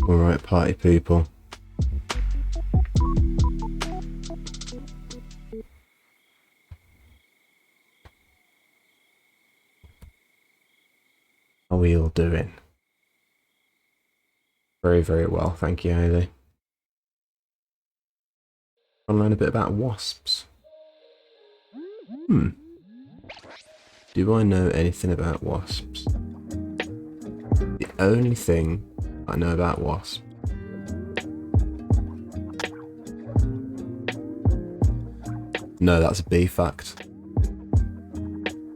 Alright, party people. How are we all doing? Very, very well, thank you, Hayley. Want to learn a bit about wasps? Do I know anything about wasps? The only thing I know about wasps No, that's a bee fact. I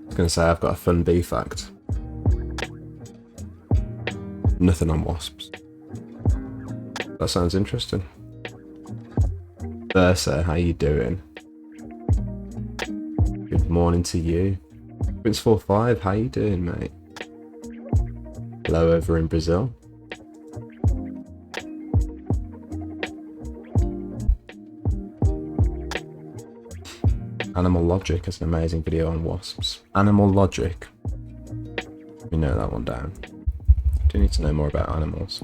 was going to say I've got a fun bee fact. Nothing on wasps. That sounds interesting. Versa, how you doing? Good morning to you. Prince45, how you doing, mate? Hello over in Brazil. Animal Logic has an amazing video on wasps. Animal Logic. We know that one down. Do need to know more about animals.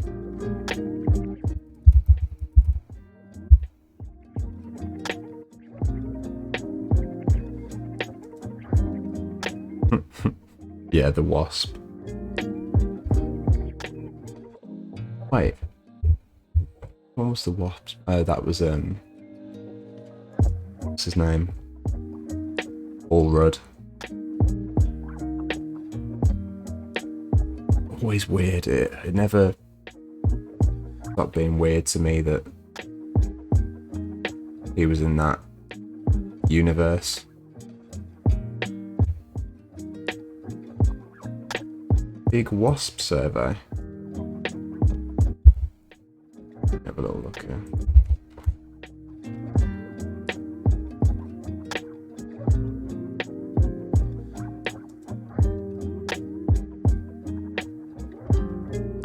Yeah, the wasp. Wait. What was the wasp? Oh, that was, what's his name? Allrudd. Always weird. It never stopped being weird to me that he was in that universe. Big wasp survey. Have a little look here.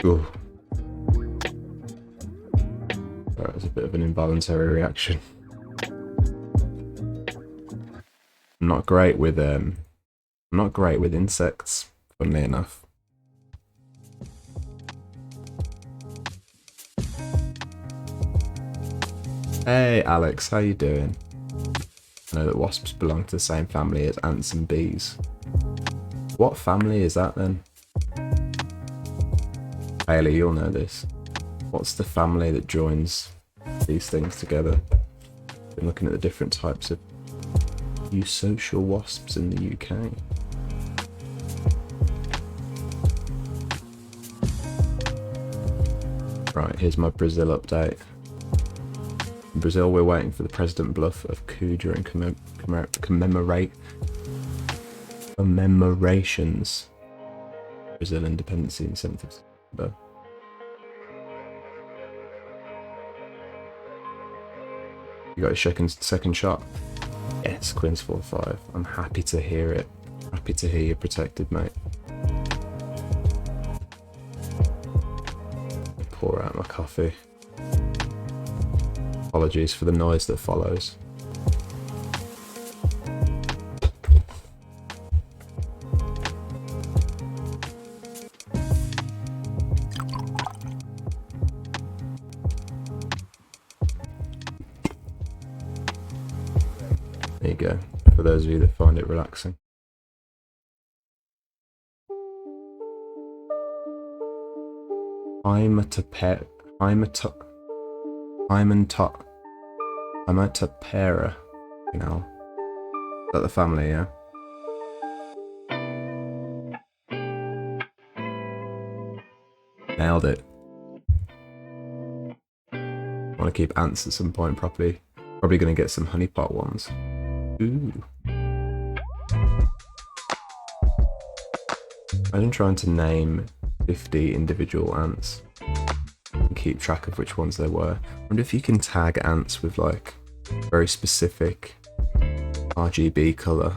Ooh. That was a bit of an involuntary reaction. I'm not great with insects, funnily enough. Hey Alex, how you doing? I know that wasps belong to the same family as ants and bees. What family is that then? Hayley, you'll know this. What's the family that joins these things together? Been looking at the different types of eusocial wasps in the UK. Right, here's my Brazil update. In Brazil, we're waiting for the President Bluff of coup during commemorations. Brazil independence in 7th of September. You got a second shot? Yes, Quins45. I'm happy to hear it. Happy to hear you're protected, mate. Pour out my coffee. Apologies for the noise that follows. There you go, for those of you that find it relaxing. Hymenoptera, you know. Is that the family, yeah? Nailed it. I want to keep ants at some point properly. Probably going to get some honeypot ones. Ooh. Imagine trying to name 50 individual ants and keep track of which ones they were. I wonder if you can tag ants with like very specific RGB colour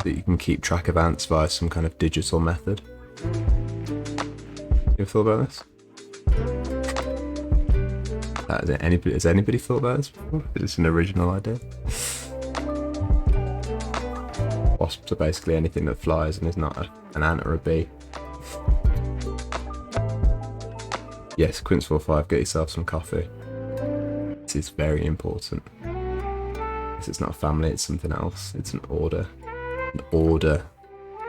that you can keep track of ants via some kind of digital method. You ever thought about this? Has anybody thought about this before? It's an original idea. Wasps are basically anything that flies and is not an ant or a bee. Yes, Quince 45, get yourself some coffee. This is very important. It's not a family, it's something else. It's an order. An order.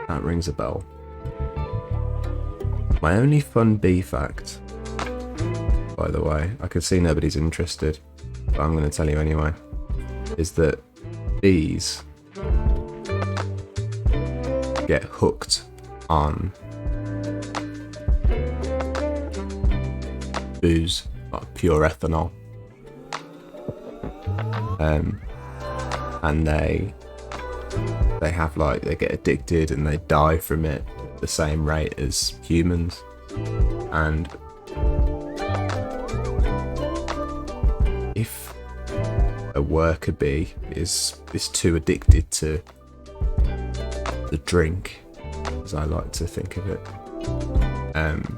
That rings a bell. My only fun bee fact, by the way, I can see nobody's interested, but I'm going to tell you anyway, is that bees get hooked on booze, like pure ethanol, and they have they get addicted and they die from it at the same rate as humans. And if a worker bee is too addicted to the drink, as I like to think of it, then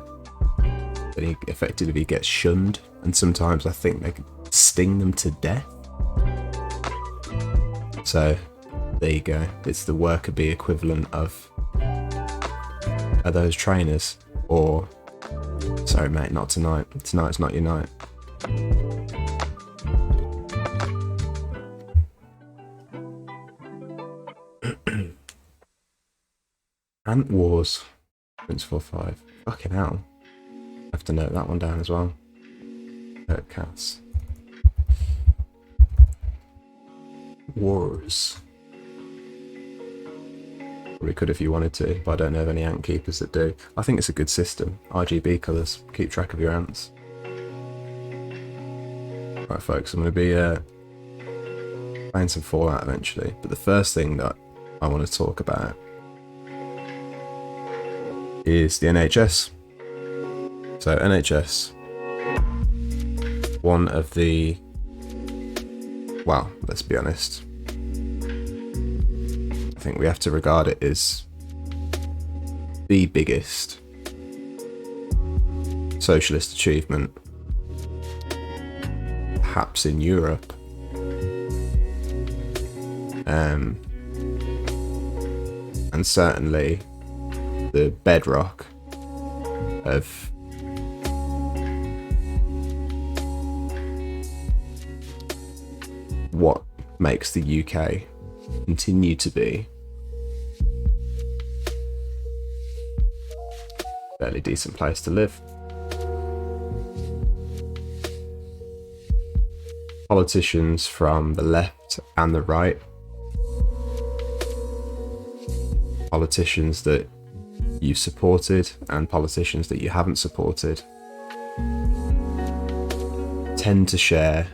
he effectively gets shunned, and sometimes I think they can sting them to death. So there you go, it's the worker bee equivalent of those trainers. Or sorry mate, not tonight, tonight's not your night. Ant Wars, Prince 45. Fucking hell. I have to note that one down as well. Cats. Wars. Probably could if you wanted to, but I don't know of any ant keepers that do. I think it's a good system. RGB colours, keep track of your ants. Right folks, I'm going to be playing some Fallout eventually, but the first thing that I want to talk about is the NHS. So NHS, one of the, well, let's be honest, I think we have to regard it as the biggest socialist achievement, perhaps in Europe. And certainly the bedrock of what makes the UK continue to be a fairly decent place to live. Politicians from the left and the right, politicians that you've supported and politicians that you haven't supported, tend to share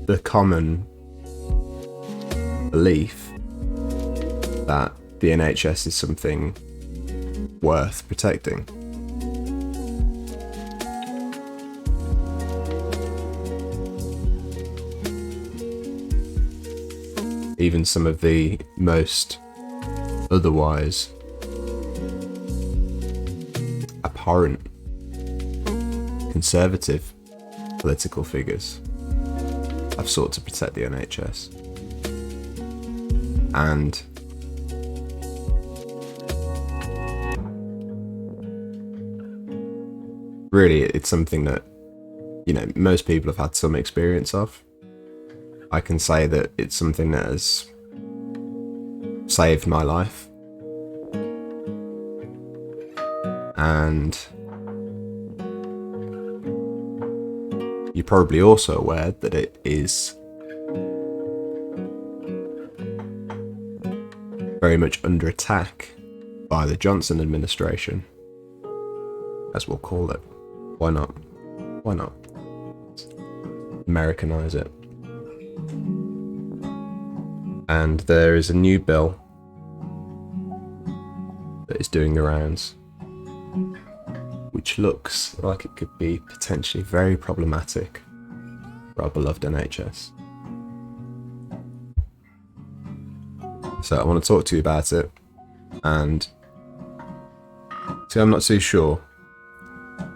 the common belief that the NHS is something worth protecting. Even some of the most otherwise abhorrent conservative political figures have sought to protect the NHS. And really, it's something that, you know, most people have had some experience of. I can say that it's something that has saved my life. And you're probably also aware that it is very much under attack by the Johnson administration, as we'll call it. Why not? Why not? Americanize it. And there is a new bill that is doing the rounds, which looks like it could be potentially very problematic for our beloved NHS. So I want to talk to you about it, and see, I'm not too sure,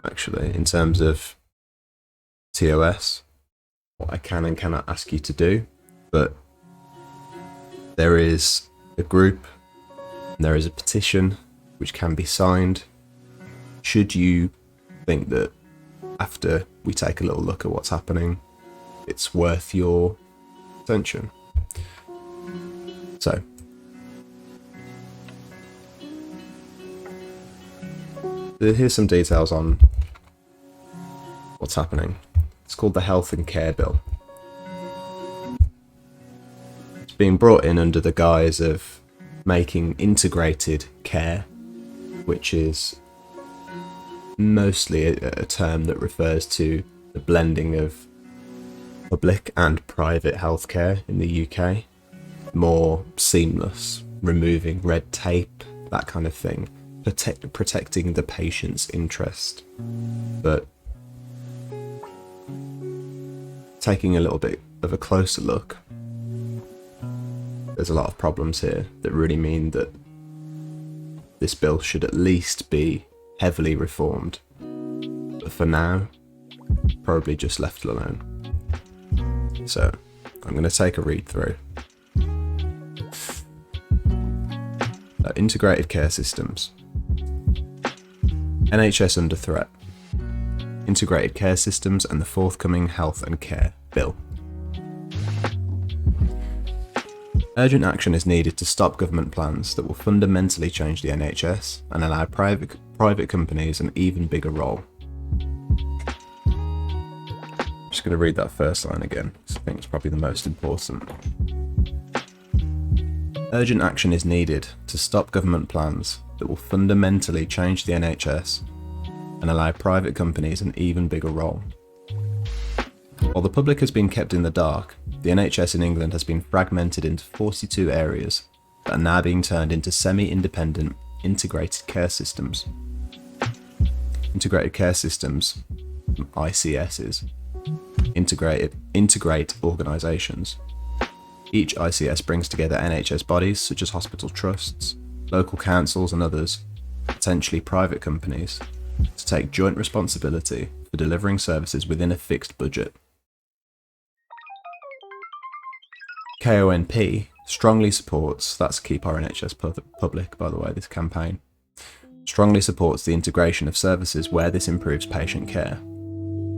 actually, in terms of TOS, what I can and cannot ask you to do, but there is a group and there is a petition which can be signed should you think that after we take a little look at what's happening, it's worth your attention. So, here's some details on what's happening. It's called the Health and Care Bill. It's being brought in under the guise of making integrated care, which is mostly a term that refers to the blending of public and private healthcare in the UK. More seamless, removing red tape, that kind of thing, protecting the patient's interest. But taking a little bit of a closer look, there's a lot of problems here that really mean that this bill should at least be heavily reformed. But for now, probably just left alone. So, I'm going to take a read through. Integrated care systems. NHS under threat. Integrated care systems and the forthcoming Health and Care Bill. Urgent action is needed to stop government plans that will fundamentally change the NHS and allow private companies an even bigger role. I'm just going to read that first line again, because I think it's probably the most important. Urgent action is needed to stop government plans that will fundamentally change the NHS and allow private companies an even bigger role. While the public has been kept in the dark, the NHS in England has been fragmented into 42 areas that are now being turned into semi-independent integrated care systems. Integrated care systems, ICSs, integrate organisations. Each ICS brings together NHS bodies such as hospital trusts, local councils and others, potentially private companies, to take joint responsibility for delivering services within a fixed budget. KONP strongly supports, that's Keep Our NHS Public by the way, this campaign, strongly supports the integration of services where this improves patient care.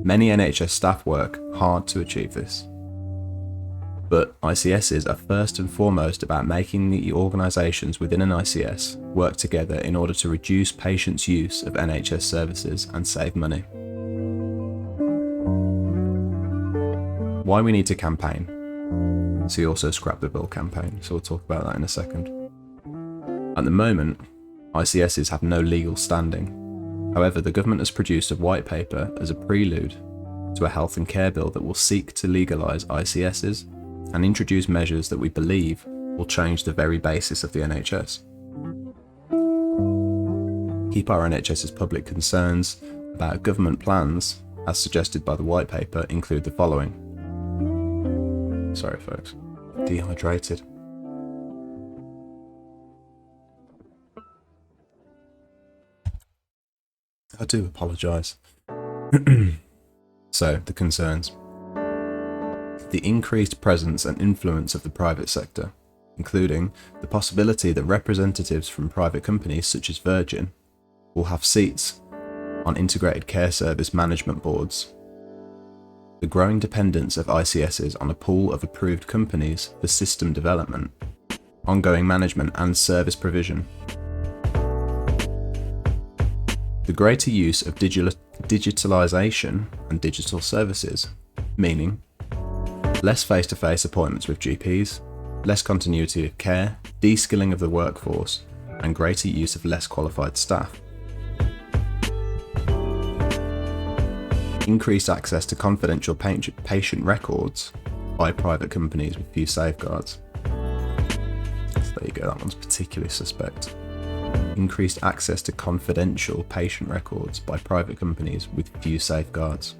Many NHS staff work hard to achieve this. But ICSs are first and foremost about making the organisations within an ICS work together in order to reduce patients' use of NHS services and save money. Why we need to campaign. See also Scrap the Bill campaign, so we'll talk about that in a second. At the moment, ICSs have no legal standing. However, the government has produced a white paper as a prelude to a health and care bill that will seek to legalise ICSs and introduce measures that we believe will change the very basis of the NHS. Keep Our NHS's public concerns about government plans, as suggested by the white paper, include the following. Sorry folks, dehydrated. I do apologise. So, the concerns. The increased presence and influence of the private sector, including the possibility that representatives from private companies such as Virgin will have seats on integrated care service management boards. The growing dependence of ICSs on a pool of approved companies for system development, ongoing management and service provision. The greater use of digitalisation and digital services, meaning less face-to-face appointments with GPs, less continuity of care, de-skilling of the workforce, and greater use of less qualified staff. Increased access to confidential patient records by private companies with few safeguards. So there you go, that one's particularly suspect. Increased access to confidential patient records by private companies with few safeguards.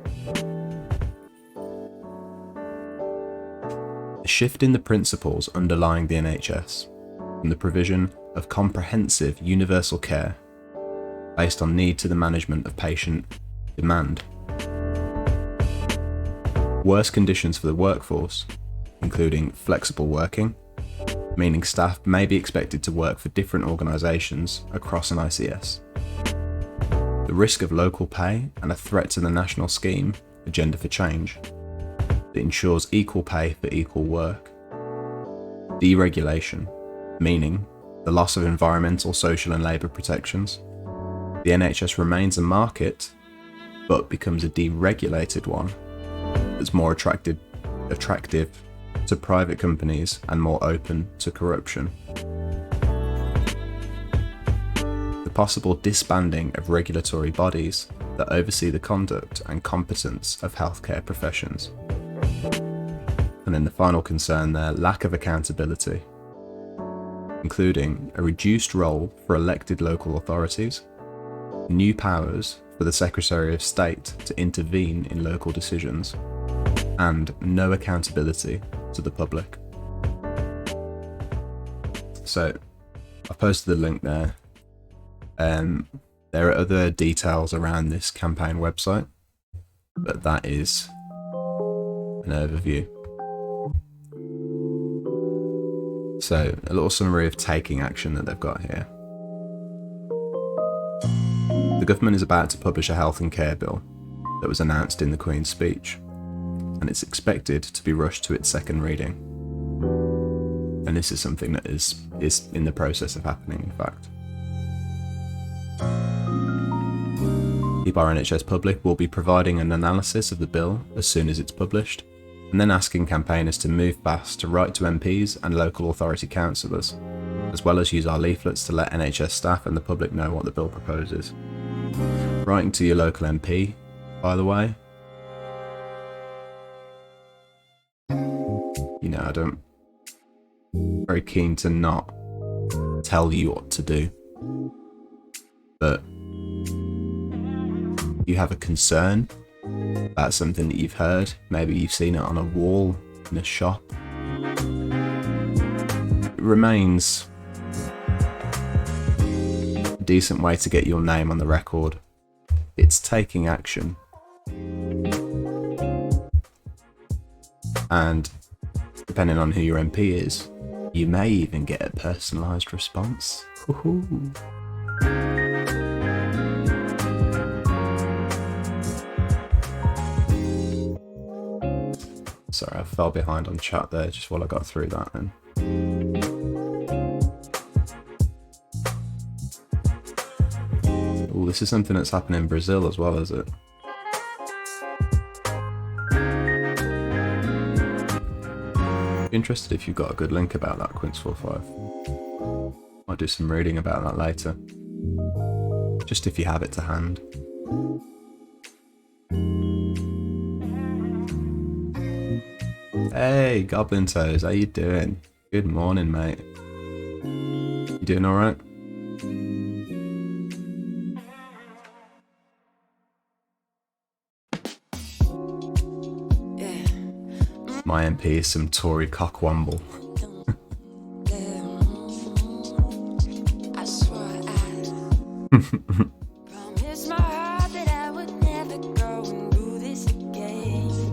A shift in the principles underlying the NHS from the provision of comprehensive universal care based on need to the management of patient demand. Worse conditions for the workforce, including flexible working, meaning staff may be expected to work for different organisations across an ICS. the risk of local pay, and a threat to the national scheme, Agenda for Change, that ensures equal pay for equal work. Deregulation, meaning the loss of environmental, social and labour protections. The NHS remains a market, but becomes a deregulated one that's more attractive to private companies and more open to corruption. The possible disbanding of regulatory bodies that oversee the conduct and competence of healthcare professions. And then the final concern there, lack of accountability, including a reduced role for elected local authorities, new powers for the Secretary of State to intervene in local decisions, and no accountability to the public. So I've posted the link there. There are other details around this campaign website, but that is an overview. So a little summary of taking action that they've got here. The government is about to publish a health and care bill that was announced in the Queen's speech, and it's expected to be rushed to its second reading. And this is something that is in the process of happening, in fact. Keep Our NHS Public will be providing an analysis of the bill as soon as it's published, and then asking campaigners to move fast to write to MPs and local authority councillors, as well as use our leaflets to let NHS staff and the public know what the bill proposes. Writing to your local MP, by the way. You know, I'm very keen to not tell you what to do, but you have a concern about something that you've heard, maybe you've seen it on a wall in a shop. It remains a decent way to get your name on the record. It's taking action. And depending on who your MP is, you may even get a personalised response. Woohoo. Sorry, I fell behind on chat there just while I got through that then. Oh, this is something that's happening in Brazil as well, is it? Interested if you've got a good link about that, Quince45. Might do some reading about that later. Just if you have it to hand. Hey, Goblin Toes, how you doing? Good morning, mate. You doing alright? My MP is some Tory cockwomble.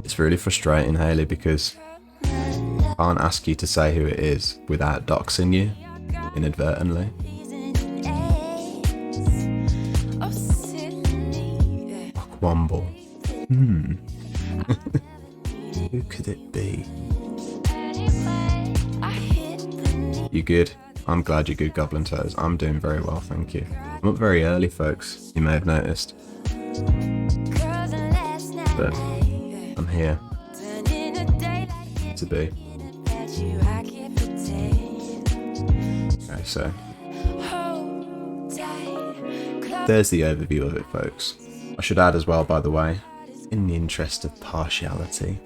It's really frustrating, Hayley, because I can't ask you to say who it is without doxing you inadvertently. Cockwomble. Who could it be? You good? I'm glad you're good, Goblin Toes. I'm doing very well, thank you. I'm up very early, folks. You may have noticed. But I'm here to be. Okay, so there's the overview of it, folks. I should add as well, by the way, in the interest of partiality,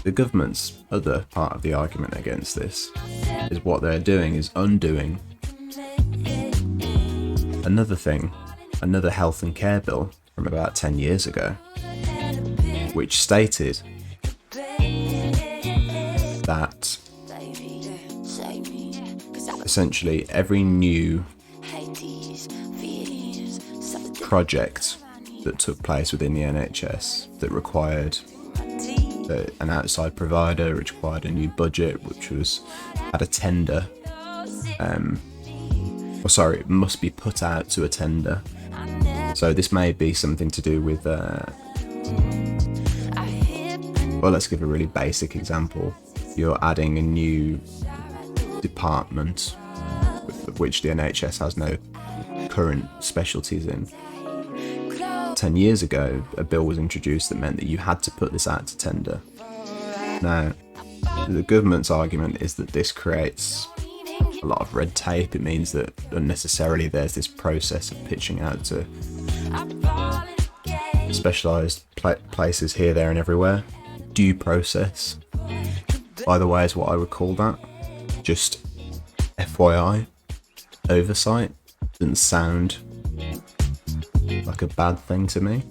the government's other part of the argument against this is what they're doing is undoing another health and care bill from about 10 years ago, which stated that essentially every new project that took place within the NHS that required an outside provider, which required a new budget, which had a tender, it must be put out to a tender, So this may be something to do with, well, let's give a really basic example. You're adding a new department with which the NHS has no current specialties in. 10 years ago, a bill was introduced that meant that you had to put this out to tender. Now, the government's argument is that this creates a lot of red tape. It means that unnecessarily there's this process of pitching out to specialised places here, there and everywhere. Due process, by the way, is what I would call that. Just FYI, oversight doesn't sound like a bad thing to me.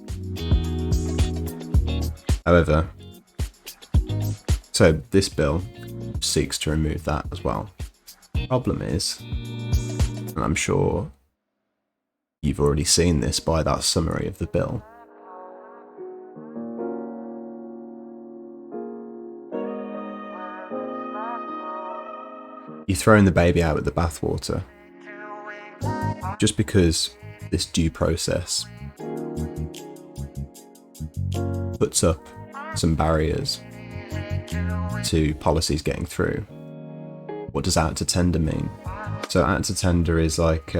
However, so this bill seeks to remove that as well. Problem is, and I'm sure you've already seen this by that summary of the bill, you're throwing the baby out with the bathwater. Just because this due process puts up some barriers to policies getting through, what does out to tender mean? So out to tender is like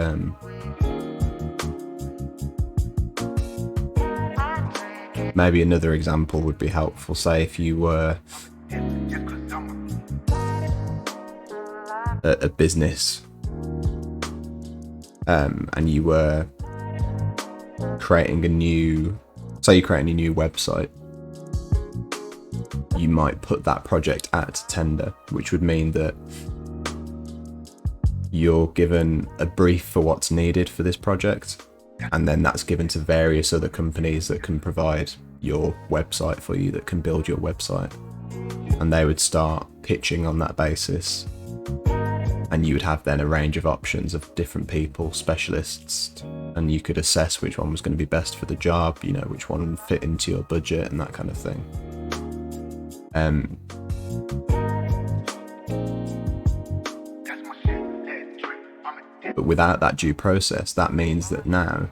maybe another example would be helpful. Say if you were a business and you were creating a new website, you might put that project out to tender, which would mean that you're given a brief for what's needed for this project, and then that's given to various other companies that can provide your website for you, that can build your website, and they would start pitching on that basis, and you would have then a range of options of different people, specialists, and you could assess which one was going to be best for the job, you know, which one would fit into your budget and that kind of thing. But without that due process, that means that now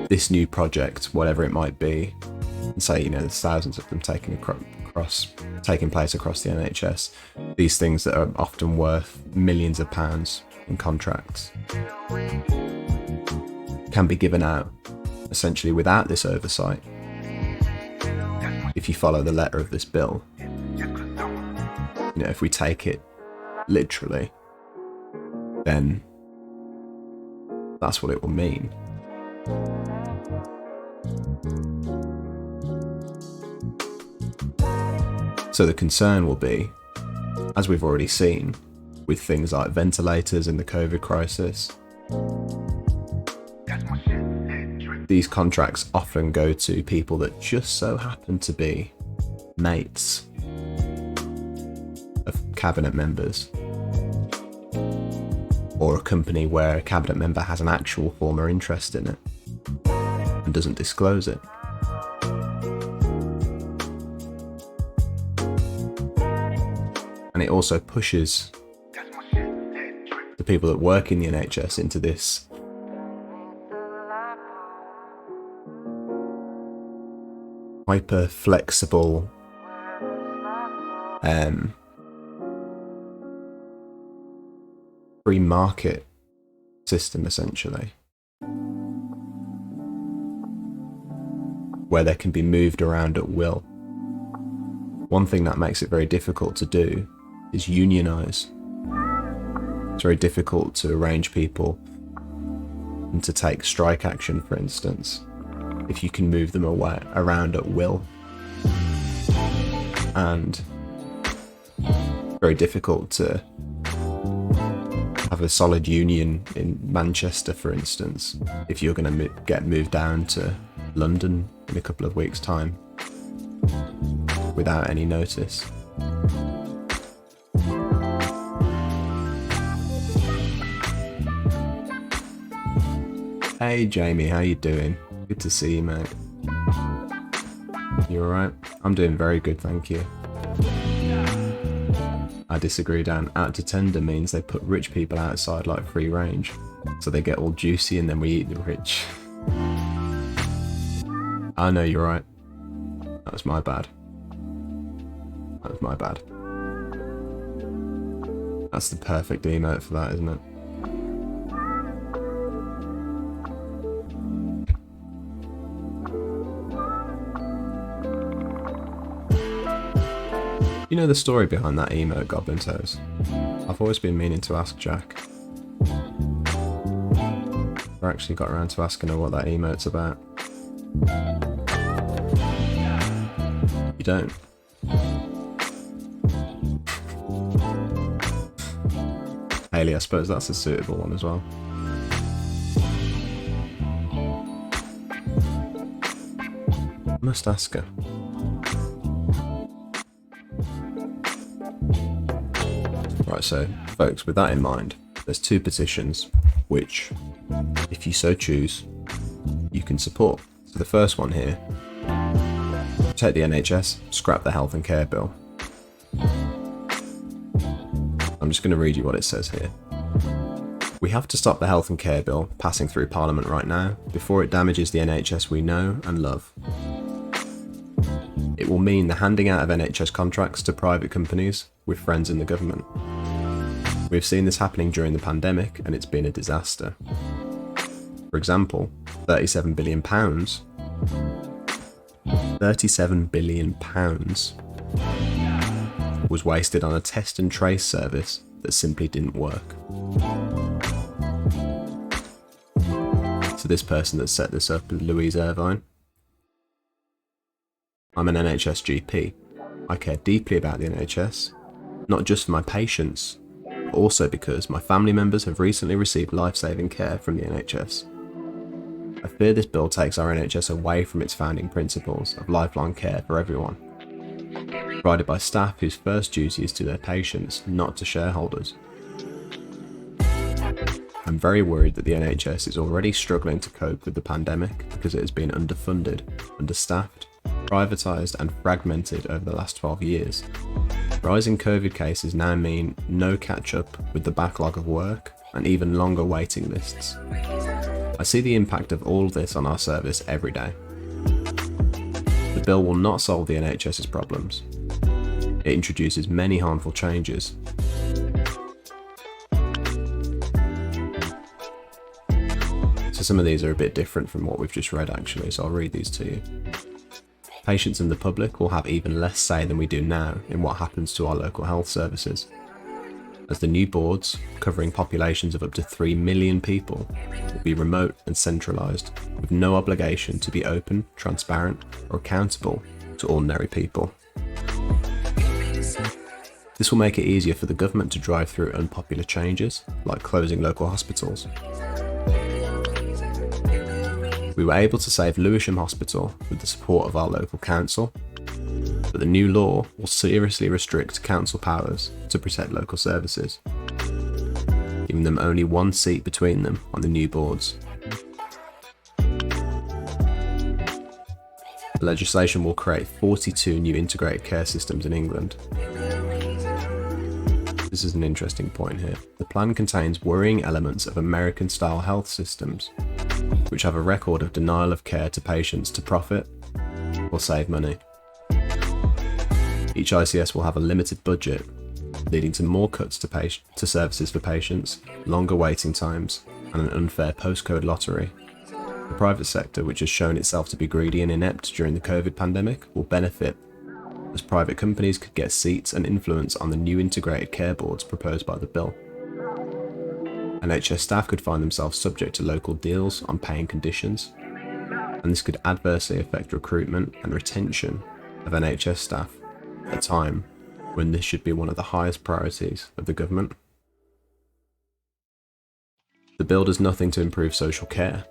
this new project, whatever it might be, and say, you know, there's thousands of them taking place across the NHS, these things that are often worth millions of pounds in contracts can be given out essentially without this oversight. If you follow the letter of this bill, you know, if we take it literally, then that's what it will mean. So the concern will be, as we've already seen, with things like ventilators in the COVID crisis, these contracts often go to people that just so happen to be mates of cabinet members, or a company where a cabinet member has an actual former interest in it and doesn't disclose it. And it also pushes the people that work in the NHS into this hyper flexible free market system, essentially, where they can be moved around at will. One thing that makes it very difficult to do is unionize. It's very difficult to arrange people and to take strike action, for instance, if you can move them around at will. And very difficult to have a solid union in Manchester, for instance, if you're going to get moved down to London in a couple of weeks' time without any notice. Hey Jamie, how you doing? Good to see you, mate. You alright? I'm doing very good, thank you. I disagree, Dan. Out to tender means they put rich people outside like free range, so they get all juicy and then we eat the rich. I know, you're right. That was my bad. That was my bad. That's the perfect emote for that, isn't it? You know the story behind that emote, Goblin Toes? I've always been meaning to ask Jack. I actually got around to asking her what that emote's about. You don't? Haley, I suppose that's a suitable one as well. I must ask her. Right, so folks, with that in mind, there's 2 petitions which, if you so choose, you can support. So the first one here, protect the NHS, scrap the health and care bill. I'm just going to read you what it says here. We have to stop the health and care bill passing through Parliament right now before it damages the NHS we know and love. It will mean the handing out of NHS contracts to private companies with friends in the government. We've seen this happening during the pandemic and it's been a disaster. For example, £37 billion. £37 billion was wasted on a test and trace service that simply didn't work. So this person that set this up is Louise Irvine. I'm an NHS GP. I care deeply about the NHS, not just for my patients, but also because my family members have recently received life-saving care from the NHS. I fear this bill takes our NHS away from its founding principles of lifelong care for everyone, provided by staff whose first duty is to their patients, not to shareholders. I'm very worried that the NHS is already struggling to cope with the pandemic because it has been underfunded, understaffed, privatised and fragmented over the last 12 years. Rising COVID cases now mean no catch-up with the backlog of work and even longer waiting lists. I see the impact of all this on our service every day. The bill will not solve the NHS's problems. It introduces many harmful changes. So some of these are a bit different from what we've just read actually, so I'll read these to you. Patients and the public will have even less say than we do now in what happens to our local health services, as the new boards, covering populations of up to 3 million people, will be remote and centralised, with no obligation to be open, transparent or accountable to ordinary people. This will make it easier for the government to drive through unpopular changes, like closing local hospitals. We were able to save Lewisham Hospital with the support of our local council, but the new law will seriously restrict council powers to protect local services, giving them only 1 seat between them on the new boards. The legislation will create 42 new integrated care systems in England. This is an interesting point here. The plan contains worrying elements of American-style health systems, which have a record of denial of care to patients to profit or save money. Each ICS will have a limited budget, leading to more cuts to services for patients, longer waiting times, and an unfair postcode lottery. The private sector, which has shown itself to be greedy and inept during the COVID pandemic, will benefit, as private companies could get seats and influence on the new integrated care boards proposed by the bill. NHS staff could find themselves subject to local deals on pay and conditions, and this could adversely affect recruitment and retention of NHS staff at a time when this should be one of the highest priorities of the government. The bill does nothing to improve social care.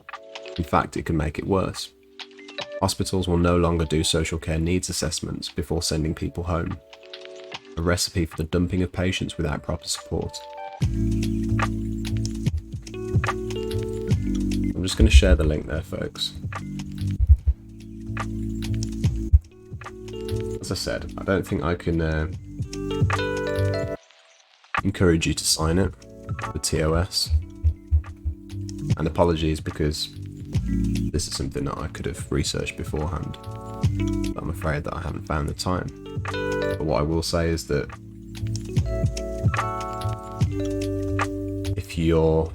In fact, it can make it worse. Hospitals will no longer do social care needs assessments before sending people home, a recipe for the dumping of patients without proper support. I'm just going to share the link there, folks. As I said, I don't think I can encourage you to sign it with TOS. And apologies because this is something that I could have researched beforehand, but I'm afraid that I haven't found the time. But what I will say is that if you're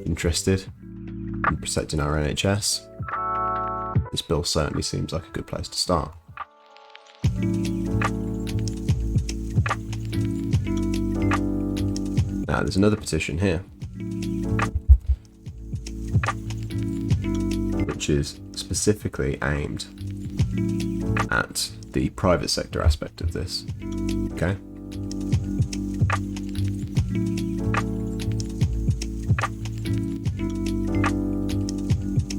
interested in protecting our NHS, this bill certainly seems like a good place to start. Now, there's another petition here, which is specifically aimed at the private sector aspect of this. Okay?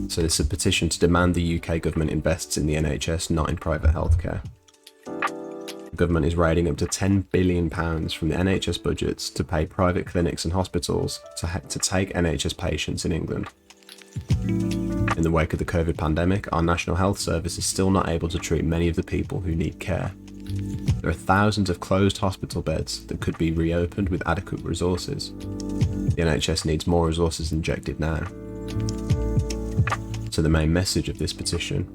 So this is a petition to demand the UK government invests in the NHS, not in private healthcare. The government is raiding up to £10 billion from the NHS budgets to pay private clinics and hospitals to take NHS patients in England. In the wake of the COVID pandemic, our National Health Service is still not able to treat many of the people who need care. There are thousands of closed hospital beds that could be reopened with adequate resources. The NHS needs more resources injected now. So the main message of this petition,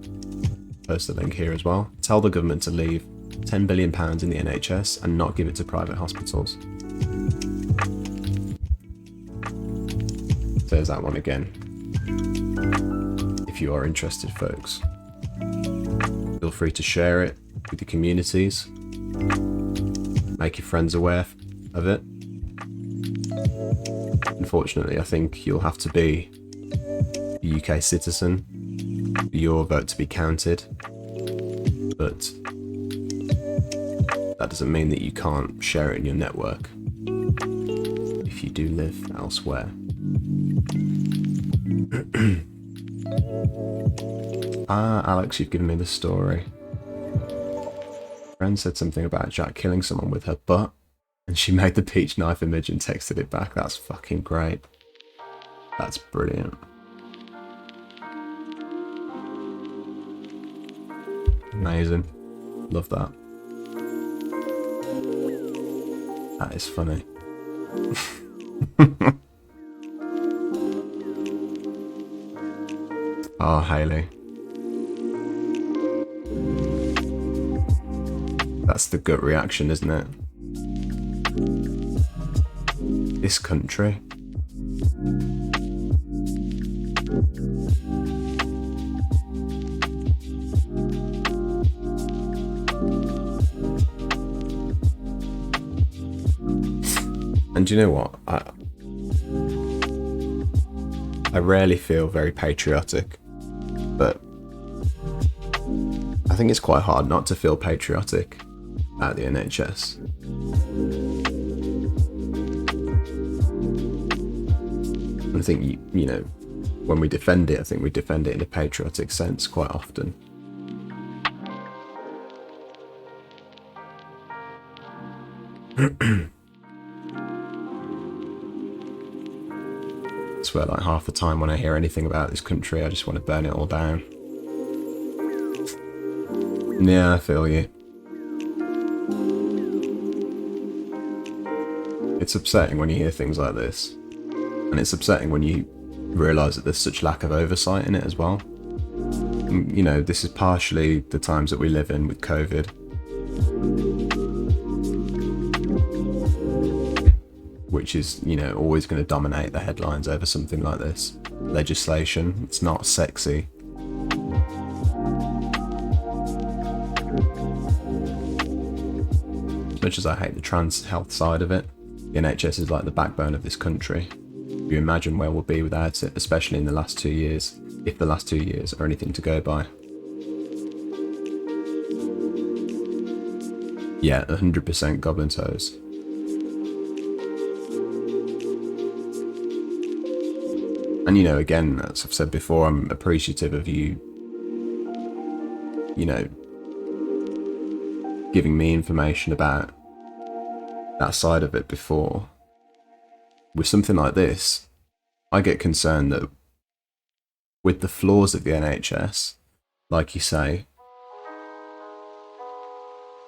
post the link here as well, tell the government to leave £10 billion in the NHS and not give it to private hospitals. There's that one again. If you are interested, folks, feel free to share it with your communities, make your friends aware of it. Unfortunately, I think you'll have to be a UK citizen for your vote to be counted, but that doesn't mean that you can't share it in your network if you do live elsewhere. Alex, you've given me the story. A friend said something about Jack killing someone with her butt, and she made the peach knife image and texted it back. That's fucking great. That's brilliant. Amazing. Love that. That is funny. Oh, Hayley. That's the gut reaction, isn't it? This country. And do you know what? I rarely feel very patriotic, but I think it's quite hard not to feel patriotic at the NHS. And I think, you know, when we defend it, I think we defend it in a patriotic sense quite often. I swear, like, half the time when I hear anything about this country, I just want to burn it all down. Yeah, I feel you. It's upsetting when you hear things like this. And it's upsetting when you realise that there's such lack of oversight in it as well. And, you know, this is partially the times that we live in with COVID. Which is, you know, always going to dominate the headlines over something like this. Legislation, it's not sexy. As much as I hate the trans health side of it, the NHS is like the backbone of this country. You imagine where we'll be without it, especially in the last 2 years, if the last 2 years are anything to go by. Yeah, 100% goblin toes. And, you know, again, as I've said before, I'm appreciative of you, you know, giving me information about that side of it before. With something like this, I get concerned that with the flaws of the NHS, like you say,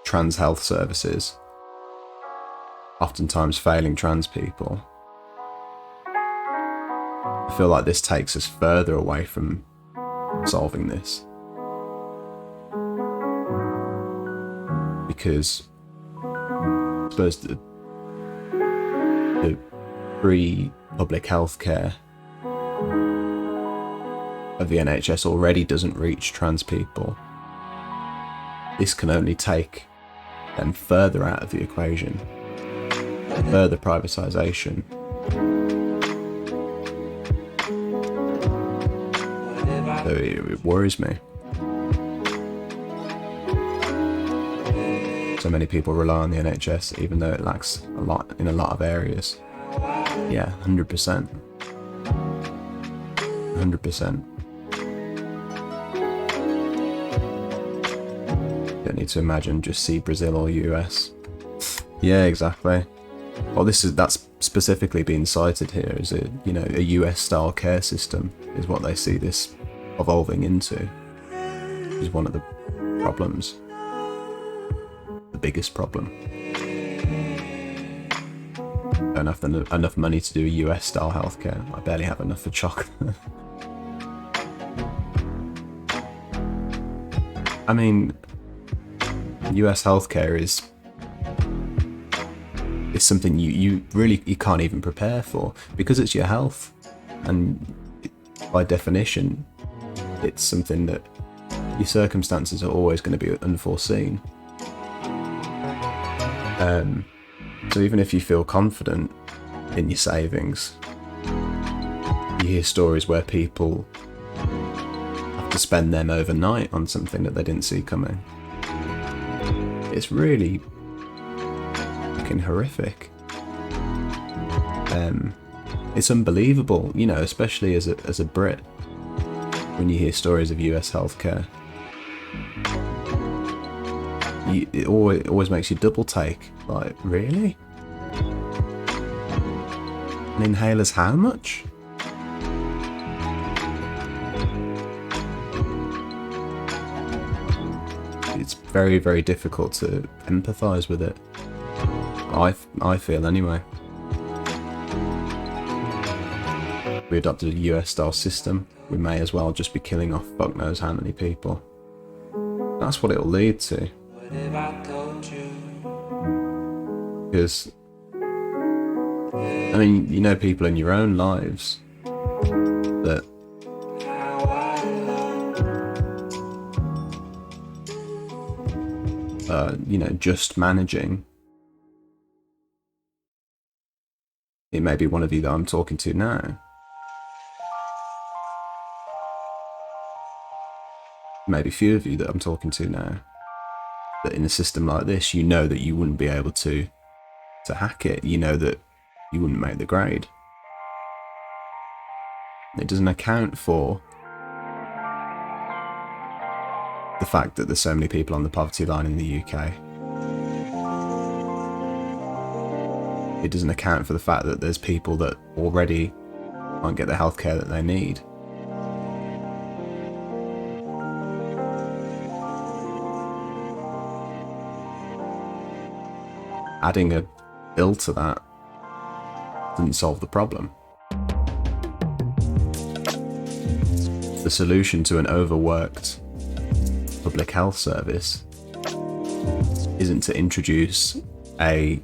trans health services, oftentimes failing trans people. I feel like this takes us further away from solving this. Because I suppose the free public healthcare of the NHS already doesn't reach trans people. This can only take them further out of the equation, further privatisation. So it worries me. So many people rely on the NHS even though it lacks a lot in a lot of areas. Yeah, 100%. 100%. Don't need to imagine, just see Brazil or US. Yeah, exactly. Well, that's specifically being cited here as a US style care system is what they see this evolving into. Which is one of the problems. The biggest problem. Don't have enough money to do a US style healthcare. I barely have enough for chocolate. I mean, US healthcare is something you really can't even prepare for because it's your health, and by definition, it's something that your circumstances are always going to be unforeseen. So even if you feel confident in your savings, you hear stories where people have to spend them overnight on something that they didn't see coming. It's really fucking horrific. It's unbelievable, especially as a Brit, when you hear stories of US healthcare. It always makes you double take. Like, really? An inhaler's how much? It's very, very difficult to empathise with it. I feel anyway. If we adopted a US style system, we may as well just be killing off fuck knows how many people. That's what it'll lead to. Because, I mean, people in your own lives that just managing. It may be one of you that I'm talking to now. Maybe a few of you that I'm talking to now. That in a system like this, that you wouldn't be able to hack it. That you wouldn't make the grade. It doesn't account for the fact that there's so many people on the poverty line in the UK. It doesn't account for the fact that there's people that already can't get the healthcare that they need. Adding a bill to that doesn't solve the problem. The solution to an overworked public health service isn't to introduce a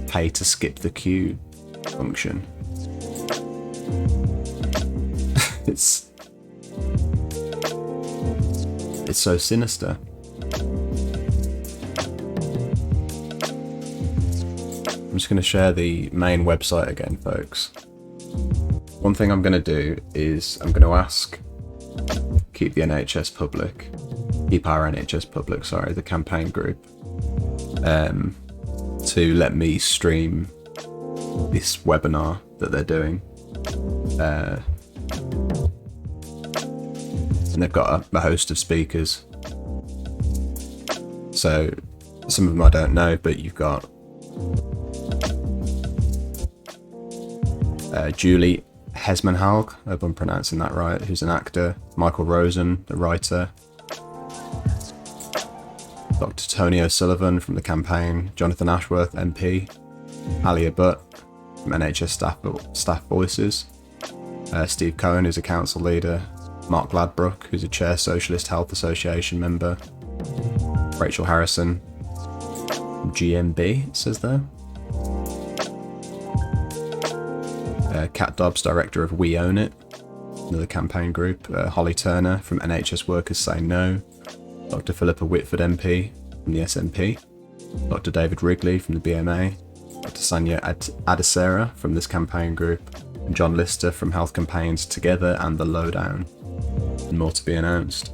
pay to skip the queue function. It's so sinister. I'm just going to share the main website again, folks. One thing I'm going to do is I'm going to ask keep our NHS public, the campaign group, to let me stream this webinar that they're doing. And they've got a host of speakers. So some of them I don't know, but you've got Julie Hesmanhaug, I hope I'm pronouncing that right, who's an actor, Michael Rosen, the writer, Dr. Tony O'Sullivan from the campaign, Jonathan Ashworth, MP, Alia Butt from NHS Staff Voices, Steve Cohen, who's a council leader, Mark Ladbrook, who's a Chair Socialist Health Association member, Rachel Harrison, GMB, it says there, Kat Dobbs, director of We Own It, another campaign group, Holly Turner from NHS Workers Say No, Dr Philippa Whitford MP from the SNP, Dr David Wrigley from the BMA, Dr Sanya Adesera from this campaign group, and John Lister from Health Campaigns Together and The Lowdown, and more to be announced.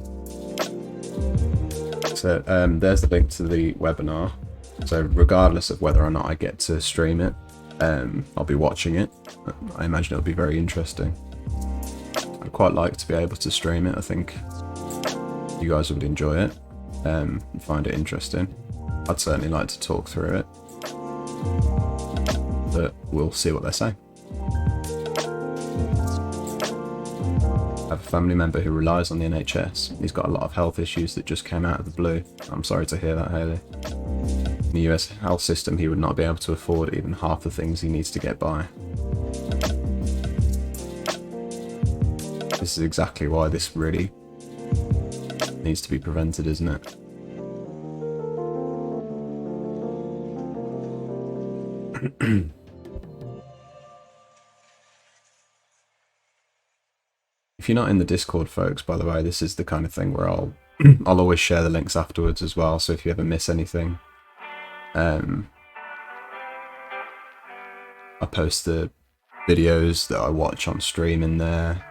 So there's the link to the webinar. So regardless of whether or not I get to stream it, I'll be watching it. I imagine it'll be very interesting. I'd quite like to be able to stream it. I think you guys would enjoy it and find it interesting. I'd certainly like to talk through it, but we'll see what they say. I have a family member who relies on the NHS. He's got a lot of health issues that just came out of the blue. I'm sorry to hear that, Hayley. In the US health system, he would not be able to afford even half the things he needs to get by. This is exactly why this really needs to be prevented, isn't it? If you're not in the Discord, folks, by the way, this is the kind of thing where I'll always share the links afterwards as well, so if you ever miss anything, I post the videos that I watch on stream in there.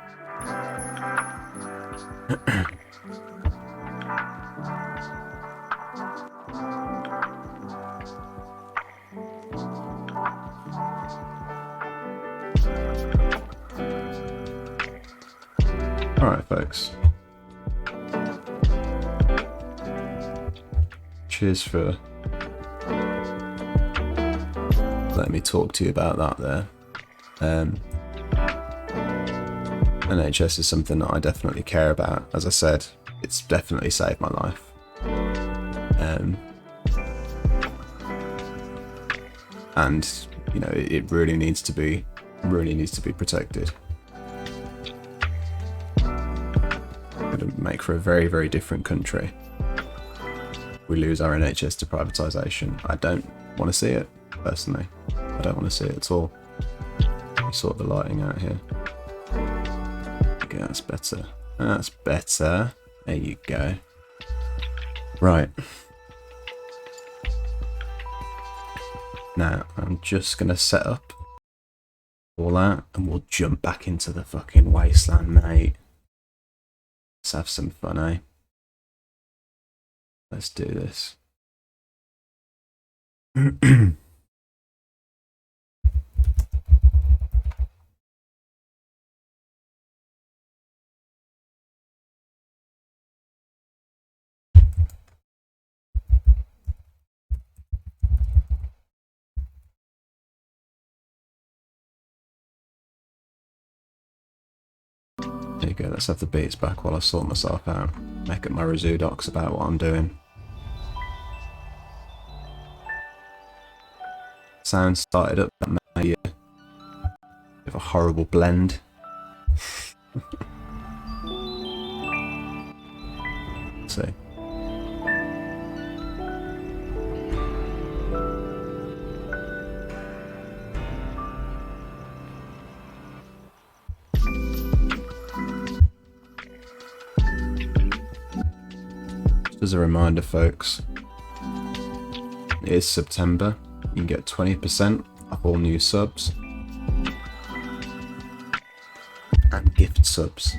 Alright, folks. Cheers for letting me talk to you about that there. NHS is something that I definitely care about. As I said, it's definitely saved my life. And you know, it really needs to be protected. It'll make for a very, very different country. We lose our NHS to privatisation. I don't want to see it, personally. I don't want to see it at all. You sort the lighting out here. Okay, that's better. That's better. There you go. Right. Now, I'm just going to set up all that and we'll jump back into the fucking wasteland, mate. Let's have some fun, eh? Let's do this. There you go, let's have the beats back while I sort myself out. Make up my Razoo docs about what I'm doing. Sound started up, that made a bit of a horrible blend. Let's see. As a reminder, folks, it is September. You can get 20% off all new subs and gift subs.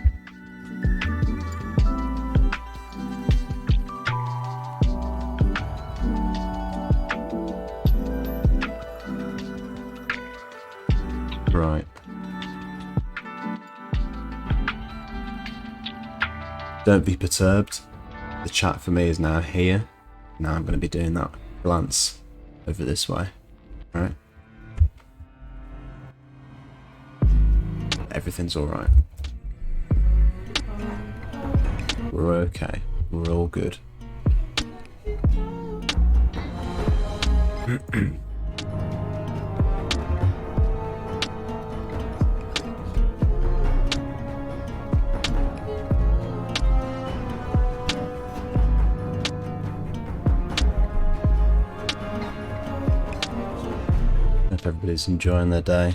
Right. Don't be perturbed. The chat for me is now here. Now I'm going to be doing that glance over this way. Right? Everything's alright. We're okay. We're all good. Hope everybody's enjoying their day.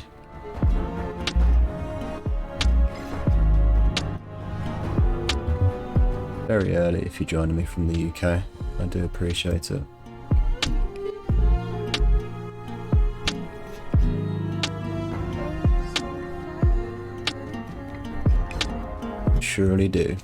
Very early if you're joining me from the UK. I do appreciate it. Surely do.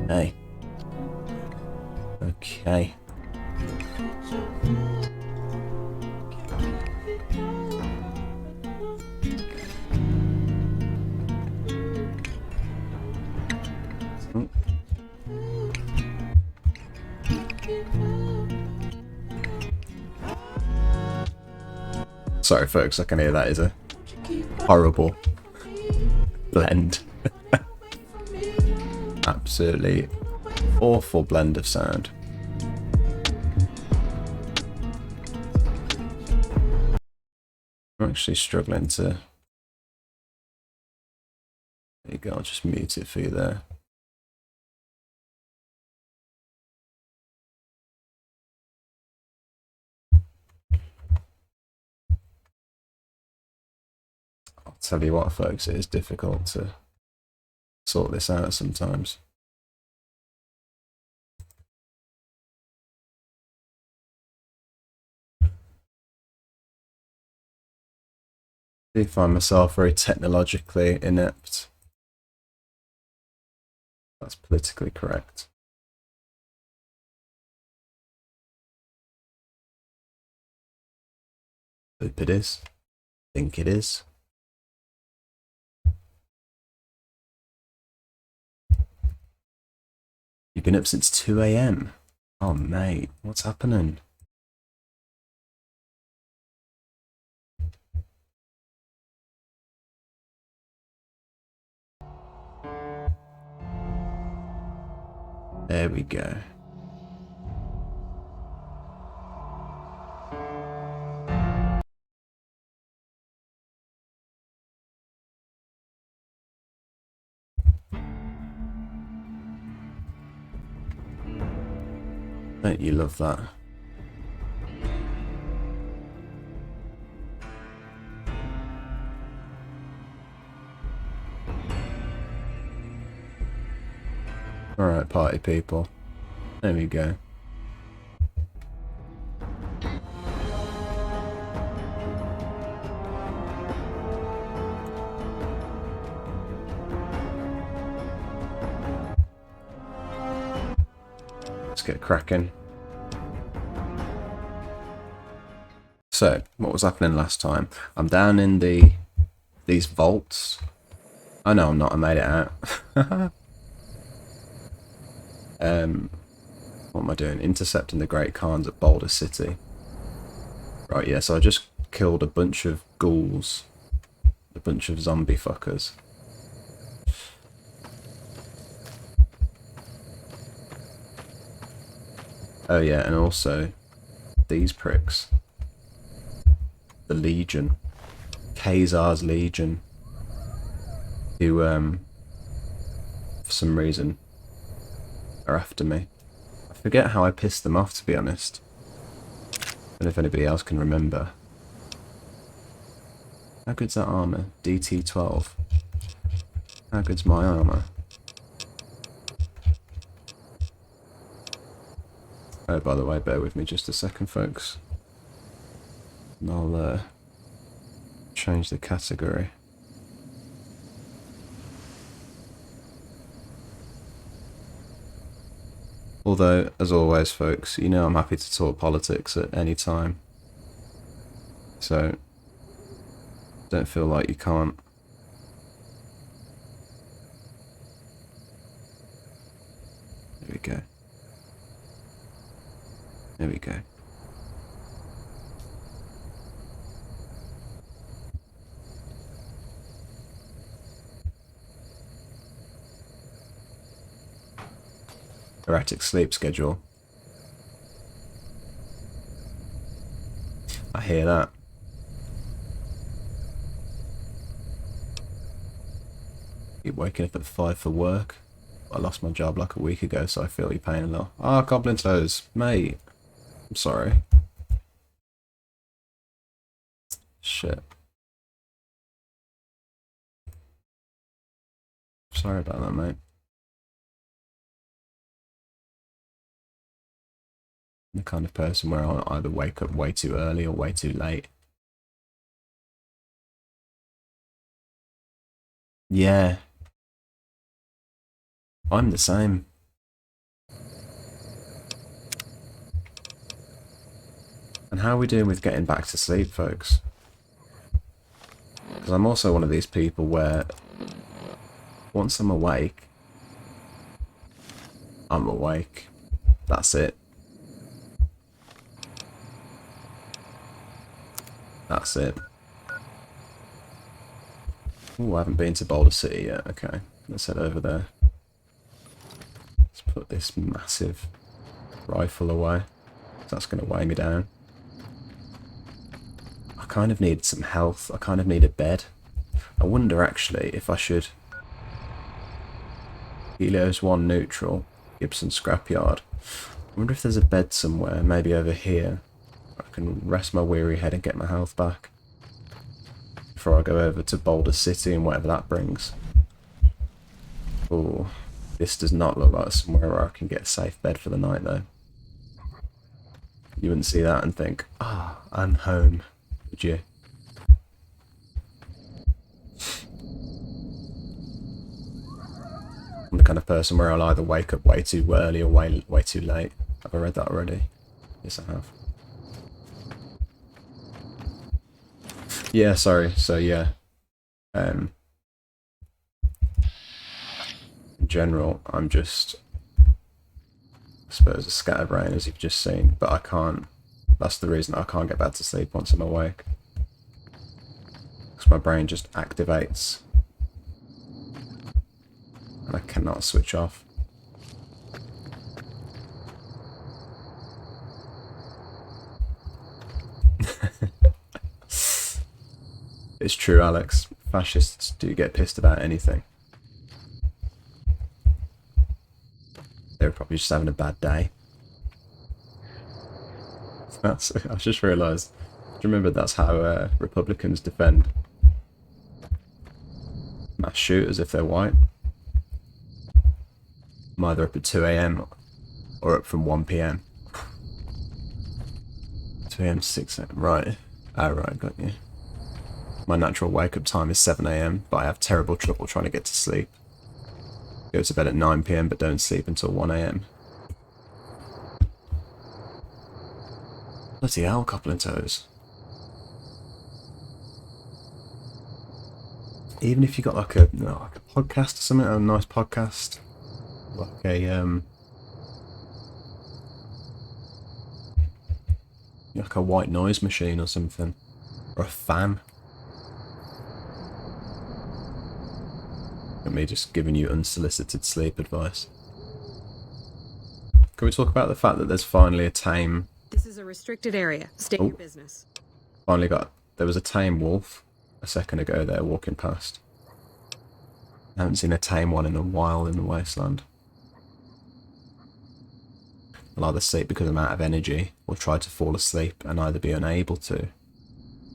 Hey. Okay. Sorry folks, I can hear that is a horrible blend. Absolutely awful blend of sound. I'm actually struggling to... There you go, I'll just mute it for you there. I'll tell you what folks, it is difficult to sort this out sometimes. I do find myself very technologically inept. That's politically correct. Hope it is. Think it is. You've been up since 2 AM. Oh mate, what's happening? There we go. Don't you love that? Alright, party people. There we go. Let's get cracking. So, what was happening last time? I'm down in these vaults. Oh no, I'm not. I made it out. What am I doing? Intercepting the Great Khans at Boulder City. Right, yeah, so I just killed a bunch of ghouls. A bunch of zombie fuckers. Oh yeah, and also these pricks. The Legion. Khazar's Legion. Who, for some reason, are after me. I forget how I pissed them off, to be honest. I don't know if anybody else can remember. How good's that armour? DT12. How good's my armour? Oh, by the way, bear with me just a second, folks. And I'll change the category. Although, as always, folks, you know I'm happy to talk politics at any time. So, don't feel like you can't. There we go. There we go. Erratic sleep schedule. I hear that. Keep waking up at 5 for work. I lost my job like a week ago, so I feel your pain a lot. Ah, Goblin Toes, mate. I'm sorry. Shit. Sorry about that, mate. I'm the kind of person where I'll either wake up way too early or way too late. Yeah. I'm the same. And how are we doing with getting back to sleep, folks? Because I'm also one of these people where once I'm awake, I'm awake. That's it. That's it. Oh, I haven't been to Boulder City yet. Okay, let's head over there. Let's put this massive rifle away. That's going to weigh me down. I kind of need some health. I kind of need a bed. I wonder actually if I should... Helios 1 neutral. Gibson scrapyard. I wonder if there's a bed somewhere, maybe over here. I can rest my weary head and get my health back. Before I go over to Boulder City and whatever that brings. Oh, this does not look like somewhere where I can get a safe bed for the night though. You wouldn't see that and think, ah, I'm home, would you? I'm the kind of person where I'll either wake up way too early or way too late. Have I read that already? Yes, I have. Yeah, sorry. So yeah, in general, I'm just, I suppose, a scatterbrain, as you've just seen. But I can't. That's the reason I can't get back to sleep once I'm awake, because my brain just activates, and I cannot switch off. It's true, Alex. Fascists do get pissed about anything. They were probably just having a bad day. I just realised. Do you remember that's how Republicans defend mass shooters if they're white? I'm either up at 2 AM or up from 1 PM. 2 AM, 6 AM. Right. Oh, right, got you. My natural wake-up time is 7 AM, but I have terrible trouble trying to get to sleep. Go to bed at 9 PM, but don't sleep until 1 AM. Bloody hell, Goblin Toes. Even if you got like a podcast or something, a nice podcast, like a white noise machine or something, or a fan. And me just giving you unsolicited sleep advice. Can we talk about the fact that there's finally a tame... This is a restricted area. Stay in your business. Finally there was a tame wolf a second ago there walking past. I haven't seen a tame one in a while in the wasteland. I'll either sleep because I'm out of energy, or try to fall asleep and either be unable to,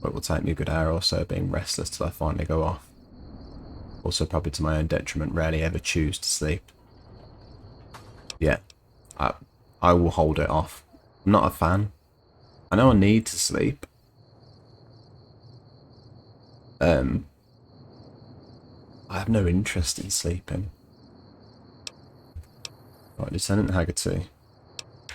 or it will take me a good hour or so being restless till I finally go off. Also probably to my own detriment, rarely ever choose to sleep. Yeah, I will hold it off. I'm not a fan. I know I need to sleep. I have no interest in sleeping. Right, Lieutenant Haggerty.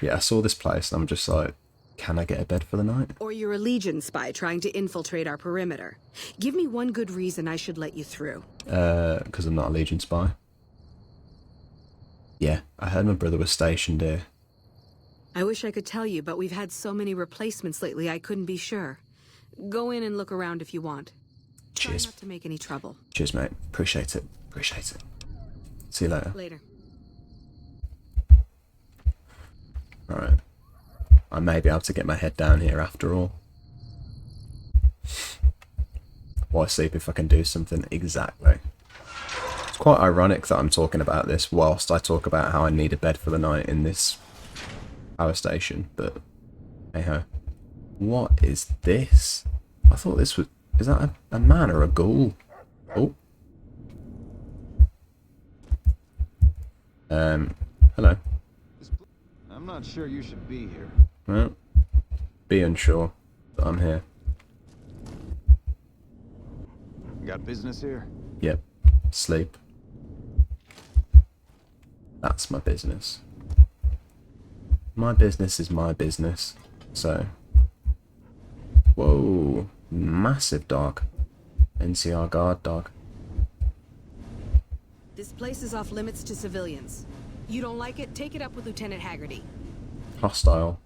Yeah, I saw this place and I'm just like, can I get a bed for the night? Or you're a Legion spy trying to infiltrate our perimeter. Give me one good reason I should let you through. Because I'm not a Legion spy. Yeah, I heard my brother was stationed here. I wish I could tell you, but we've had so many replacements lately I couldn't be sure. Go in and look around if you want. Cheers. Try not to make any trouble. Cheers, mate. Appreciate it. Appreciate it. See you later. Later. Alright. I may be able to get my head down here after all. Why sleep if I can do something? Exactly. It's quite ironic that I'm talking about this whilst I talk about how I need a bed for the night in this power station, but hey-ho. What is this? I thought this was... Is that a man or a ghoul? Oh. Hello. I'm not sure you should be here. Well, be unsure, but I'm here. You got business here? Yep. Sleep. That's my business. My business is my business. So... Whoa. Massive dog. NCR guard dog. This place is off limits to civilians. You don't like it? Take it up with Lieutenant Haggerty. Hostile.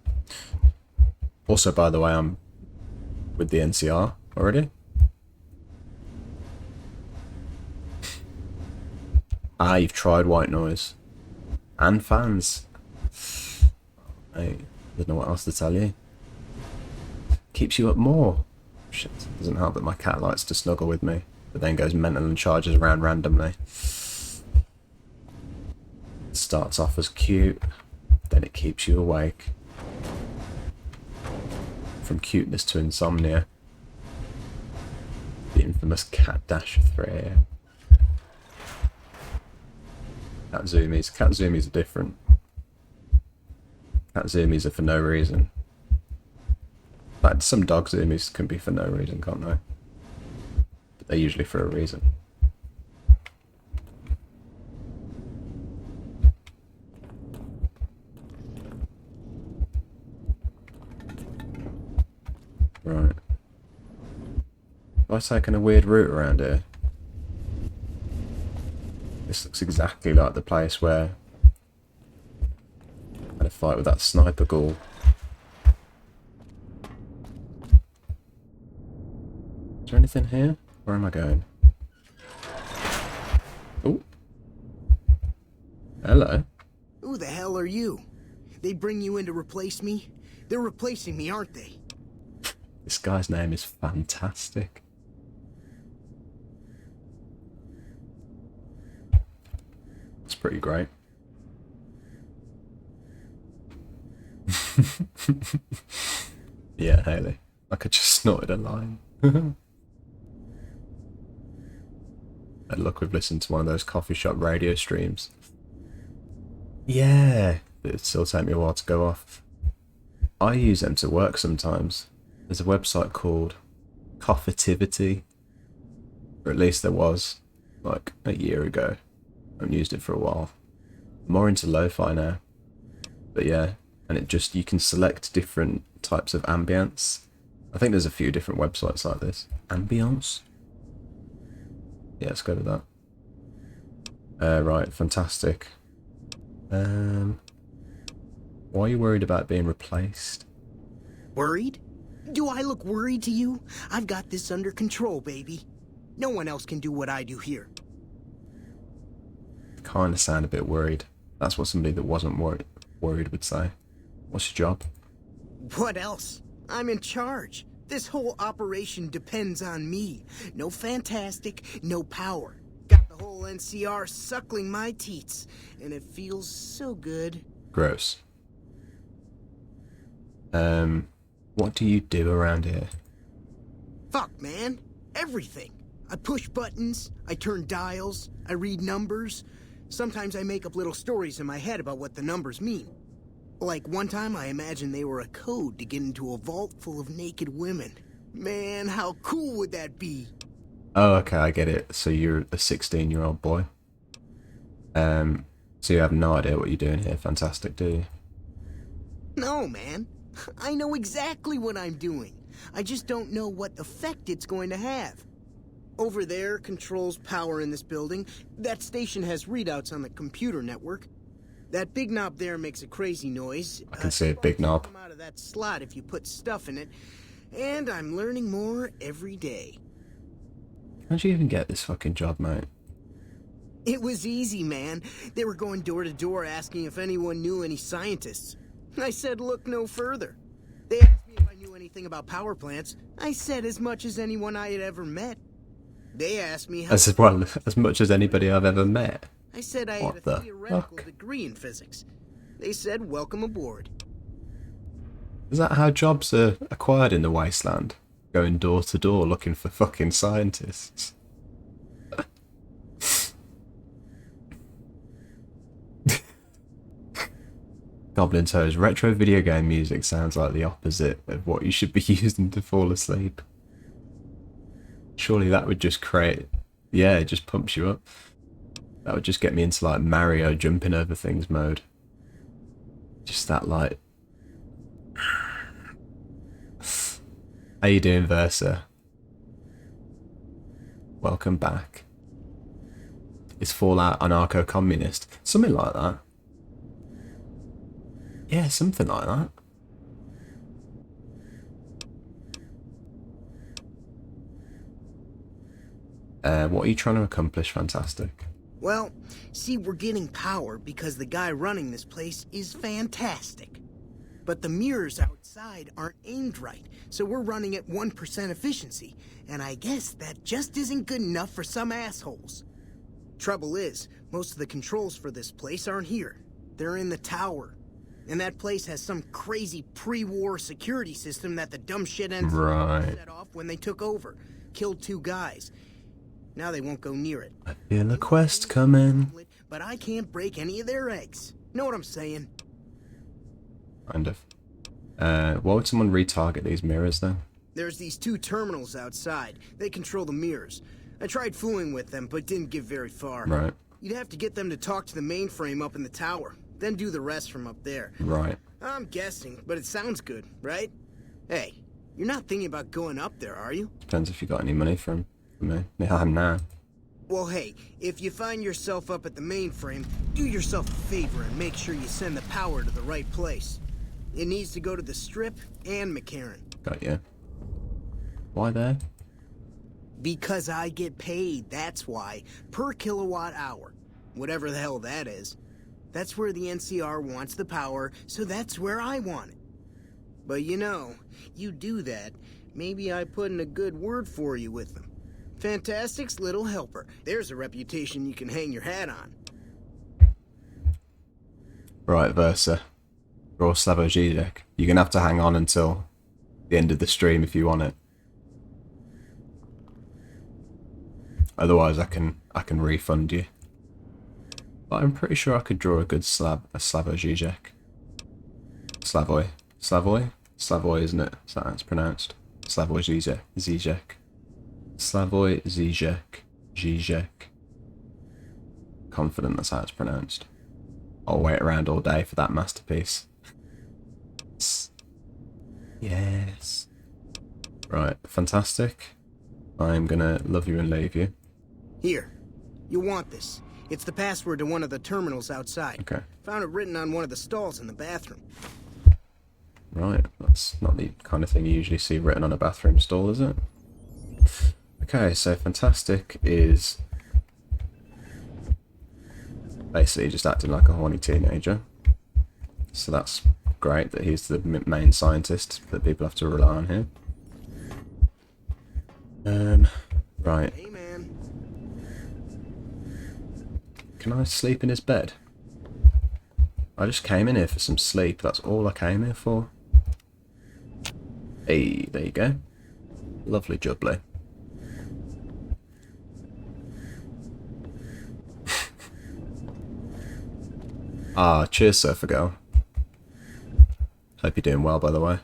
Also, by the way, I'm with the NCR already. Ah, you've tried white noise. And fans. I don't know what else to tell you. Keeps you up more. Shit, doesn't help that my cat likes to snuggle with me, but then goes mental and charges around randomly. It starts off as cute, then it keeps you awake. From cuteness to insomnia. The infamous cat dash of 3 AM. Cat zoomies. Cat zoomies are different. Cat zoomies are for no reason. Like, some dog zoomies can be for no reason, can't they? But they're usually for a reason. Right. Have I taken a weird route around here? This looks exactly like the place where I had a fight with that sniper ghoul. Is there anything here? Where am I going? Oh. Hello. Who the hell are you? They bring you in to replace me? They're replacing me, aren't they? This guy's name is fantastic. It's pretty great. Yeah, Haley. Like I just snorted a line. And look, we've listened to one of those coffee shop radio streams. Yeah, but it'd still take me a while to go off. I use them to work sometimes. There's a website called Coffitivity, or at least there was, like a year ago. I haven't used it for a while. I'm more into lo-fi now. But yeah, and it just, you can select different types of ambience. I think there's a few different websites like this. Ambience? Yeah, let's go with that. Right, fantastic. Why are you worried about being replaced? Worried? Do I look worried to you? I've got this under control, baby. No one else can do what I do here. Kind of sound a bit worried. That's what somebody that wasn't worried would say. What's your job? What else? I'm in charge. This whole operation depends on me. No fantastic, no power. Got the whole NCR suckling my teats, and it feels so good. Gross. What do you do around here? Fuck, man. Everything. I push buttons, I turn dials, I read numbers. Sometimes I make up little stories in my head about what the numbers mean. Like one time I imagined they were a code to get into a vault full of naked women. Man, how cool would that be? Oh, okay, I get it. So you're a 16-year-old boy. So you have no idea what you're doing here. Fantastic, do you? No, man. I know exactly what I'm doing. I just don't know what effect it's going to have. Over there controls power in this building. That station has readouts on the computer network. That big knob there makes a crazy noise. I can see a big knob. Come out of that slot if you put stuff in it. And I'm learning more every day. How'd you even get this fucking job, mate? It was easy, man. They were going door to door asking if anyone knew any scientists. I said look no further. They asked me if I knew anything about power plants. I said as much as anyone I had ever met. They asked me how... As well, as much as anybody I've ever met. I said I had What a the theoretical fuck? degree in physics. They said, welcome aboard. Is that how jobs are acquired in the wasteland? Going door to door looking for fucking scientists. Goblin Toes, retro video game music sounds like the opposite of what you should be using to fall asleep. Surely that would just create... Yeah, it just pumps you up. That would just get me into like Mario jumping over things mode. Just that like... How you doing, Versa? Welcome back. Is Fallout anarcho-communist? Something like that. Yeah, something like that. What are you trying to accomplish, Fantastic? Well, see, we're getting power because the guy running this place is fantastic. But the mirrors outside aren't aimed right, so we're running at 1% efficiency, and I guess that just isn't good enough for some assholes. Trouble is, most of the controls for this place aren't here. They're in the tower. And that place has some crazy pre-war security system that the dumb shit ends set off when they took over. Killed 2 guys. Now they won't go near it. I feel a quest coming. But I can't break any of their eggs. Know what I'm saying? Kind of. Why would someone retarget these mirrors then? There's these 2 terminals outside. They control the mirrors. I tried fooling with them, but didn't get very far. Right. You'd have to get them to talk to the mainframe up in the tower. Then do the rest from up there. Right. I'm guessing, but it sounds good, right? Hey, you're not thinking about going up there, are you? Depends if you got any money from me. Yeah, I'm now. Well, hey, if you find yourself up at the mainframe, do yourself a favor and make sure you send the power to the right place. It needs to go to the Strip and McCarran. Got you. Why there? Because I get paid, that's why. Per kilowatt hour. Whatever the hell that is. That's where the NCR wants the power, so that's where I want it. But you know, you do that, maybe I put in a good word for you with them. Fantastic's little helper. There's a reputation you can hang your hat on. Right, Versa. Raw Slavo Zizek. You're gonna have to hang on until the end of the stream if you want it. Otherwise I can refund you. But I'm pretty sure I could draw a good Slavo Zizek. Slavoj, isn't it? Is that how it's pronounced? Slavoj Zizek. Slavoj Zizek. Confident that's how it's pronounced. I'll wait around all day for that masterpiece. Yes. Right, fantastic. I'm gonna love you and leave you. Here, you want this. It's the password to one of the terminals outside. Okay. Found it written on one of the stalls in the bathroom. Right, that's not the kind of thing you usually see written on a bathroom stall, is it? Okay, so Fantastic is basically just acting like a horny teenager. So that's great that he's the main scientist that people have to rely on here. Right. Hey, man. Can I sleep in his bed? I just came in here for some sleep. That's all I came here for. Hey, there you go. Lovely jubbly. Ah, cheers, Surfer Girl. Hope you're doing well, by the way.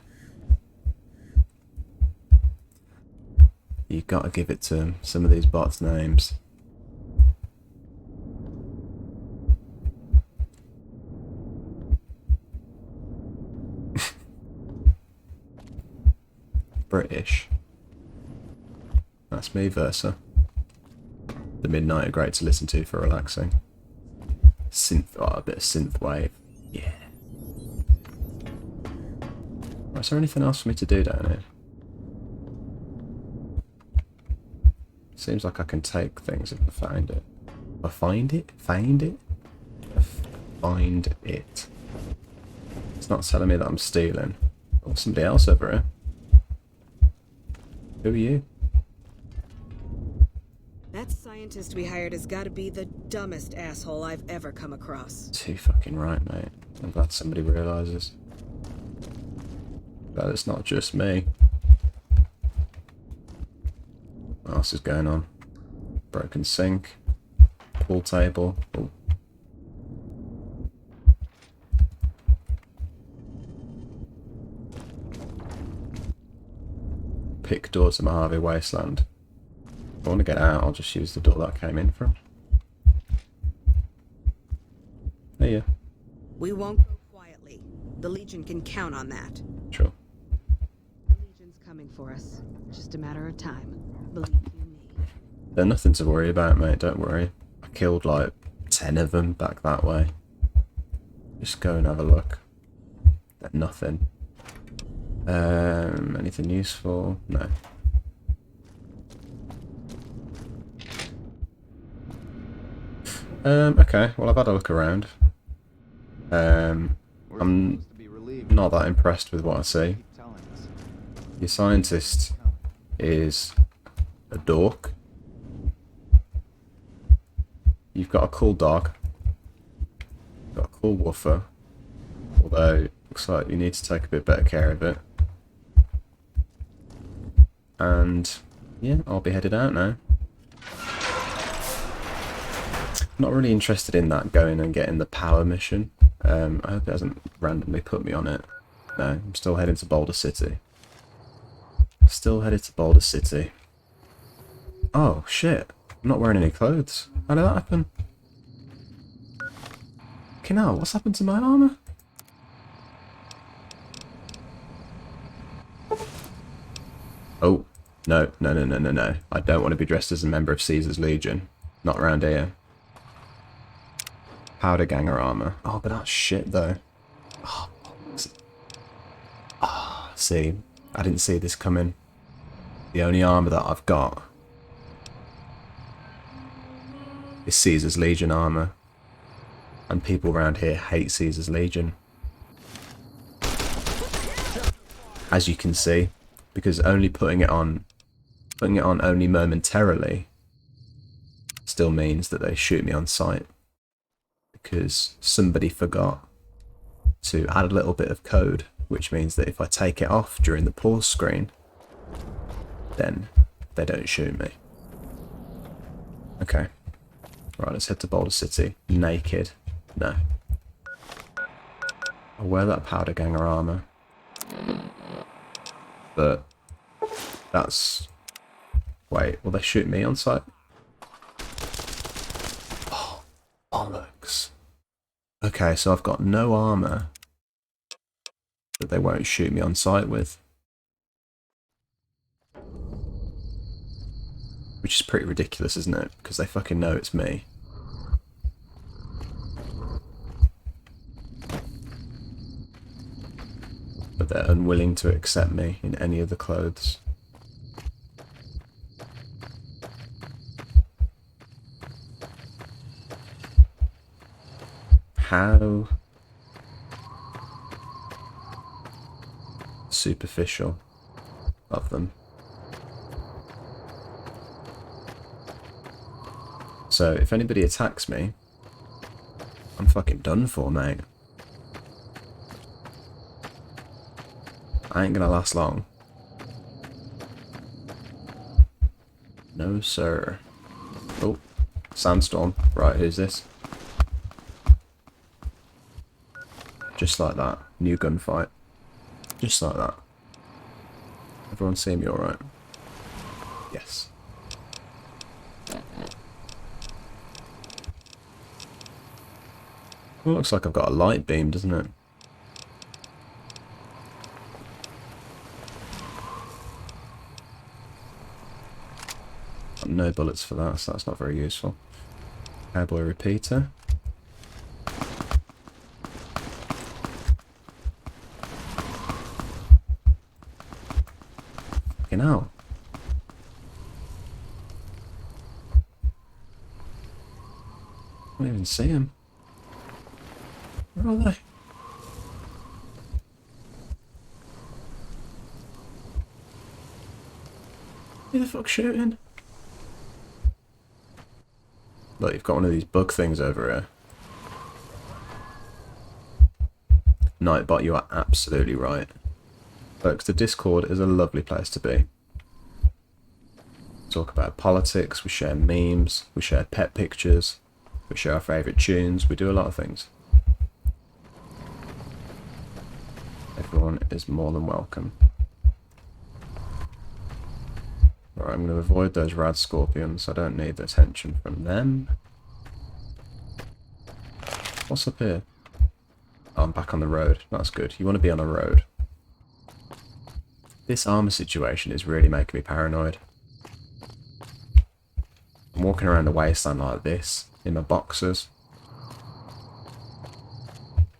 You gotta give it to some of these bots' names. British. That's me, Versa. The Midnight are great to listen to for relaxing. A bit of synth wave. Yeah. Right, is there anything else for me to do down here? Seems like I can take things if I find it. If I find it? Find it? Find it. It's not telling me that I'm stealing. Oh, somebody else over here. Who are you? That scientist we hired has got to be the dumbest asshole I've ever come across. Too fucking right, mate. I'm glad somebody realises. Glad it's not just me. What else is going on? Broken sink. Pool table. Ooh. Pick door to Mojave Wasteland. If I want to get out, I'll just use the door that I came in from. There you. We won't go quietly. The Legion can count on that. Sure. The Legion's coming for us. Just a matter of time. Believe you me. They're nothing to worry about, mate. Don't worry. I killed like 10 of them back that way. Just go and have a look. They're nothing. Anything useful? No. Okay, well I've had a look around. I'm not that impressed with what I see. Your scientist is a dork. You've got a cool dog. You've got a cool woofer. Although, looks like you need to take a bit better care of it. And, yeah, I'll be headed out now. Not really interested in that, going and getting the power mission. I hope it hasn't randomly put me on it. No, I'm still heading to Boulder City. Still headed to Boulder City. Oh, shit. I'm not wearing any clothes. How did that happen? Fucking hell, what's happened to my armour? Oh, no. I don't want to be dressed as a member of Caesar's Legion. Not around here. Powder Ganger armour. Oh, but that's shit, though. Oh, see, I didn't see this coming. The only armour that I've got is Caesar's Legion armour. And people around here hate Caesar's Legion. As you can see, because only putting it on only momentarily still means that they shoot me on sight. Because somebody forgot to add a little bit of code, which means that if I take it off during the pause screen, then they don't shoot me. Okay. Right, let's head to Boulder City. Naked. No. I'll wear that Powder Ganger armour. But that's... Wait, will they shoot me on sight? Oh, bollocks. Okay, so I've got no armour that they won't shoot me on sight with. Which is pretty ridiculous, isn't it? Because they fucking know it's me. But they're unwilling to accept me in any of the clothes. How superficial of them. So if anybody attacks me, I'm fucking done for, mate. I ain't gonna last long. No, sir. Oh, sandstorm. Right, who's this? Just like that. New gunfight. Just like that. Everyone see me alright? Yes. Well, looks like I've got a light beam, doesn't it? Got no bullets for that, so that's not very useful. Cowboy repeater. Fucking hell. I don't even see him. Where are they? Who the fuck's shooting? Look, you've got one of these bug things over here. Nightbot, you are absolutely right. Folks, the Discord is a lovely place to be. Talk about politics, we share memes, we share pet pictures, we share our favourite tunes, we do a lot of things. Everyone is more than welcome. Alright, I'm going to avoid those rad scorpions, I don't need the attention from them. What's up here? Oh, I'm back on the road, that's good. You want to be on a road. This armour situation is really making me paranoid. I'm walking around the wasteland like this, in my boxers.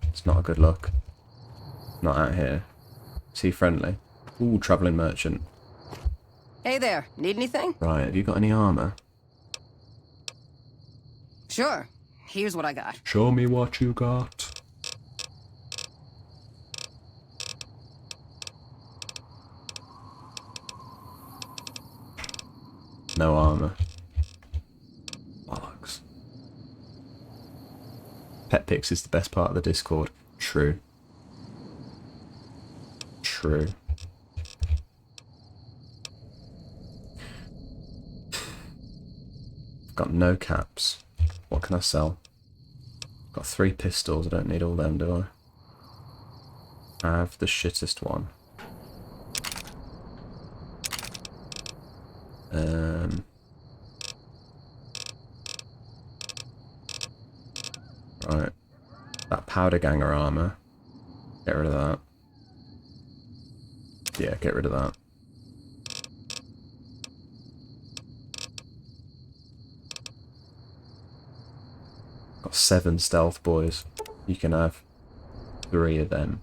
It's not a good look. Not out here. Is he friendly? Ooh, travelling merchant. Hey there, need anything? Right, have you got any armour? Sure, here's what I got. Show me what you got. No armour. Bollocks. Pet pics is the best part of the Discord. True. True. Got no caps. What can I sell? Got 3 pistols. I don't need all them, do I? I have the shittest one. Right. That powder ganger armor. Get rid of that. Yeah, get rid of that. Got 7 stealth boys. You can have 3 of them.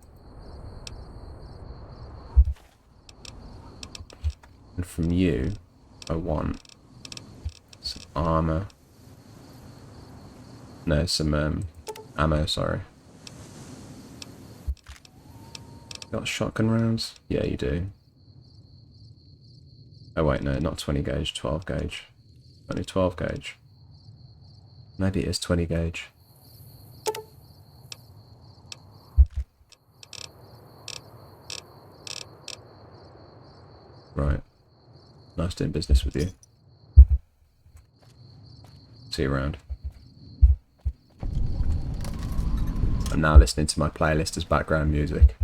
And from you, I want some armor. No, some ammo, sorry. Got shotgun rounds? Yeah, you do. Oh wait, no, not 20 gauge, 12 gauge. Only 12 gauge. Maybe it is 20 gauge. Right. Nice doing business with you. See you around. I'm now listening to my playlist as background music.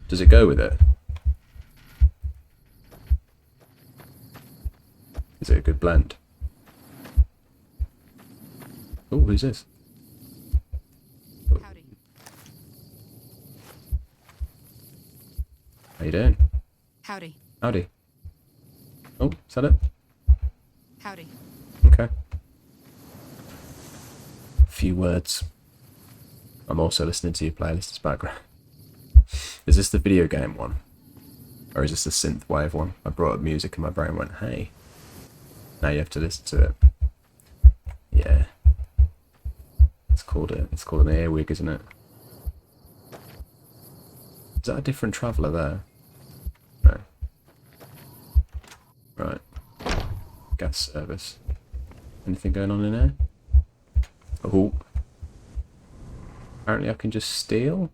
Does it go with it? Is it a good blend? Oh, who's this? Oh. Howdy. How you doing? Howdy. Howdy. Oh, is that it? Howdy. Okay. A few words. I'm also listening to your playlist as background. Is this the video game one? Or is this the synthwave one? I brought up music and my brain went, hey. Now you have to listen to it. Yeah. It's called an earwig, isn't it? Is that a different traveller there? No. Right. Gas service. Anything going on in there? Oh. Apparently I can just steal?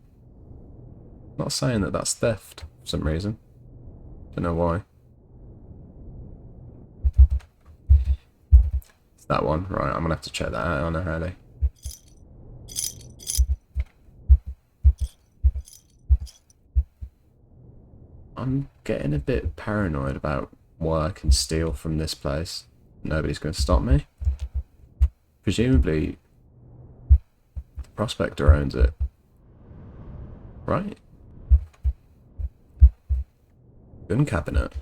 Not saying that that's theft for some reason. Don't know why. It's that one. Right, I'm gonna have to check that out on a Harley. I'm getting a bit paranoid about what I can steal from this place. Nobody's going to stop me. Presumably, the prospector owns it. Right? Gun cabinet.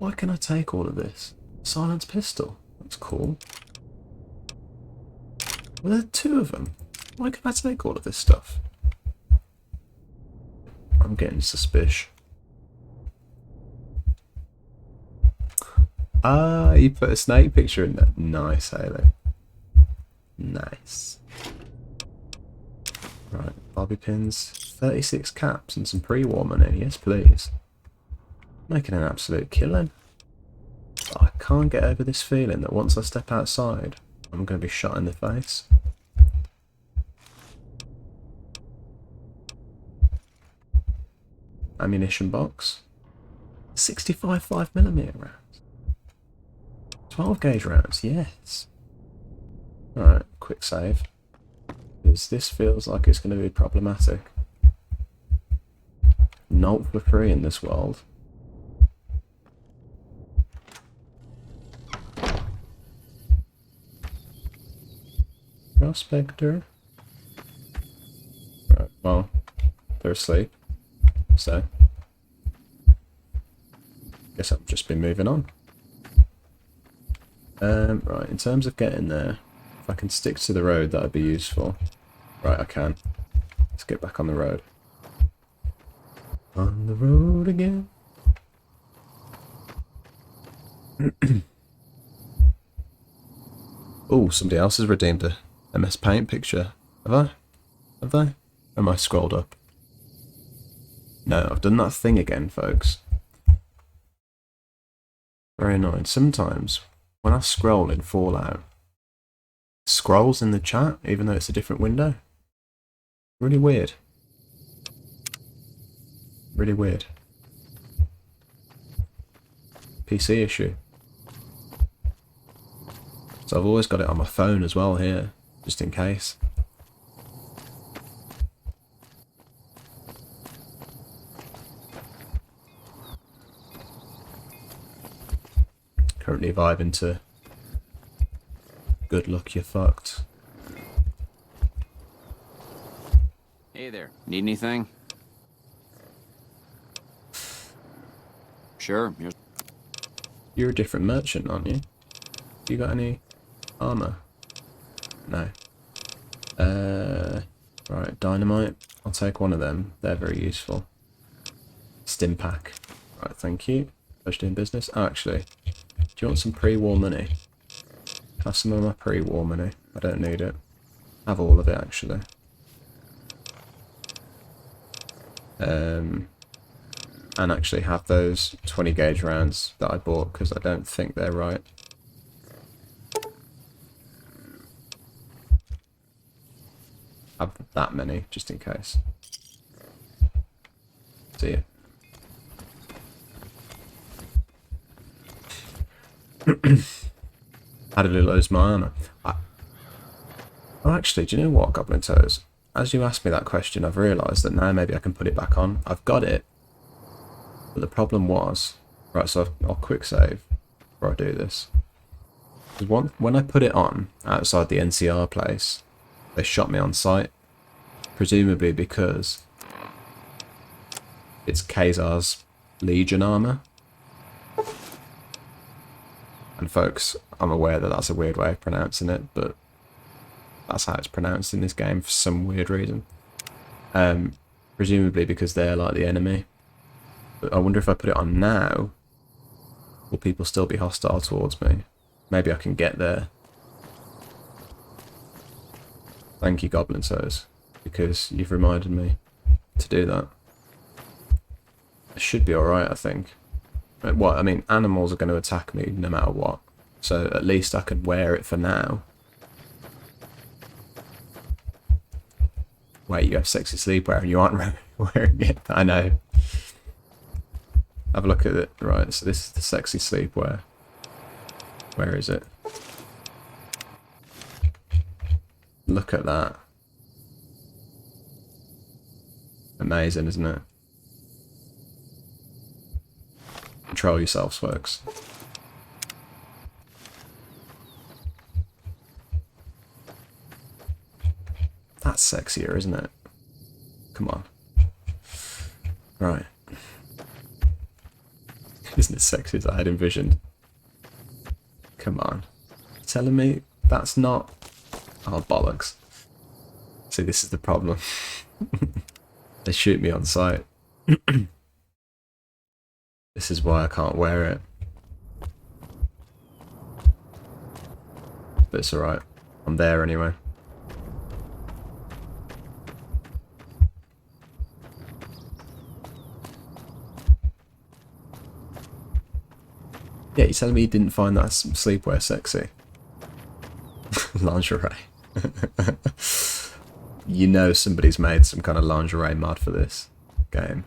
Why can I take all of this? Silence pistol. That's cool. Well, there are 2 of them. Why can I take all of this stuff? I'm getting suspicious. Ah, you put a snake picture in there. Nice, Haley. Nice. Right, bobby pins. 36 caps and some pre-war money. Yes, please. Making an absolute killing. Oh, I can't get over this feeling that once I step outside, I'm going to be shot in the face. Ammunition box. 65 5mm rounds. 12 gauge rounds, yes. Alright, quick save. Because this feels like it's going to be problematic. Not for free in this world. Prospector. Right, well, they're asleep. So, guess I've just been moving on. Right, in terms of getting there, if I can stick to the road, that would be useful. Right, I can. Let's get back on the road. On the road again. Oh, somebody else has redeemed a MS Paint picture. Have I? Have they? Or am I scrolled up? No, I've done that thing again, folks. Very annoying. Sometimes, when I scroll in Fallout, it scrolls in the chat, even though it's a different window. Really weird. Really weird. PC issue. So I've always got it on my phone as well here, just in case. Currently vibing to Good Luck You're Fucked. Hey there. Need anything? Sure. Here's... You're a different merchant, aren't you? You got any armor? No. Right, dynamite. I'll take one of them. They're very useful. Stim pack. Right, thank you. First doing business. Oh, actually, do you want some pre-war money? Have some of my pre-war money. I don't need it. Have all of it, actually. And actually have those 20 gauge rounds that I bought, because I don't think they're right. Have that many, just in case. See ya. How did I lose my armor? Oh, actually, do you know what, Goblin Toes? As you asked me that question, I've realised that now maybe I can put it back on. I've got it. But the problem was... Right, so I'll quick save before I do this. Because when I put it on outside the NCR place, they shot me on sight. Presumably because it's Khazar's Legion armor. And folks, I'm aware that that's a weird way of pronouncing it, but that's how it's pronounced in this game for some weird reason. Presumably because they're like the enemy. But I wonder if I put it on now, will people still be hostile towards me? Maybe I can get there. Thank you, Goblin Toes, because you've reminded me to do that. It should be alright, I think. What? I mean, animals are going to attack me no matter what, so at least I can wear it for now. Wait, you have sexy sleepwear and you aren't wearing it? I know. Have a look at it. Right, so this is the sexy sleepwear. Where is it? Look at that. Amazing, isn't it? Control yourselves, folks. That's sexier, isn't it? Come on. Right. Isn't it sexy as I had envisioned? Come on. You're telling me that's not... Oh, bollocks. See, this is the problem. They shoot me on sight. This is why I can't wear it. But it's alright. I'm there anyway. Yeah, you're telling me you didn't find that sleepwear sexy? Lingerie. You know somebody's made some kind of lingerie mod for this game.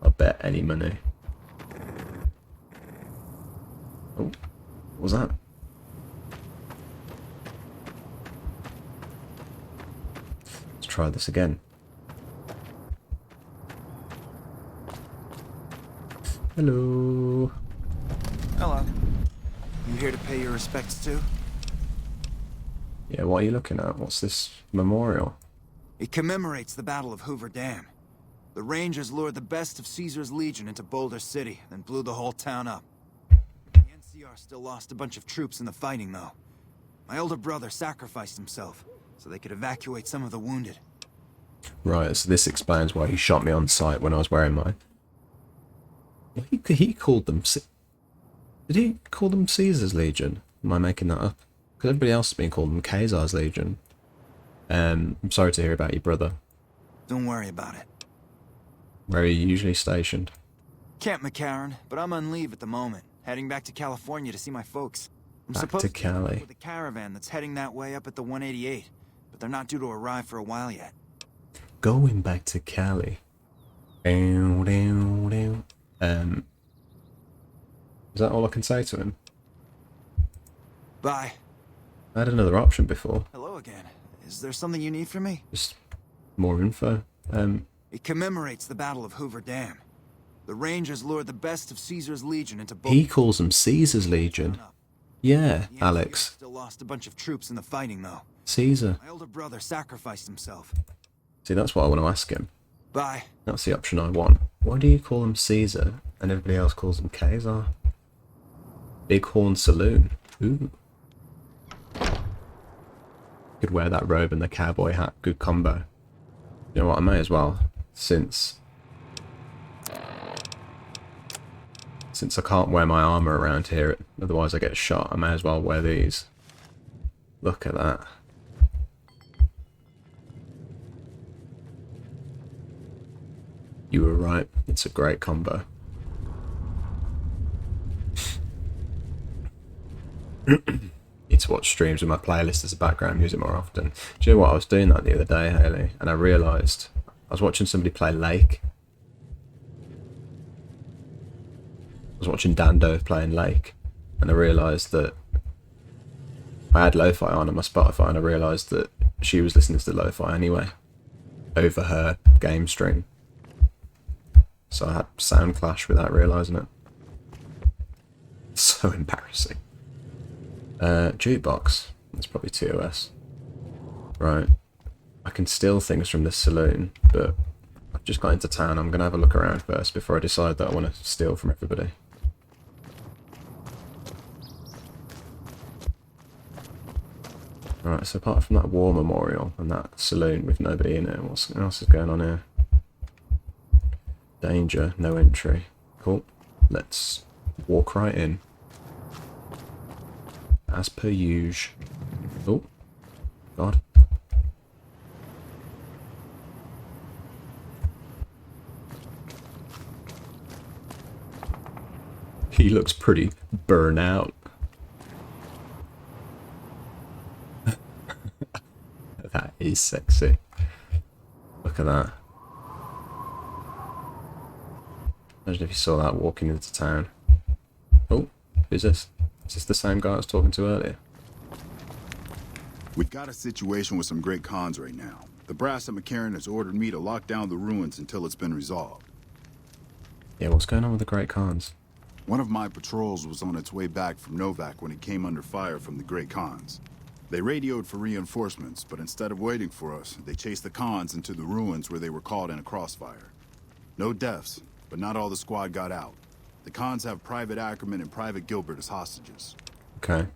I'll bet any money. Oh, what was that? Let's try this again. Hello. Hello. You here to pay your respects too? Yeah, what are you looking at? What's this memorial? It commemorates the Battle of Hoover Dam. The Rangers lured the best of Caesar's Legion into Boulder City, then blew the whole town up. The NCR still lost a bunch of troops in the fighting, though. My older brother sacrificed himself, so they could evacuate some of the wounded. Right, so this explains why he shot me on sight when I was wearing mine. He called them... Did he call them Caesar's Legion? Am I making that up? Because everybody else has been calling them Caesar's Legion. I'm sorry to hear about your brother. Don't worry about it. Where are you usually stationed? Camp McCarran, but I'm on leave at the moment, heading back to California to see my folks. I'm Back supposed to to be Cali. with a caravan that's heading that way up at the 188, but they're not due to arrive for a while yet. Going back to Cali. Is that all I can say to him? Bye. I had another option before. Hello again. Is there something you need from me? Just more info. It commemorates the Battle of Hoover Dam. The Rangers lured the best of Caesar's Legion into He calls them Caesar's Legion. Yeah, The NCR Alex. still lost a bunch of troops in the fighting, though. Caesar. My older brother sacrificed himself. See, that's what I want to ask him. Bye. That's the option I want. Why do you call him Caesar and everybody else calls him Caesar? Bighorn Saloon. Ooh. Could wear that robe and the cowboy hat. Good combo. You know what? I may as well, since I can't wear my armor around here, otherwise I get shot. I may as well wear these. Look at that. You were right. It's a great combo. Need to watch streams with my playlist as a background music more often. Do you know what? I was doing that the other day, Haley, and I realised I was watching somebody play Lake. I was watching Dando playing Lake, and I realised that I had lo-fi on my Spotify, and I realised that she was listening to the lo-fi anyway, over her game stream. So I had sound clash without realising it. So embarrassing. Jukebox. That's probably TOS. Right. I can steal things from this saloon, but I've just got into town. I'm going to have a look around first before I decide that I want to steal from everybody. Alright, so apart from that war memorial and that saloon with nobody in it, what else is going on here? Danger, no entry. Cool. Let's walk right in. As per usual. Oh, God. He looks pretty burnt out. That is sexy. Look at that. Imagine if you saw that walking into town. Oh, who's this? Is this the same guy I was talking to earlier? We've got a situation with some great cons right now. The brass at McCarran has ordered me to lock down the ruins until it's been resolved. Yeah, what's going on with the Great Khans? One of my patrols was on its way back from Novak when it came under fire from the Great Khans. They radioed for reinforcements, but instead of waiting for us, they chased the Khans into the ruins where they were caught in a crossfire. No deaths, but not all the squad got out. The Khans have Private Ackerman and Private Gilbert as hostages. Okay.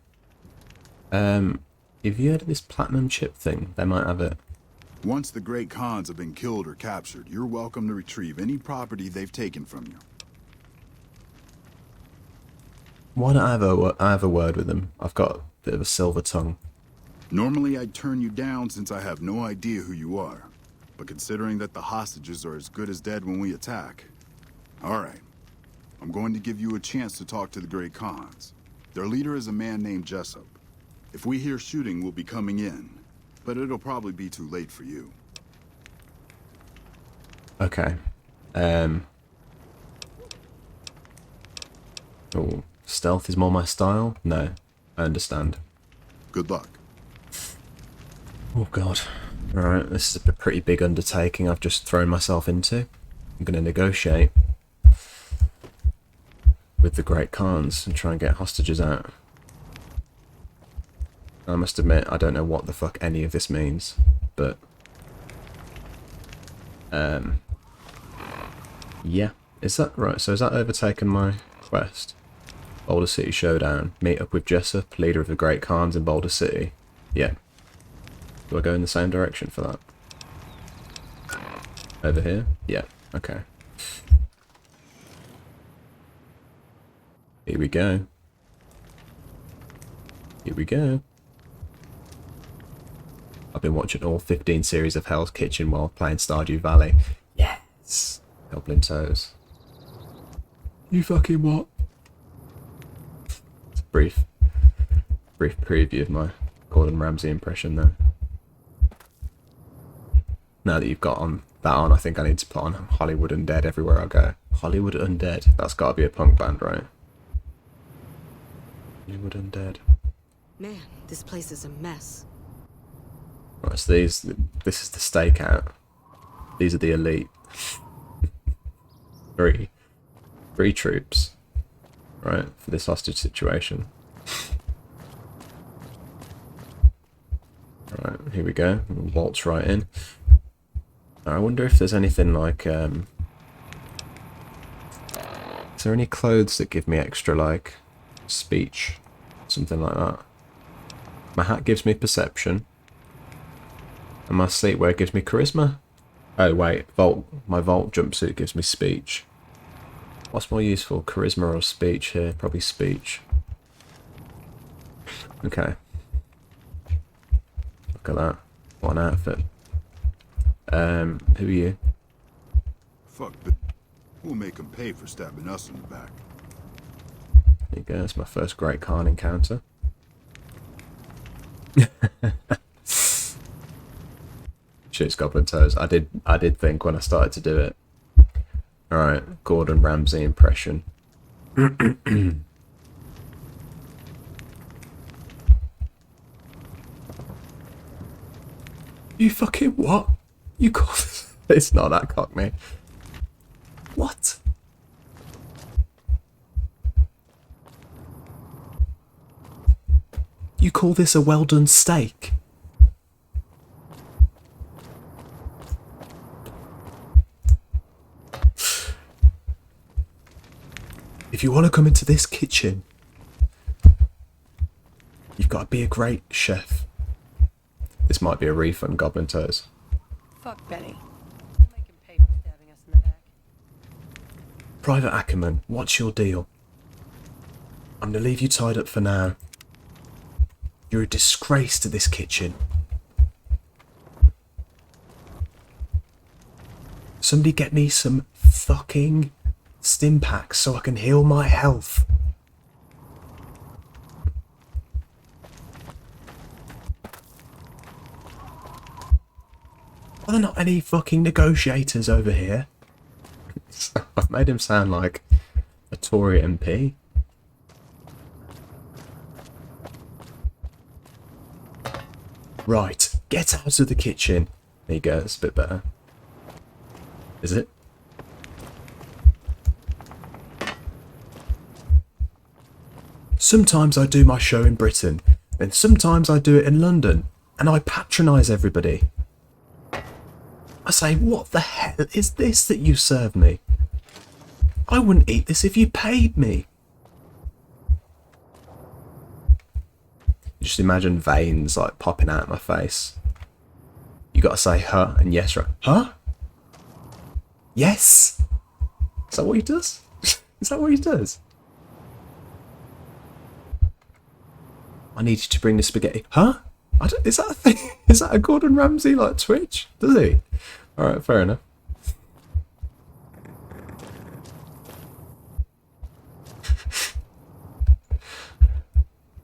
Have you heard of this platinum chip thing? They might have it. Once the Great Khans have been killed or captured, you're welcome to retrieve any property they've taken from you. Why don't I have a word with them? I've got a bit of a silver tongue. Normally I'd turn you down since I have no idea who you are. But considering that the hostages are as good as dead when we attack... Alright. I'm going to give you a chance to talk to the Great Khans. Their leader is a man named Jessup. If we hear shooting, we'll be coming in. But it'll probably be too late for you. Okay. Oh, stealth is more my style? No, I understand. Good luck. Oh god. Alright, this is a pretty big undertaking I've just thrown myself into. I'm going to negotiate with the Great Khans and try and get hostages out. I must admit, I don't know what the fuck any of this means, but... yeah. Is that right? So has that overtaken my quest? Boulder City Showdown. Meet up with Jessup, leader of the Great Khans in Boulder City. Yeah. Do I go in the same direction for that? Over here? Yeah. Okay. Here we go. Here we go. I've been watching all 15 series of Hell's Kitchen while playing Stardew Valley. Yes! Goblin Toes. You fucking what? It's a brief preview of my Gordon Ramsay impression there. Now that you've got that on, I think I need to put on Hollywood Undead everywhere I go. Hollywood Undead. That's got to be a punk band, right? Hollywood Undead. Man, this place is a mess. Right, so this is the stakeout. These are the elite. Three troops. Right, for this hostage situation. Alright, here we go. We'll waltz right in. I wonder if there's anything like, is there any clothes that give me extra, like, speech? Something like that. My hat gives me perception. And my sleepwear gives me charisma. Oh wait, my Vault jumpsuit gives me speech. What's more useful, charisma or speech here? Probably speech. Okay. Look at that. What an outfit. Who are you? Fuck, but we'll make them pay for stabbing us in the back. There you go, that's my first Great Khan encounter. Shoots Goblin Toes. I did think when I started to do it. Alright, Gordon Ramsay impression. You fucking what? You call this? It's not that cockney. What? You call this a well done steak? If you want to come into this kitchen, you've got to be a great chef. This might be a refund, Goblin Toes. Fuck Benny. We'll make him pay for stabbing us in the back. Private Ackerman, what's your deal? I'm going to leave you tied up for now. You're a disgrace to this kitchen. Somebody get me some fucking stim packs so I can heal my health. Are there not any fucking negotiators over here? I've made him sound like a Tory MP. Right, get out of the kitchen. There you go, it's a bit better. Is it? Sometimes I do my show in Britain, and sometimes I do it in London, and I patronise everybody. I say, what the hell is this that you serve me? I wouldn't eat this if you paid me. Just imagine veins like popping out of my face. You gotta say huh and yes, right? Huh? Yes? Is that what he does? Is that what he does? I need you to bring the spaghetti. Huh? Is that a thing? Is that a Gordon Ramsay like Twitch? Does he? Alright, fair enough.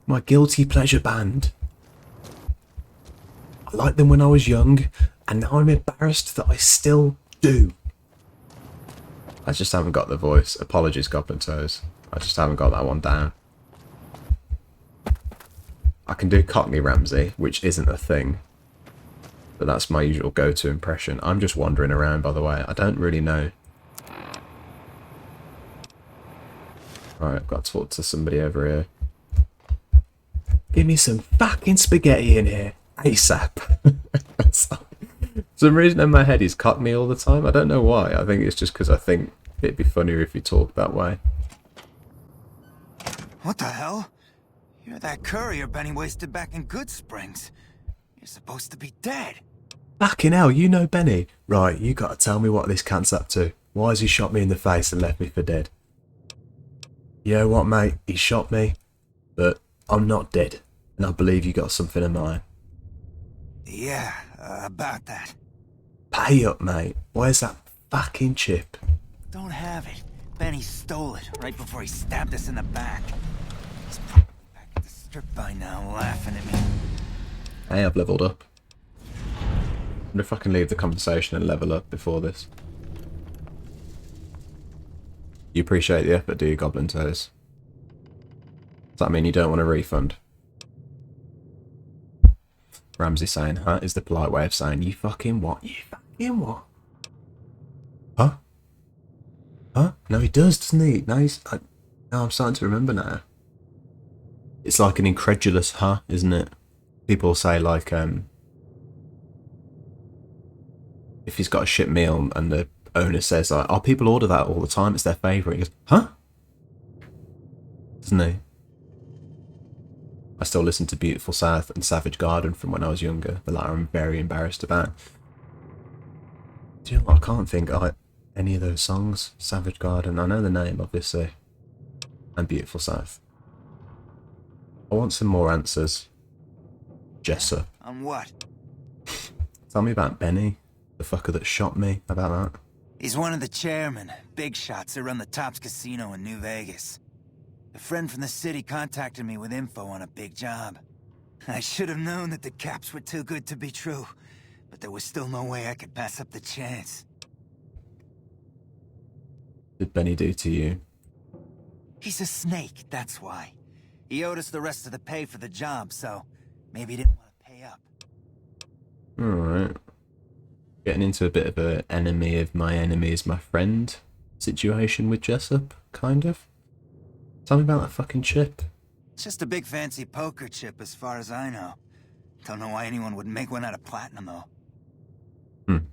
My guilty pleasure band. I liked them when I was young, and now I'm embarrassed that I still do. I just haven't got the voice. Apologies, Goblin Toes. I just haven't got that one down. I can do Cockney Ramsey, which isn't a thing. But that's my usual go-to impression. I'm just wandering around, by the way. I don't really know. Alright, I've got to talk to somebody over here. Give me some fucking spaghetti in here. ASAP. For some reason in my head he's Cockney all the time. I don't know why. I think it's just because I think it'd be funnier if he talked that way. What the hell? You're that courier Benny wasted back in Good Springs. You're supposed to be dead. Fucking hell, you know Benny. Right, you gotta tell me what this cunt's up to. Why has he shot me in the face and left me for dead? You know what, mate? He shot me, but I'm not dead. And I believe you got something in mind. Yeah, about that. Pay up, mate. Where's that fucking chip? Don't have it. Benny stole it right before he stabbed us in the back. He's probably back at the strip by now, laughing at me. Hey, I've leveled up. I wonder if I can leave the conversation and level up before this. You appreciate the effort, do you, Goblin Toes? Does that mean you don't want a refund? Ramsey saying, huh, is the polite way of saying, you fucking what? You fucking what? Huh? Huh? No, he does, doesn't he? No, now I'm starting to remember now. It's like an incredulous huh, isn't it? People say, like, if he's got a shit meal and the owner says, like, oh, people order that all the time, it's their favourite. He goes, huh? Doesn't he? I still listen to Beautiful South and Savage Garden from when I was younger. The latter I'm very embarrassed about. Do you know what? I can't think of any of those songs. Savage Garden, I know the name, obviously. And Beautiful South. I want some more answers. Jessup. On what? Tell me about Benny. The fucker that shot me. About that. He's one of the chairmen, big shots that run the Tops Casino in New Vegas. A friend from the city contacted me with info on a big job. I should have known that the caps were too good to be true, but there was still no way I could pass up the chance. What did Benny do to you? He's a snake, that's why. He owed us the rest of the pay for the job, so maybe he didn't want to pay up. Alright. Getting into a bit of an enemy of my enemy is my friend situation with Jessup, kind of. Tell me about that fucking chip. It's just a big fancy poker chip as far as I know. Don't know why anyone would make one out of platinum, though. Let's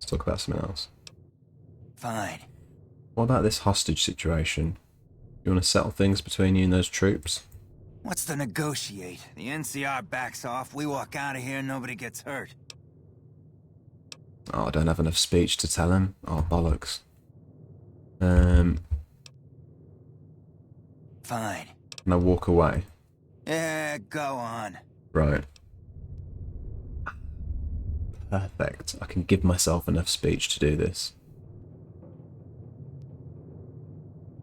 talk about something else. Fine. What about this hostage situation? You want to settle things between you and those troops? What's to negotiate? The NCR backs off, we walk out of here, nobody gets hurt. Oh, I don't have enough speech to tell him. Oh, bollocks. Fine. Can I walk away? Yeah, go on. Right. Perfect. I can give myself enough speech to do this.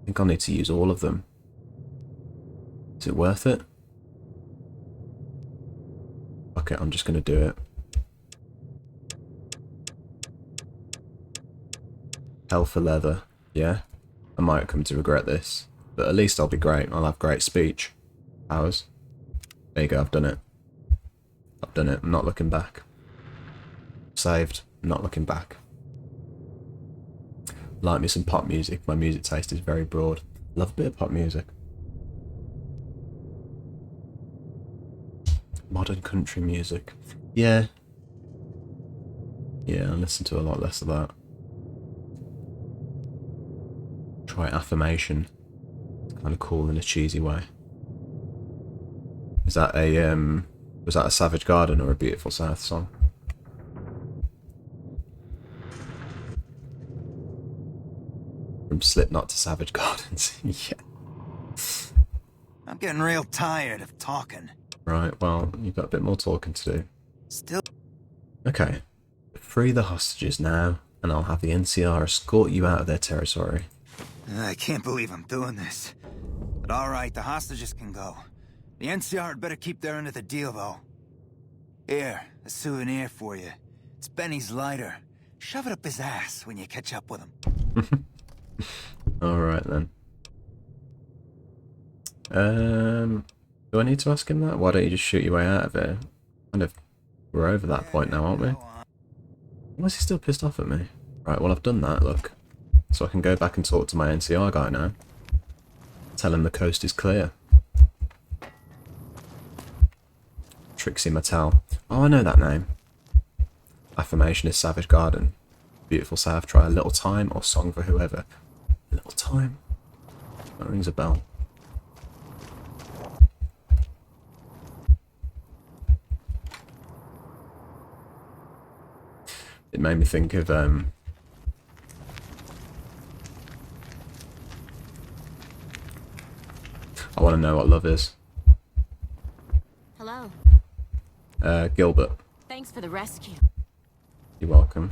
I think I'll need to use all of them. Is it worth it? Okay, I'm just going to do it. Hell for leather. Yeah? I might come to regret this. But at least I'll be great. I'll have great speech. Powers. There you go, I've done it. I've done it. I'm not looking back. Saved. I'm not looking back. Like me some pop music. My music taste is very broad. Love a bit of pop music. Modern country music. Yeah. Yeah, I listen to a lot less of that. Try affirmation. It's kind of cool in a cheesy way. Is that a was that a Savage Garden or a Beautiful South song? From Slipknot to Savage Gardens. Yeah. I'm getting real tired of talking. Right, well, you've got a bit more talking to do. Still... Okay. Free the hostages now, and I'll have the NCR escort you out of their territory. I can't believe I'm doing this. But alright, the hostages can go. The NCR had better keep their end of the deal, though. Here, a souvenir for you. It's Benny's lighter. Shove it up his ass when you catch up with him. Alright then. Do I need to ask him that? Why don't you just shoot your way out of it? Kind of, we're over that point now, aren't we? Why is he still pissed off at me? Right, well I've done that, look. So I can go back and talk to my NCR guy now. Tell him the coast is clear. Trixie Mattel. Oh, I know that name. Affirmation is Savage Garden. Beautiful Sav, try a little time or song for whoever. A little time? That rings a bell. It made me think of I want to know what love is. Hello. Gilbert. Thanks for the rescue. You're welcome.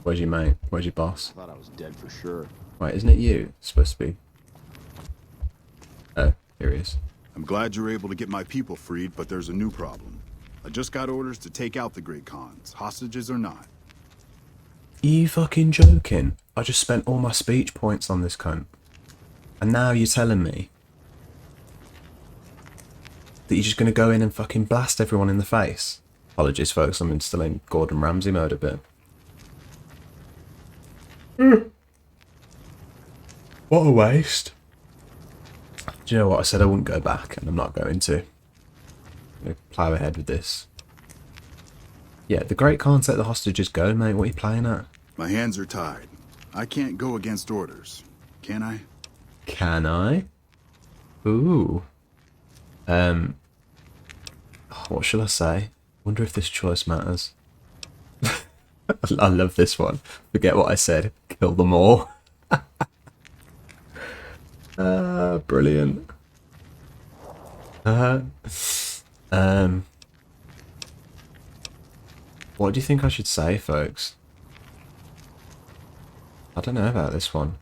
Where's your mate? Where's your boss? Thought I was dead for sure. Wait, isn't it you? It's supposed to be. Oh, here he is. I'm glad you're able to get my people freed, but there's a new problem. I just got orders to take out the Great Khans, hostages or not. You fucking joking? I just spent all my speech points on this cunt. And now you're telling me that you're just going to go in and fucking blast everyone in the face? Apologies, folks, I'm still in Gordon Ramsay mode a bit. What a waste. Do you know what? I said I wouldn't go back, and I'm not going to. I'm going to plough ahead with this. Yeah, the Great Khan let the hostages go, mate. What are you playing at? My hands are tied. I can't go against orders. Can I? Can I? Ooh. What shall I say? Wonder if this choice matters. I love this one. Forget what I said. Kill them all. Brilliant. What do you think I should say, folks? I don't know about this one.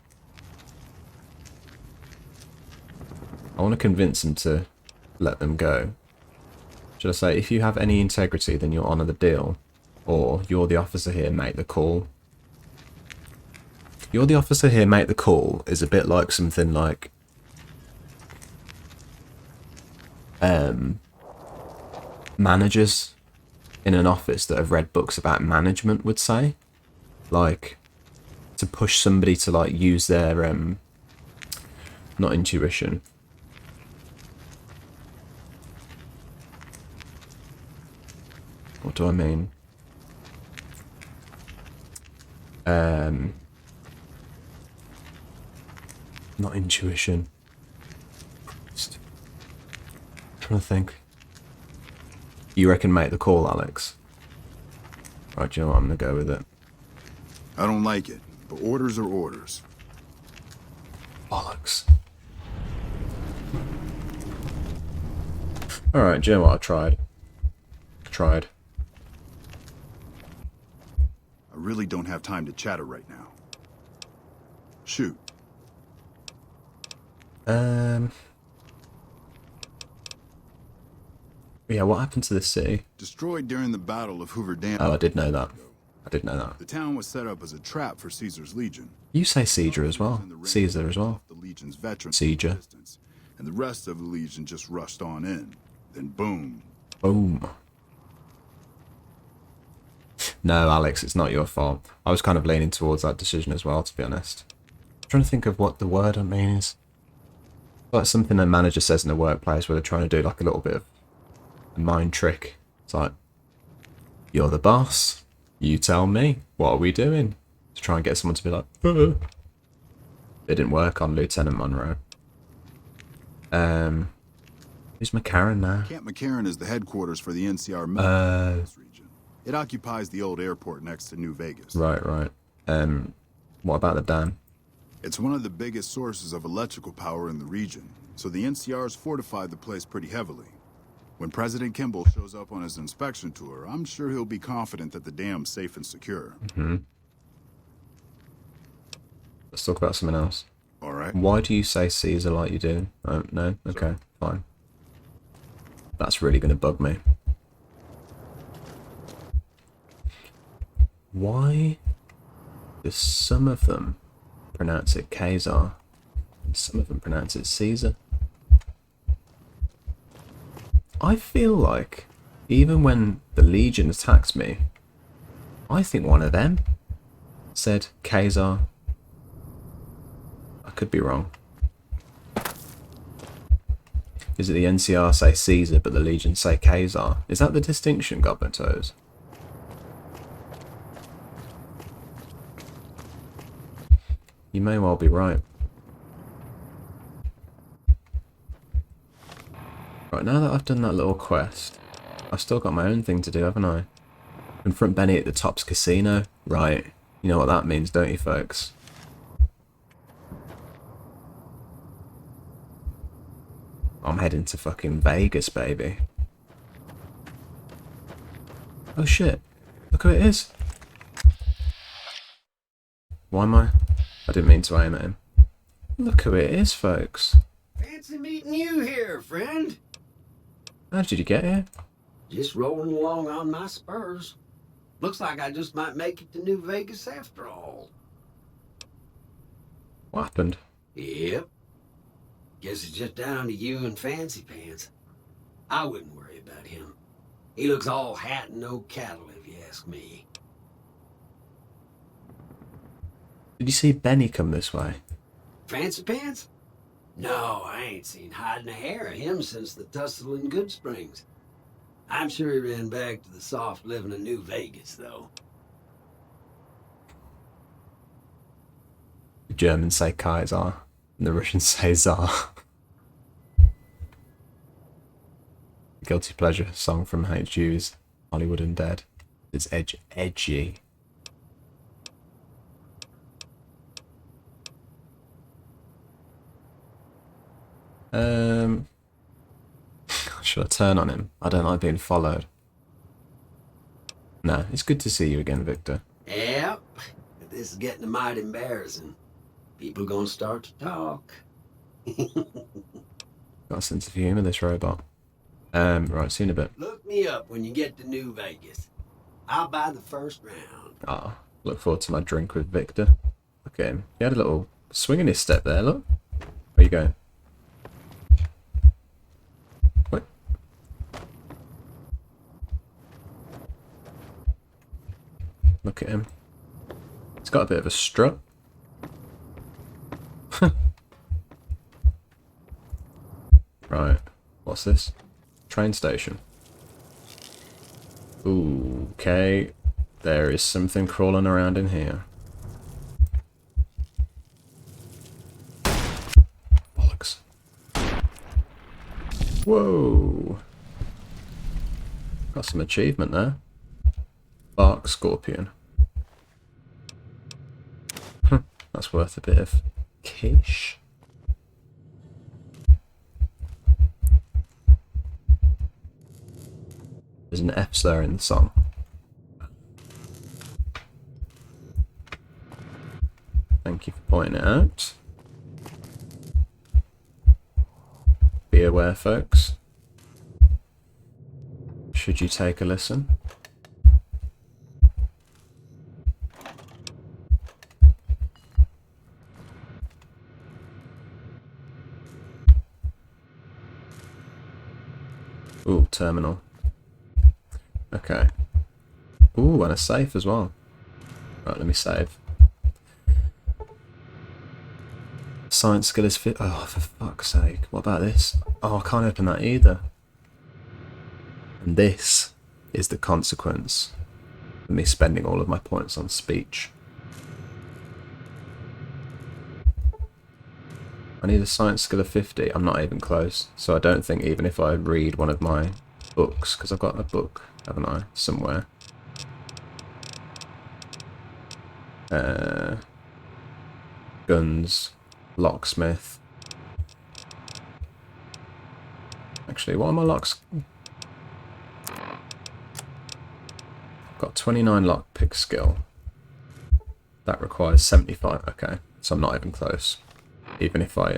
I want to convince him to let them go. Should I say, if you have any integrity, then you'll honour the deal? Or, you're the officer here, make the call? You're the officer here, make the call is a bit like something like... managers in an office that have read books about management would say. Like, to push somebody to, like, use their, not intuition. What do I mean? Not intuition. Just trying to think. You reckon make the call, Alex? Right, do you know what? I'm gonna go with it. I don't like it, but orders are orders. Bollocks. Alright, do you know what? I tried. I really don't have time to chatter right now. Shoot. Yeah, what happened to this city? Destroyed during the Battle of Hoover Dam. Oh, I did know that. I did know that. The town was set up as a trap for Caesar's Legion. You say Caesar as well. Caesar as well. The Legion's veterans. Caesar. And the rest of the Legion just rushed on in. Then boom. Boom. No, Alex, it's not your fault. I was kind of leaning towards that decision as well, to be honest. I'm trying to think of what the word I mean is. Like something a manager says in a workplace where they're trying to do like a little bit of a mind trick. It's like, you're the boss. You tell me. What are we doing? To try and get someone to be like, it didn't work on Lieutenant Monroe. Who's McCarran now? Camp McCarran is the headquarters for the NCR military region. It occupies the old airport next to New Vegas. Right. What about the dam? It's one of the biggest sources of electrical power in the region, so the NCR's fortified the place pretty heavily. When President Kimball shows up on his inspection tour, I'm sure he'll be confident that the dam's safe and secure. Let's talk about something else. All right. right? Why do you say Caesar like you do? No? Okay, fine. That's really going to bug me. Why do some of them pronounce it Caesar and some of them pronounce it Caesar? I feel like even when the Legion attacks me, I think one of them said Caesar. I could be wrong. Is it the NCR say Caesar but the Legion say Caesar? Is that the distinction, Goblin Toes? You may well be right. Right, now that I've done that little quest, I've still got my own thing to do, haven't I? Confront Benny at the Tops Casino. Right, you know what that means, don't you, folks? I'm heading to fucking Vegas, baby. Oh shit, look who it is. Why am I didn't mean to aim at him. Look who it is, folks. Fancy meeting you here, friend. How did you get here? Just rolling along on my spurs. Looks like I just might make it to New Vegas after all. What happened? Yep. Guess it's just down to you and Fancy Pants. I wouldn't worry about him. He looks all hat and no cattle, if you ask me. Did you see Benny come this way? Fancy Pants? No, I ain't seen hiding a hair of him since the tussle in Good Springs. I'm sure he ran back to the soft living of New Vegas, though. The Germans say Kaiser, and the Russians say Tsar. Guilty Pleasure song from HU's Hollywood and Dead. It's edgy. Should I turn on him? I don't like being followed. No, it's good to see you again, Victor. Yep, but this is getting mighty embarrassing. People gonna start to talk. Got a sense of humour, this robot. Right, see you in a bit. Look me up when you get to New Vegas. I'll buy the first round. Ah, look forward to my drink with Victor. Look at him. He had a little swing in his step there, look. Where you going? What? Look at him. He's got a bit of a strut. Right, what's this? Train station. Ooh, okay. There is something crawling around in here. Bollocks. Whoa. Got some achievement there. Bark Scorpion. That's worth a bit of quiche. There's an F slur in the song. Thank you for pointing it out. Be aware, folks. Should you take a listen? Ooh, terminal. Okay. Ooh, and a safe as well. Right, let me save. Science skill is fit. Oh, for fuck's sake. What about this? Oh, I can't open that either. And this is the consequence of me spending all of my points on speech. I need a science skill of 50. I'm not even close. So I don't think even if I read one of my books, because I've got a book, haven't I, somewhere. Guns, locksmith. Actually, what are my locks? Got 29 lockpick skill. That requires 75. Okay, so I'm not even close. Even if I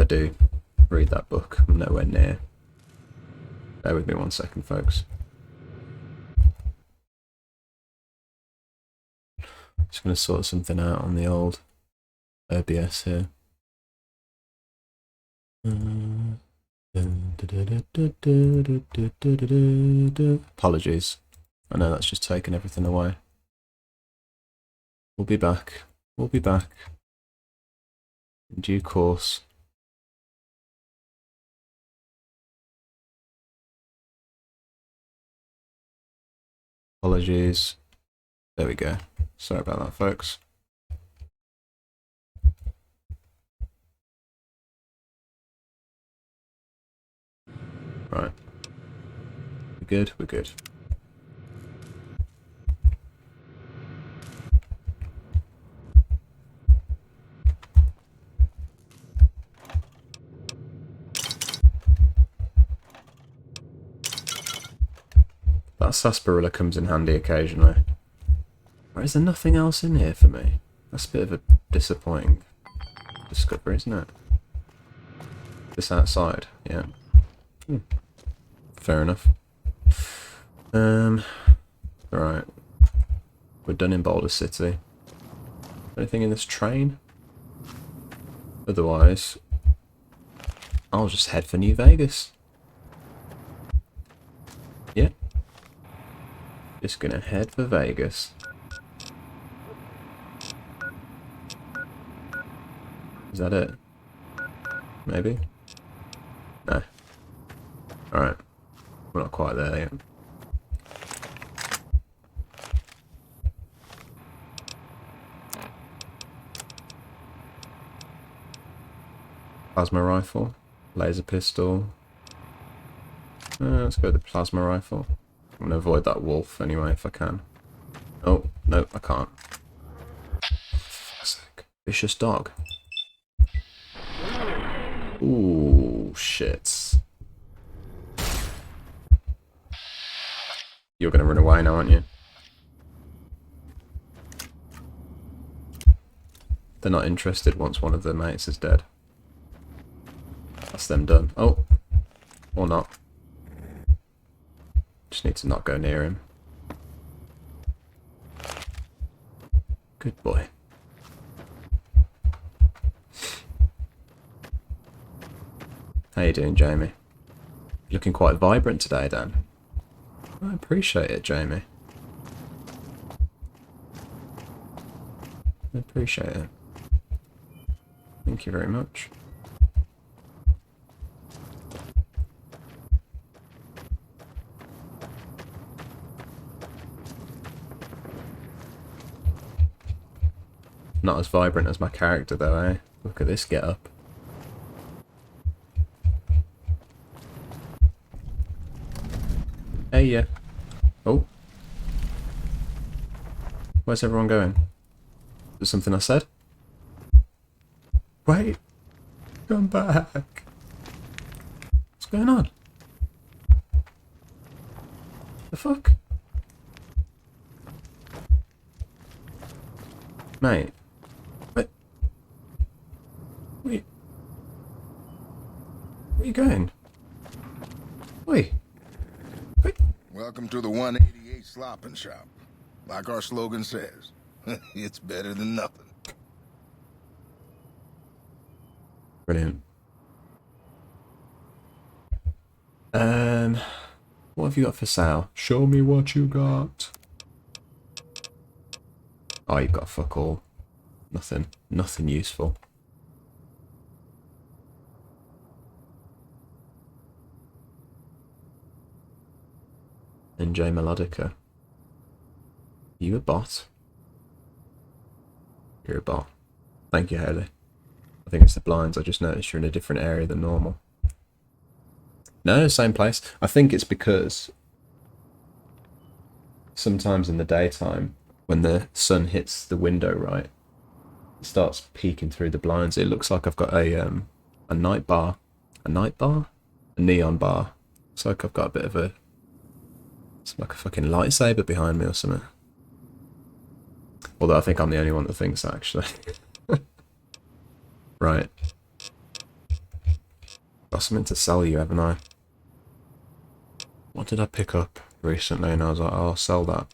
do read that book, I'm nowhere near. Bear with me 1 second, folks. Just going to sort something out on the old OBS here. Apologies. I know that's just taken everything away. We'll be back. We'll be back. In due course. Apologies. There we go. Sorry about that, folks. Right. We're good, we're good. That sarsaparilla comes in handy occasionally. Or is there nothing else in here for me? That's a bit of a disappointing discovery, isn't it? This outside, yeah. Fair enough. Right. We're done in Boulder City. Anything in this train? Otherwise, I'll just head for New Vegas. Yeah. Just gonna head for Vegas. Is that it? Maybe? No. Alright. We're not quite there yet. Plasma rifle. Laser pistol. Let's go with the plasma rifle. I'm going to avoid that wolf anyway if I can. Oh, no, I can't. For fuck's sake. Vicious dog. Ooh, shit. You're going to run away now, aren't you? They're not interested once one of their mates is dead. That's them done. Oh. Or not. Just need to not go near him. Good boy. How you doing, Jamie? You're looking quite vibrant today, Dan. I appreciate it, Jamie. I appreciate it. Thank you very much. Not as vibrant as my character though, eh? Look at this get up. Hey, yeah. Oh. Where's everyone going? Is there something I said? Wait. Come back. What's going on? The fuck? Mate. Wait. Wait. Where are you going? Wait. Wait. Welcome to the 188 Slopping Shop. Like our slogan says, it's better than nothing. Brilliant. What have you got for sale? Show me what you got. Oh, you've got fuck all. Nothing. Nothing useful. NJ Melodica. You a bot? You're a bot. Thank you, Haley. I think it's the blinds. I just noticed you're in a different area than normal. No, same place. I think it's because sometimes in the daytime, when the sun hits the window, right, it starts peeking through the blinds. It looks like I've got a night bar. A night bar? A neon bar. Looks like I've got a bit of a... It's like a fucking lightsaber behind me or something. Although I think I'm the only one that thinks that, actually. Right. Got something to sell you, haven't I? What did I pick up recently? And I was like, oh, I'll sell that.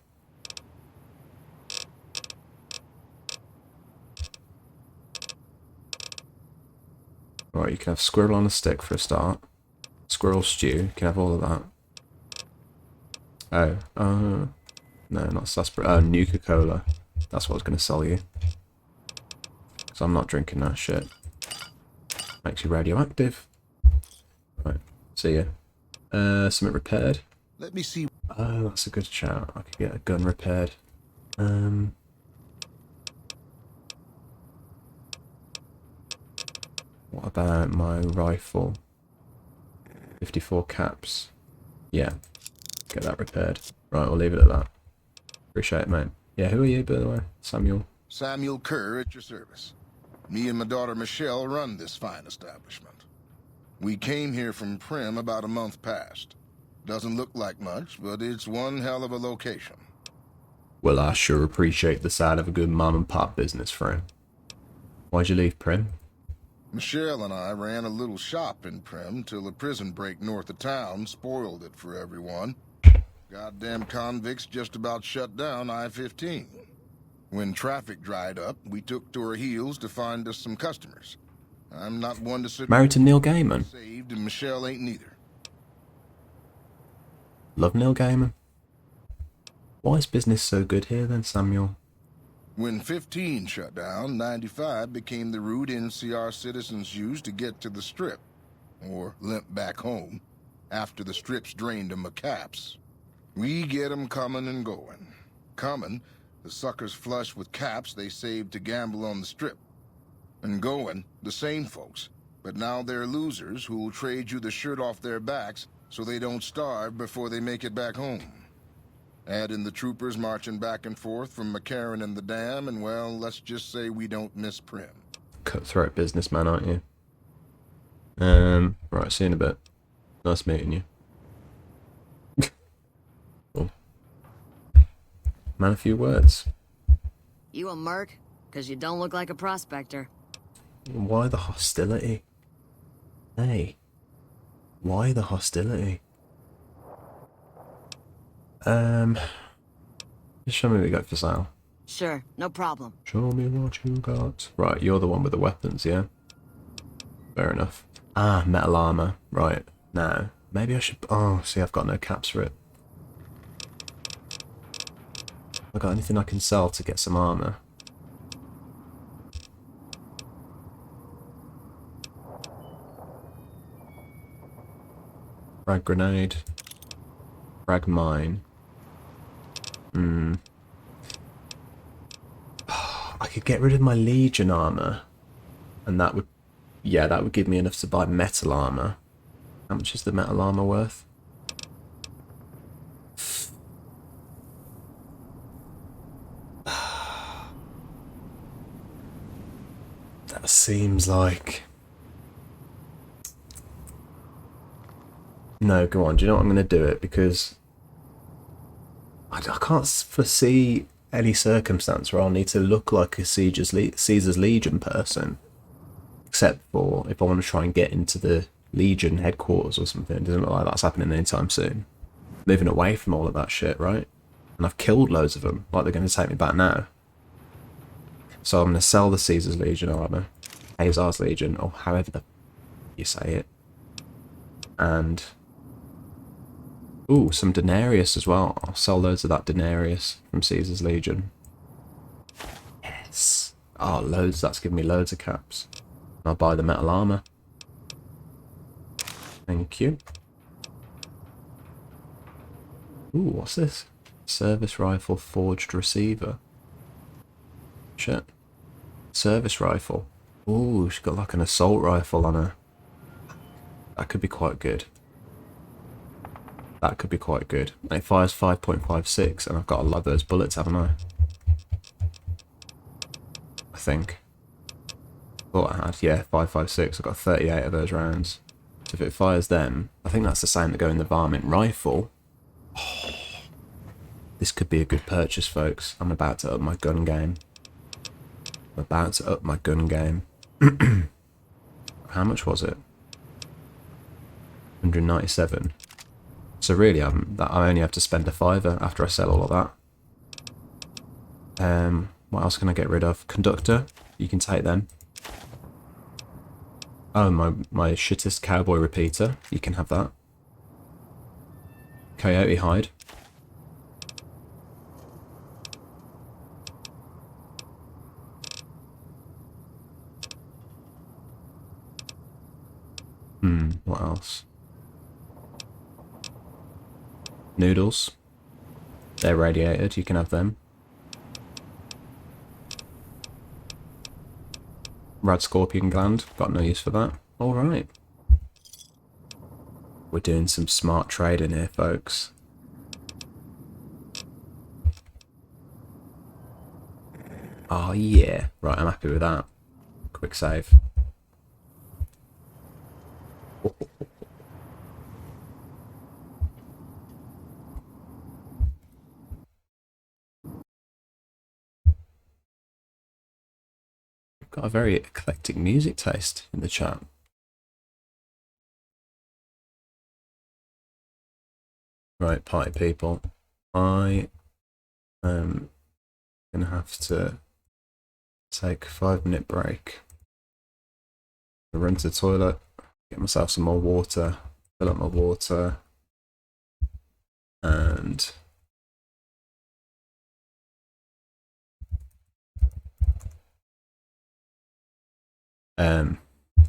Right, you can have squirrel on a stick for a start. Squirrel stew, you can have all of that. Oh, no, not sarsaparilla. Oh, Nuka-Cola. That's what I was going to sell you. Because I'm not drinking that shit. Makes you radioactive. Right, see ya. Something repaired. Let me see. Oh, that's a good shout. I could get a gun repaired. What about my rifle? 54 caps. Yeah, get that repaired. Right, we'll leave it at that. Appreciate it, mate. Yeah, who are you, by the way? Samuel? Samuel Kerr at your service. Me and my daughter Michelle run this fine establishment. We came here from Prim about a month past. Doesn't look like much, but it's one hell of a location. Well, I sure appreciate the side of a good mom and pop business, friend. Why'd you leave Prim? Michelle and I ran a little shop in Prim till a prison break north of town spoiled it for everyone. Goddamn convicts just about shut down I-15. When traffic dried up, we took to our heels to find us some customers. I'm not one to sit... Married to Neil Gaiman? Saved, and Michelle ain't neither. Love Neil Gaiman. Why is business so good here then, Samuel? When 15 shut down, 95 became the route NCR citizens used to get to the Strip, or limp back home, after the Strip's drained them of caps. We get 'em coming and going. Coming, the suckers flush with caps they saved to gamble on the Strip. And going, the same folks, but now they're losers who'll trade you the shirt off their backs so they don't starve before they make it back home. Add in the troopers marching back and forth from McCarran and the Dam, and well, let's just say we don't miss Prim. Cutthroat businessman, aren't you? Right, see you in a bit. Nice meeting you. Cool. Man, a few words. You a merc? 'Cause you don't look like a prospector. Why the hostility? Hey. Why the hostility? Just show me what you got for sale. Sure, no problem. Show me what you got. Right, you're the one with the weapons, yeah? Fair enough. Ah, metal armor. Right, now. Maybe I should... Oh, see, I've got no caps for it. Have I got anything I can sell to get some armor? Frag grenade. Frag mine. I could get rid of my Legion armor. And that would... Yeah, that would give me enough to buy metal armor. How much is the metal armor worth? That seems like... No, go on. Do you know what I'm going to do it? Because I can't foresee any circumstance where I'll need to look like a Caesar's Legion person. Except for if I want to try and get into the Legion headquarters or something. It doesn't look like that's happening anytime soon. Moving away from all of that shit, right? And I've killed loads of them. Like they're going to take me back now. So I'm going to sell the Caesar's Legion armor. Hazar's Legion, or however you say it. And... Ooh, some Denarius as well. I'll sell loads of that Denarius from Caesar's Legion. Yes. Oh, loads. That's giving me loads of caps. I'll buy the metal armor. Thank you. Ooh, what's this? Service rifle forged receiver. Shit. Service rifle. Ooh, she's got like an assault rifle on her. That could be quite good. That could be quite good. And it fires 5.56, and I've got a lot of those bullets, haven't I? I think. Thought I had, yeah, 5.56. I've got 38 of those rounds. So if it fires them, I think that's the same that go in the varmint rifle. Oh, This could be a good purchase, folks. I'm about to up my gun game. How much was it? 197. So really, I only have to spend a fiver after I sell all of that. What else can I get rid of? Conductor. You can take them. Oh, my shittest cowboy repeater. You can have that. Coyote hide. What else? Noodles. They're radiated, you can have them. Rad scorpion gland, got no use for that. Alright. We're doing some smart trading here, folks. Oh yeah. Right, I'm happy with that. Quick save. Got a very eclectic music taste in the chat. Right, party people. I am gonna have to take a 5-minute break. Run to the toilet, get myself some more water, fill up my water, and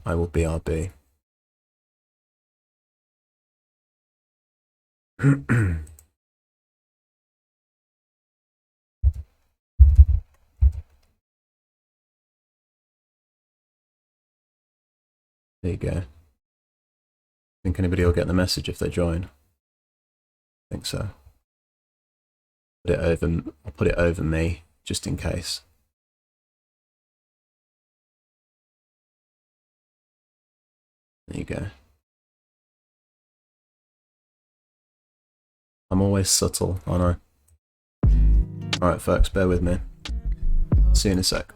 I will BRB. There you go. Think anybody will get the message if they join? I think so. I'll put it over me, just in case. There you go. I'm always subtle, aren't I? Alright folks, bear with me. See you in a sec.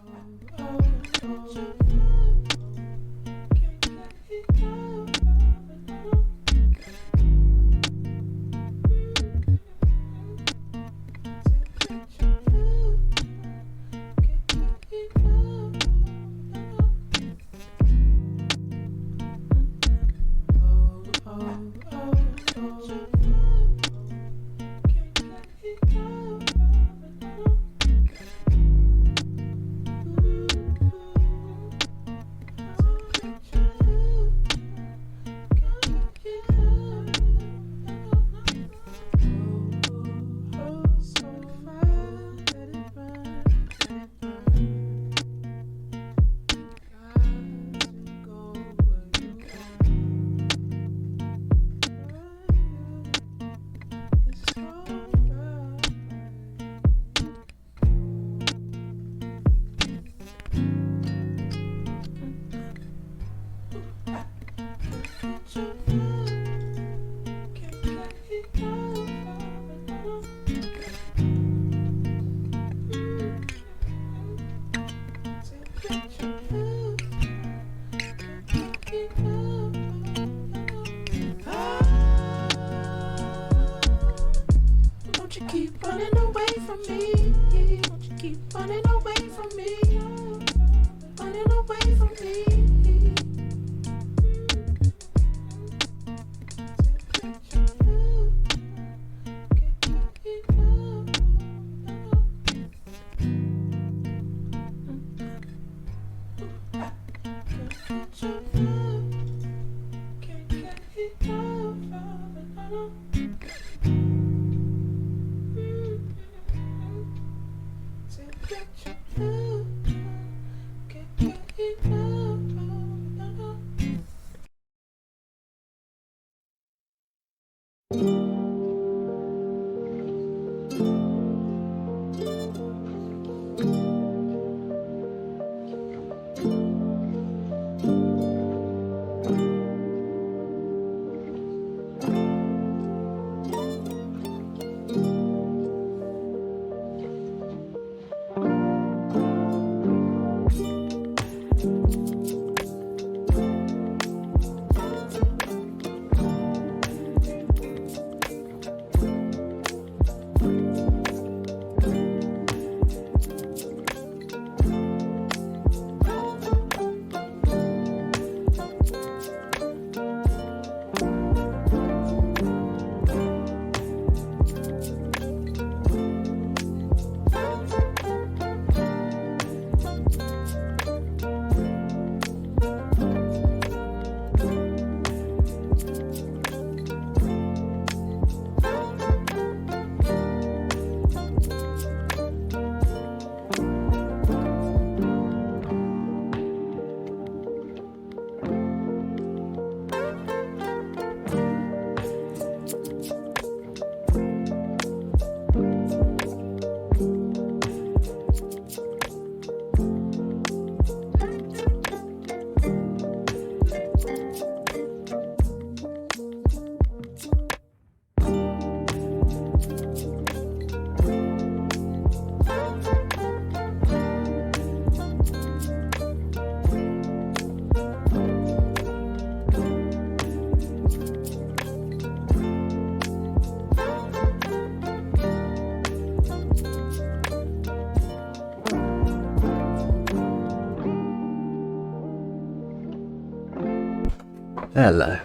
Hello.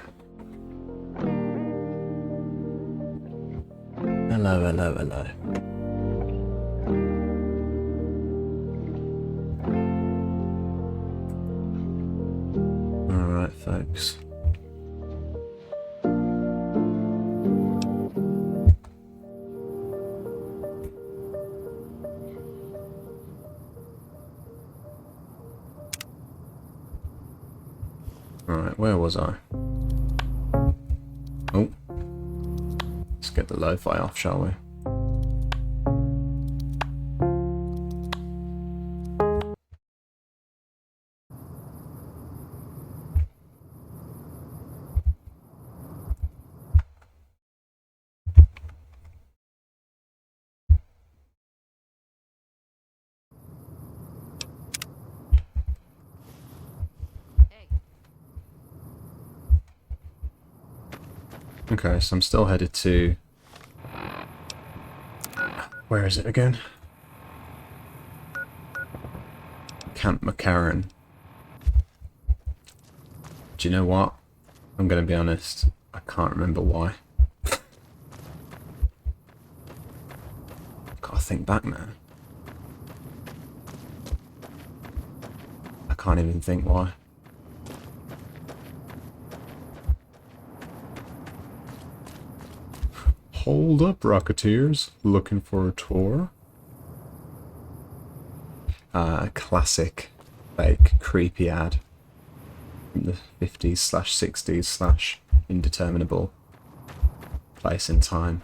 Hello, hello, hello. Alright, folks. Alright, where was I? Oh. Let's get the lo-fi off, shall we? Okay, so I'm still headed to... Where is it again? Camp McCarran. Do you know what? I'm going to be honest. I can't remember why. Gotta think back, man. I can't even think why. Hold up, Rocketeers. Looking for a tour? Classic, fake, creepy ad from the 50s/60s/indeterminable place in time.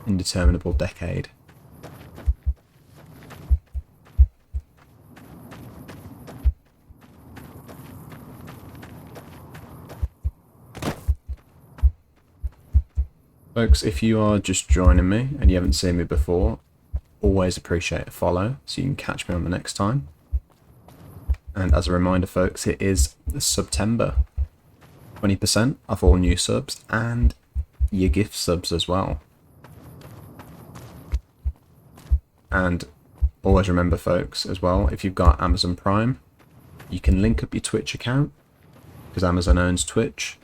Indeterminable decade. Folks, if you are just joining me and you haven't seen me before, always appreciate a follow so you can catch me on the next time. And as a reminder, folks, it is September. 20% off all new subs and your gift subs as well. And always remember, folks, as well, if you've got Amazon Prime, you can link up your Twitch account because Amazon owns Twitch.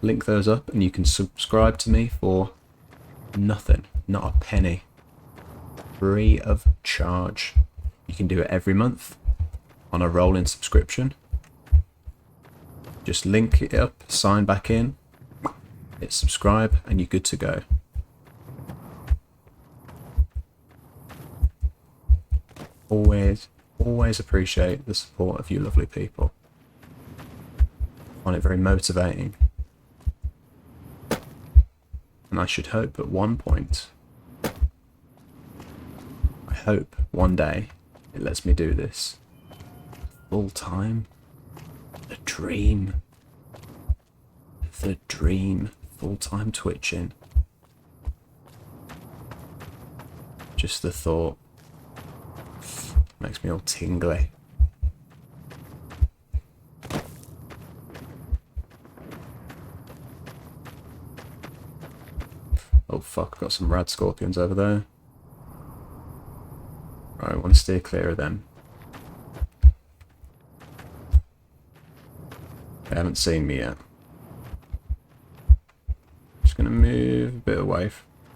Link those up and you can subscribe to me for nothing, not a penny. Free of charge. You can do it every month on a rolling subscription. Just link it up, sign back in, hit subscribe, and you're good to go. Always appreciate the support of you lovely people. Find it very motivating. And I should hope at one point, I hope one day it lets me do this full time. The dream, full-time twitching. Just the thought makes me all tingly. Oh fuck, got some rad scorpions over there. Right, I want to steer clear of them. They haven't seen me yet. Just gonna move a bit away, a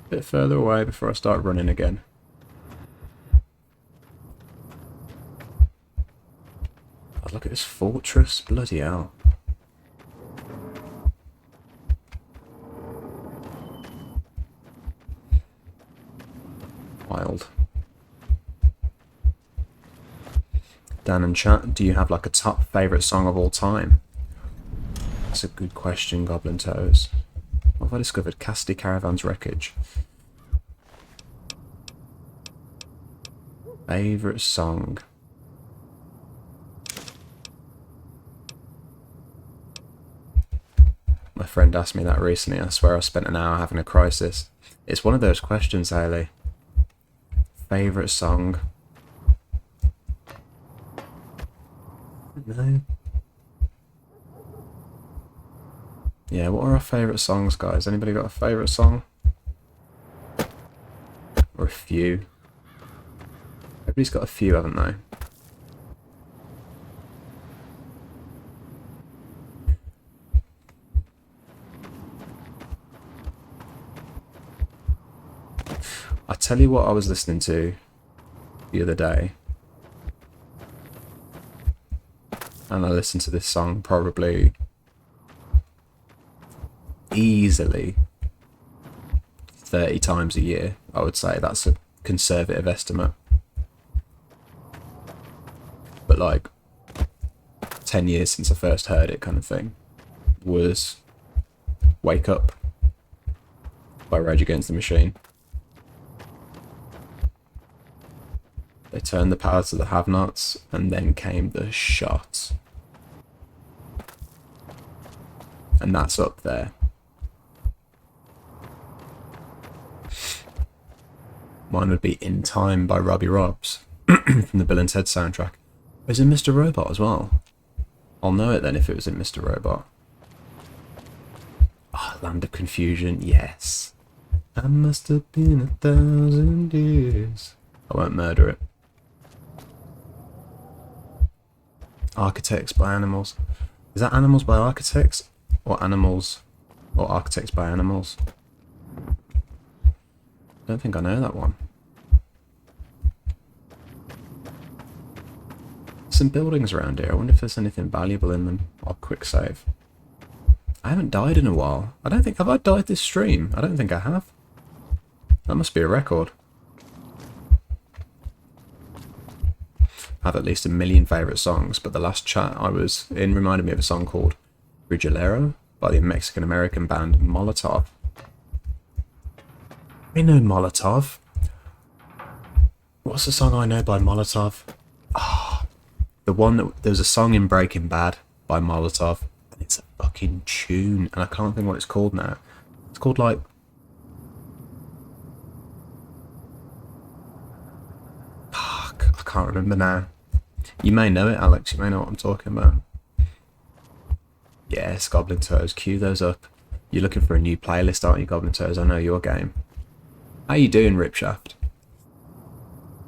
bit further away before I start running again. Oh, look at this fortress, bloody hell. Wild. Dan and chat, do you have like a top favourite song of all time? That's a good question, Goblin Toes. What have I discovered? Cassidy Caravan's Wreckage. Favourite song? My friend asked me that recently. I swear I spent an hour having a crisis. It's one of those questions, Hayley. Favourite song? No. Yeah, what are our favourite songs, guys? Anybody got a favourite song? Or a few? Everybody's got a few, haven't they? I tell you what I was listening to the other day. And I listened to this song probably easily 30 times a year. I would say that's a conservative estimate. But like 10 years since I first heard it kind of thing was Wake Up by Rage Against the Machine. They turned the power to the have-nots, and then came the shot. And that's up there. Mine would be In Time by Robbie Robbs from the Bill and Ted soundtrack. It was in Mr. Robot as well. I'll know it then if it was in Mr. Robot. Oh, Land of Confusion, yes. I must have been 1,000 years. I won't murder it. Architects by Animals. Is that Animals by Architects? Or Animals or Architects by Animals? I don't think I know that one. Some buildings around here. I wonder if there's anything valuable in them. I'll quick save. I haven't died in a while. I don't think... Have I died this stream? I don't think I have. That must be a record. I have at least 1 million favourite songs, but the last chat I was in reminded me of a song called Brigolero by the Mexican-American band Molotov. I know Molotov. What's the song I know by Molotov? Ah, the one that... There's a song in Breaking Bad by Molotov, and it's a fucking tune, and I can't think what it's called now. It's called like... Fuck, I can't remember now. You may know it, Alex. You may know what I'm talking about. Yes, Goblin Toes. Cue those up. You're looking for a new playlist, aren't you, Goblin Toes? I know your game. How you doing, Ripshaft?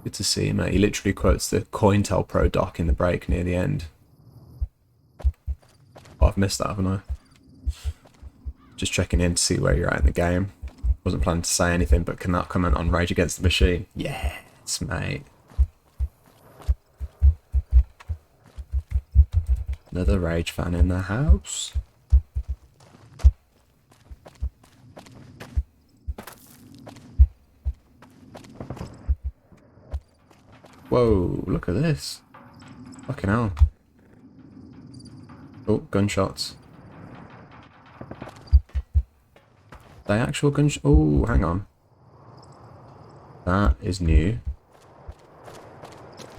Good to see you, mate. He literally quotes the COINTELPRO doc in the break near the end. Oh, I've missed that, haven't I? Just checking in to see where you're at in the game. Wasn't planning to say anything, but can that comment on Rage Against the Machine? Yes, mate. Another Rage fan in the house. Whoa, look at this. Fucking hell. Oh, gunshots. They actual gunshots? Oh, hang on. That is new.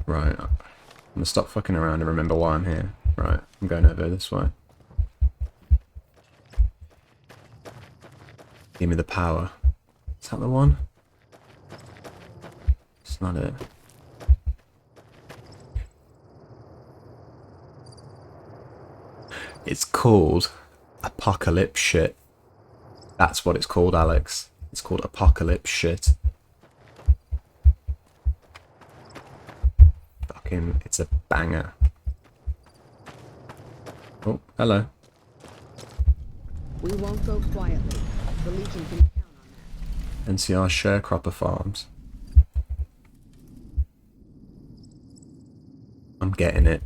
Right. I'm gonna stop fucking around and remember why I'm here. Right, I'm going over this way. Give me the power. Is that the one? It's not it. It's called Apocalypse Shit. That's what it's called, Alex. It's called Apocalypse Shit. Fucking, it's a banger. Oh, hello. We won't go quietly. The Legion can count on that. NCR Sharecropper Farms. I'm getting it.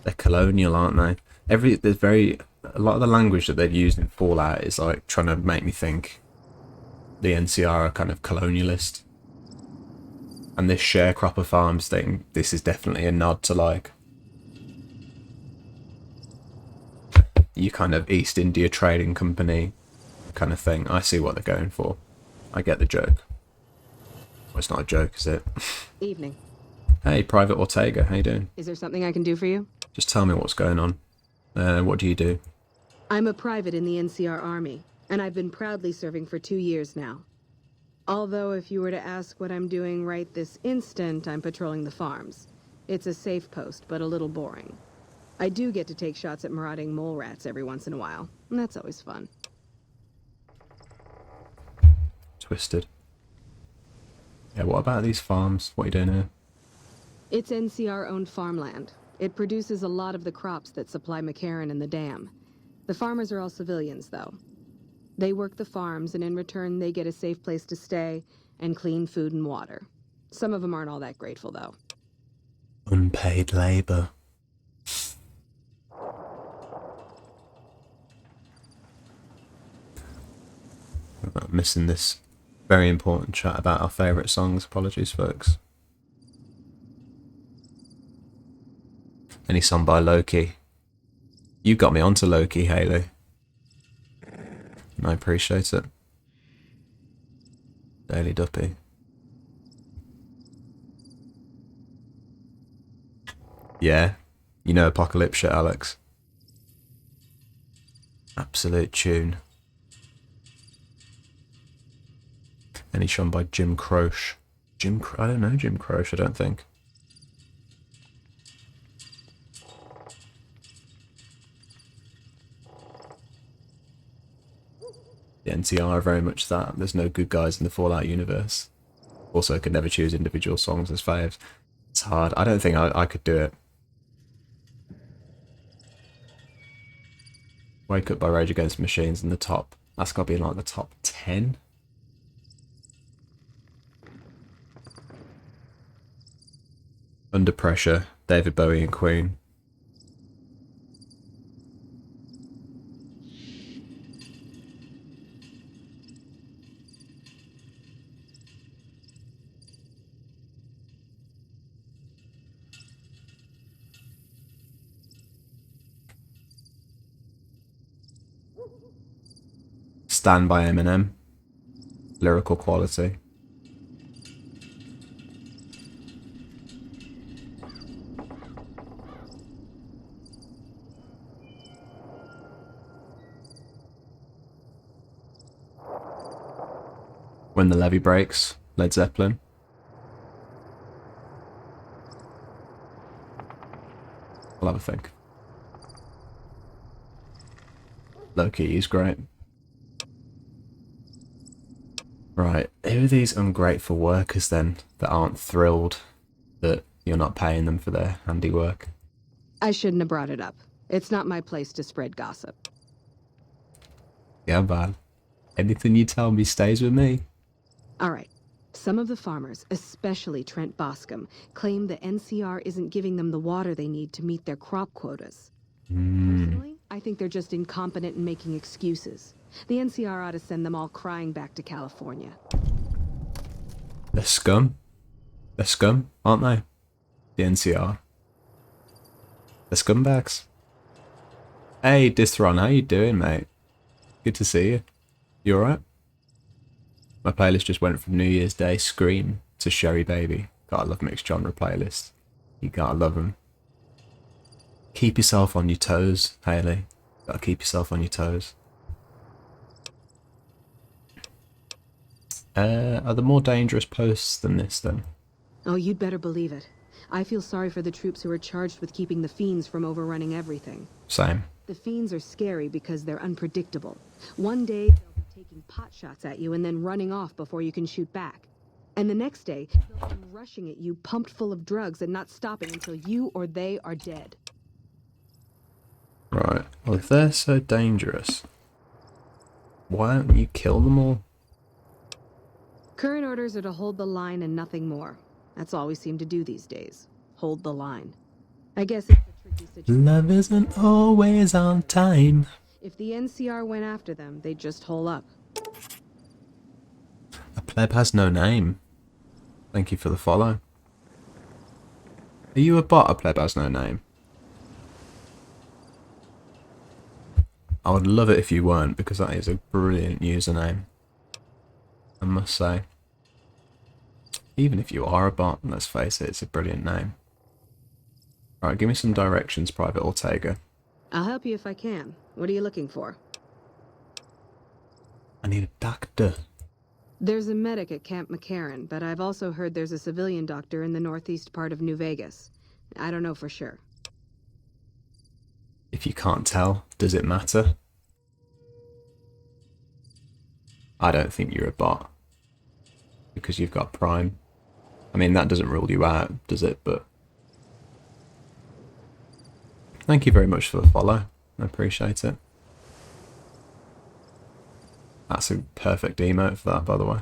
They're colonial, aren't they? A lot of the language that they've used in Fallout is like trying to make me think the NCR are kind of colonialist. And this Sharecropper Farms thing, this is definitely a nod to like you kind of East India Trading Company kind of thing. I see what they're going for. I get the joke. Well, it's not a joke, is it? Evening. Hey, Private Ortega, how you doing? Is there something I can do for you? Just tell me what's going on. What do you do? I'm a private in the NCR Army, and I've been proudly serving for 2 years now. Although if you were to ask what I'm doing right this instant, I'm patrolling the farms. It's a safe post, but a little boring. I do get to take shots at marauding mole rats every once in a while, and that's always fun. Twisted. Yeah, what about these farms? What are you doing here? It's NCR-owned farmland. It produces a lot of the crops that supply McCarran and the dam. The farmers are all civilians, though. They work the farms, and in return they get a safe place to stay and clean food and water. Some of them aren't all that grateful, though. Unpaid labour. I'm missing this very important chat about our favourite songs. Apologies, folks. Any song by Loki? You got me onto Loki, Haley. And I appreciate it. Daily Duppy. Yeah, you know Apocalypse shit, Alex. Absolute tune. Any song by Jim Croce. I don't know Jim Croce, I don't think. The NCR are very much that. There's no good guys in the Fallout universe. Also, could never choose individual songs as faves. It's hard. I don't think I could do it. Wake Up by Rage Against the Machine's in the top. That's got to be in like the top 10. Under Pressure, David Bowie and Queen. Stand by Eminem. Lyrical quality. When the Levee Breaks, Led Zeppelin. I'll have a think. Loki is great. Right, who are these ungrateful workers then that aren't thrilled that you're not paying them for their handiwork? I shouldn't have brought it up. It's not my place to spread gossip. Yeah, man. Anything you tell me stays with me. All right. Some of the farmers, especially Trent Boscombe, claim the NCR isn't giving them the water they need to meet their crop quotas. Personally, I think they're just incompetent and making excuses. The NCR ought to send them all crying back to California. They're scum. They're scum, aren't they? The NCR. They're scumbags. Hey, Dithron, how you doing, mate? Good to see you. You alright? My playlist just went from New Year's Day Scream to Sherry Baby. Gotta love mixed genre playlists. You gotta love them. Keep yourself on your toes, Hayley. Gotta keep yourself on your toes. Are there more dangerous posts than this, then? Oh, you'd better believe it. I feel sorry for the troops who are charged with keeping the Fiends from overrunning everything. Same. The Fiends are scary because they're unpredictable. One day, they'll be taking pot shots at you and then running off before you can shoot back. And the next day, they'll be rushing at you pumped full of drugs and not stopping until you or they are dead. Right. Well, if they're so dangerous, why don't you kill them all? Current orders are to hold the line and nothing more. That's all we seem to do these days. Hold the line. I guess it's a tricky situation. Love isn't always on time. If the NCR went after them, they'd just hole up. A pleb has no name. Thank you for the follow. Are you a bot? A pleb has no name. I would love it if you weren't, because that is a brilliant username, I must say. Even if you are a bot, let's face it, it's a brilliant name. Alright, give me some directions, Private Ortega. I'll help you if I can. What are you looking for? I need a doctor. There's a medic at Camp McCarran, but I've also heard there's a civilian doctor in the northeast part of New Vegas. I don't know for sure. If you can't tell, does it matter? I don't think you're a bot. Because you've got Prime. I mean, that doesn't rule you out, does it? But thank you very much for the follow. I appreciate it. That's a perfect emote for that, by the way.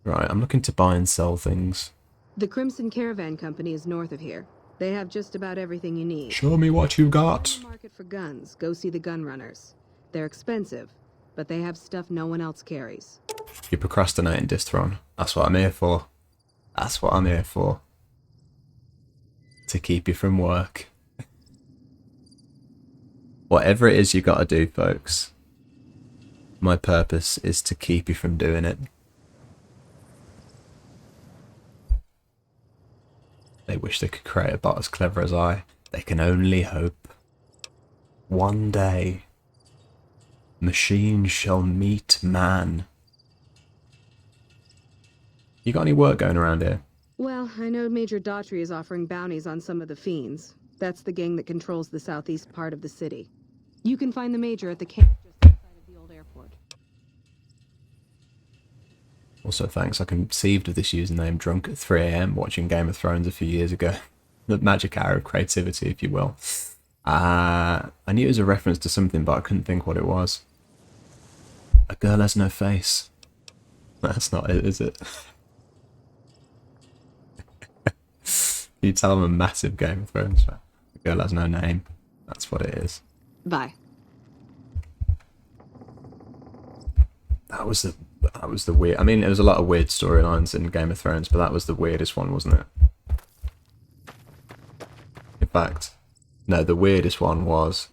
Right, I'm looking to buy and sell things. The Crimson Caravan Company is north of here. They have just about everything you need. Show me what you In got. the market for guns, go see the gun runners. They're expensive, but they have stuff no one else carries. You're procrastinating, Distron. That's what I'm here for. That's what I'm here for. To keep you from work. Whatever it is you gotta do, folks. My purpose is to keep you from doing it. They wish they could create a bot as clever as I. They can only hope. One day, machine shall meet man. You got any work going around here? Well, I know Major Daughtry is offering bounties on some of the fiends. That's the gang that controls the southeast part of the city. You can find the Major at the camp just outside of the old airport. Also, thanks. I conceived of this username drunk at 3 AM watching Game of Thrones a few years ago. The magic hour of creativity, if you will. I knew it was a reference to something, but I couldn't think what it was. A girl has no face. That's not it, is it? You tell I'm a massive Game of Thrones fan. A girl has no name. That's what it is. Bye. That was the weird. I mean, there was a lot of weird storylines in Game of Thrones, but that was the weirdest one, wasn't it? In fact, no, the weirdest one was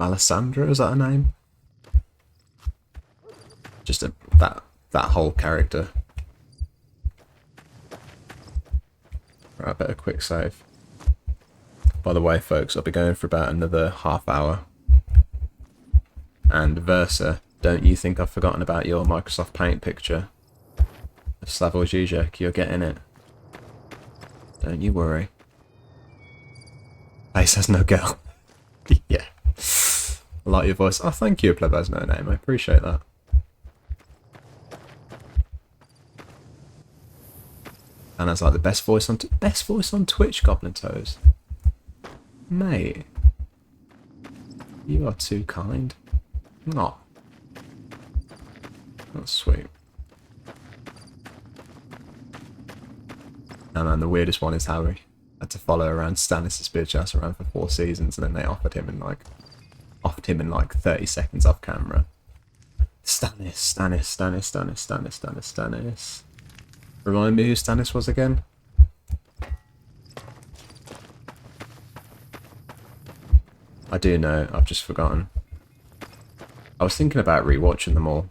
Melisandre, is that her name? Just that whole character. Right, I better quick save. By the way, folks, I'll be going for about another half hour. And Versa, don't you think I've forgotten about your Microsoft Paint picture of Slavoj Žižek? You're getting it. Don't you worry. Place has no girl. Yeah. I like your voice. Oh, thank you, Pleb has no name. I appreciate that. And that's like the best voice on Twitch, Goblin Toes. Mate, you are too kind. No. That's sweet. And then the weirdest one is how he had to follow around Stannis' bitch ass around for 4 seasons, and then they offered him in like 30 seconds off camera. Stannis. Remind me who Stannis was again? I do know, I've just forgotten. I was thinking about rewatching them all.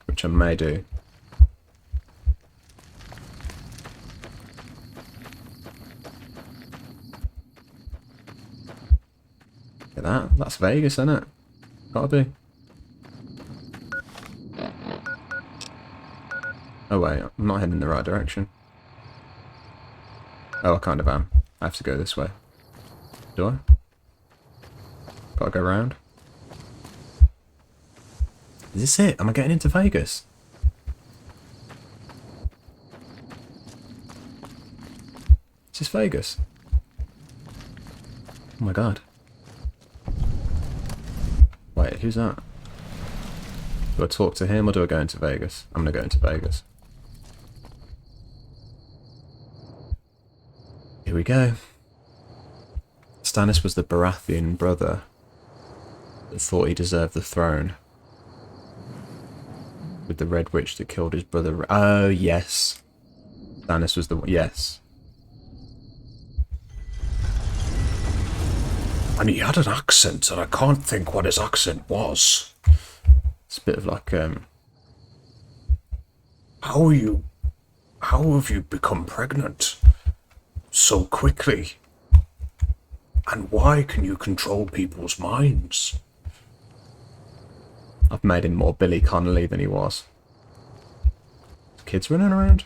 Which I may do. Look at that. That's Vegas, isn't it? Gotta be. Oh wait, I'm not heading in the right direction. Oh, I kind of am. I have to go this way. Do I? Gotta go round. Is this it? Am I getting into Vegas? Is this Vegas? Oh my god. Wait, who's that? Do I talk to him or do I go into Vegas? I'm gonna go into Vegas. Here we go. Stannis was the Baratheon brother that thought he deserved the throne. With the Red Witch that killed his brother. Oh, yes. Stannis was the one. Yes. And he had an accent, and I can't think what his accent was. It's a bit of like, How have you become pregnant so quickly? And why can you control people's minds? I've made him more Billy Connolly than he was. Kids running around?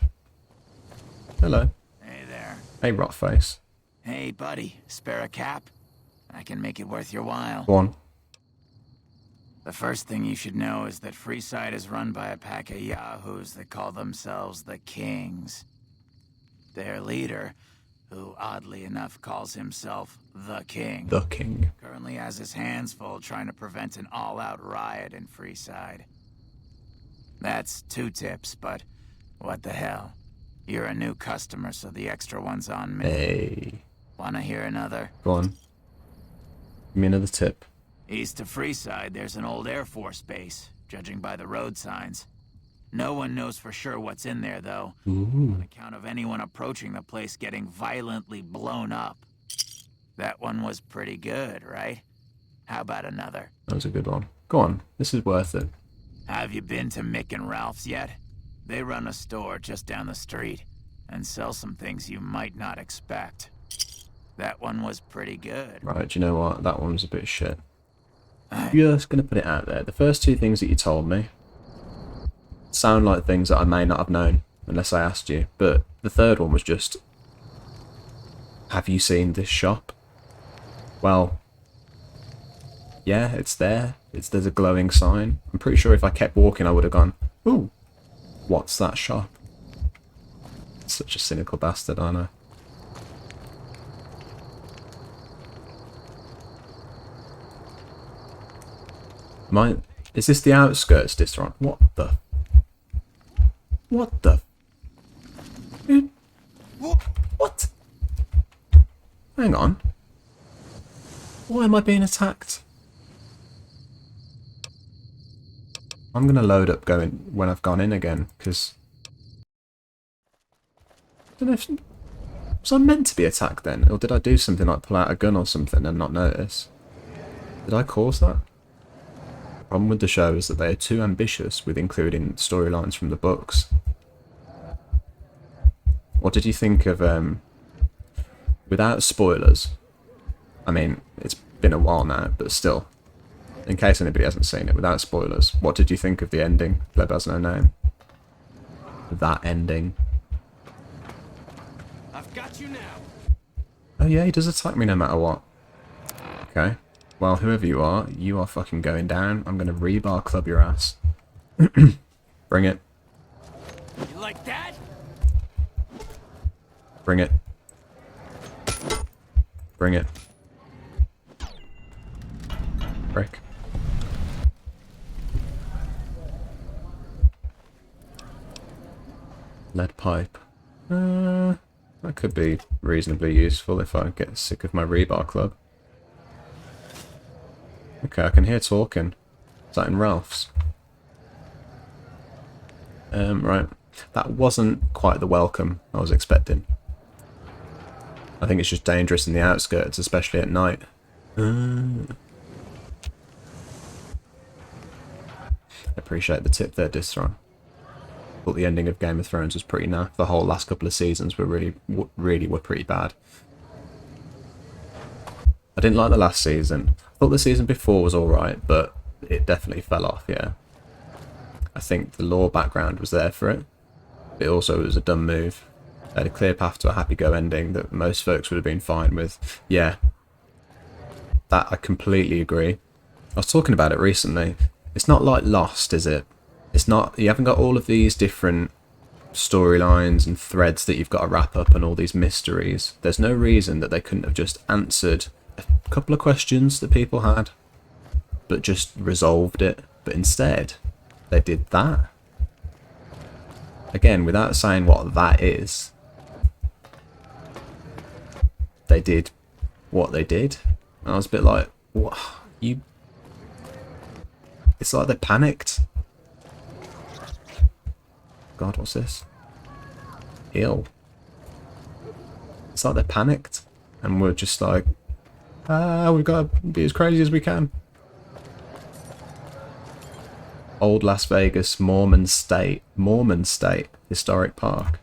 Hello. Hey there. Hey, Rotface. Hey, buddy. Spare a cap? I can make it worth your while. Go on. The first thing you should know is that Freeside is run by a pack of yahoos that call themselves the Kings. Their leader, who oddly enough calls himself the King, The King. currently has his hands full trying to prevent an all-out riot in Freeside. That's 2 tips, but what the hell? You're a new customer, so the extra one's on me. Hey. Wanna hear another? Go on. Give me another tip. East of Freeside, there's an old Air Force base, judging by the road signs. No one knows for sure what's in there, though, on account of anyone approaching the place getting violently blown up. That one was pretty good, right? How about another? That was a good one. Go on. This is worth it. Have you been to Mick and Ralph's yet? They run a store just down the street and sell some things you might not expect. That one was pretty good. Right, do you know what? That one was a bit shit. Just going to put it out there. The first 2 things that you told me sound like things that I may not have known unless I asked you. But the third one was just, have you seen this shop? Well, yeah, it's there. There's a glowing sign. I'm pretty sure if I kept walking I would have gone, ooh, what's that shop? Such a cynical bastard, aren't I? Is this the outskirts district? What the? What the? What? Hang on. Why am I being attacked? I'm gonna load up going when I've gone in again, because I don't know if was I meant to be attacked then, or did I do something like pull out a gun or something and not notice? Did I cause that? The problem with the show is that they are too ambitious with including storylines from the books. What did you think of, without spoilers, I mean, it's been a while now, but still, in case anybody hasn't seen it, without spoilers, what did you think of the ending? Pleb has no name. That ending. I've got you now. Oh yeah, he does attack me no matter what. Okay. Well, whoever you are fucking going down. I'm gonna rebar club your ass. Bring it. You like that? Bring it. Bring it. Frick. Lead pipe. That could be reasonably useful if I get sick of my rebar club. Okay, I can hear talking. Is that in Ralph's? Right. That wasn't quite the welcome I was expecting. I think it's just dangerous in the outskirts, especially at night. I appreciate the tip there, Distron. Thought the ending of Game of Thrones was pretty naff. The whole last couple of seasons were really were pretty bad. I didn't like the last season. I thought the season before was alright, but it definitely fell off, yeah. I think the lore background was there for it. It also was a dumb move. They had a clear path to a happy-go ending that most folks would have been fine with. Yeah. That I completely agree. I was talking about it recently. It's not like Lost, is it? It's not... You haven't got all of these different storylines and threads that you've got to wrap up and all these mysteries. There's no reason that they couldn't have just answered a couple of questions that people had, but just resolved it. But instead, they did that. Again, without saying what that is, they did what they did. And I was a bit like, what? You... It's like they panicked. God, what's this? Ill. It's like they panicked. And we're just like, we've got to be as crazy as we can. Old Las Vegas, Mormon State Historic Park.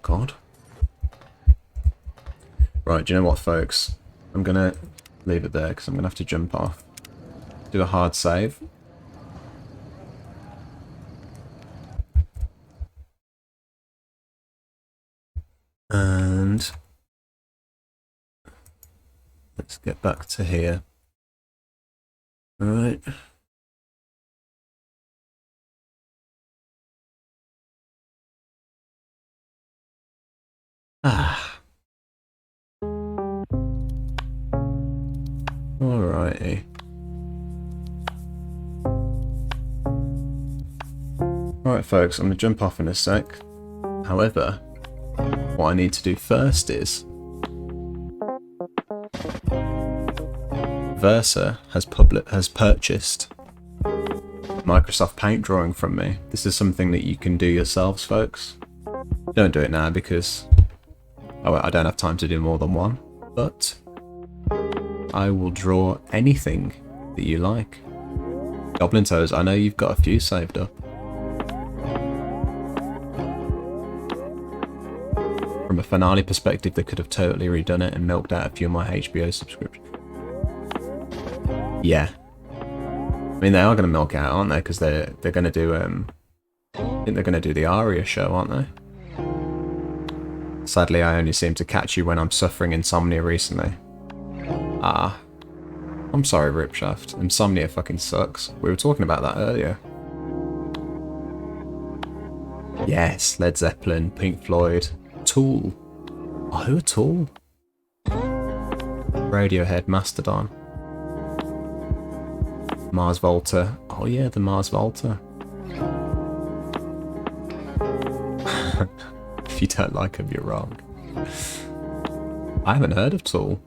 God. Right, do you know what, folks? I'm going to leave it there because I'm going to have to jump off. Do a hard save. And let's get back to here. All right. Ah. Alrighty. Alright folks, I'm going to jump off in a sec. However, what I need to do first is Versa has purchased Microsoft Paint drawing from me. This is something that you can do yourselves, folks. Don't do it now because I don't have time to do more than one, but I will draw anything that you like. Goblin Toes, I know you've got a few saved up. From a finale perspective, they could have totally redone it and milked out a few of my HBO subscriptions. Yeah. I mean, they are going to milk it out, aren't they? Because they're going to do, I think they're going to do the Aria show, aren't they? Sadly, I only seem to catch you when I'm suffering insomnia recently. Ah. I'm sorry, Ripshaft. Insomnia fucking sucks. We were talking about that earlier. Yes, Led Zeppelin, Pink Floyd, Tool. Oh, who are Tool? Radiohead, Mastodon. Mars Volta. Oh yeah, the Mars Volta. If you don't like them, you're wrong. I haven't heard of Tool.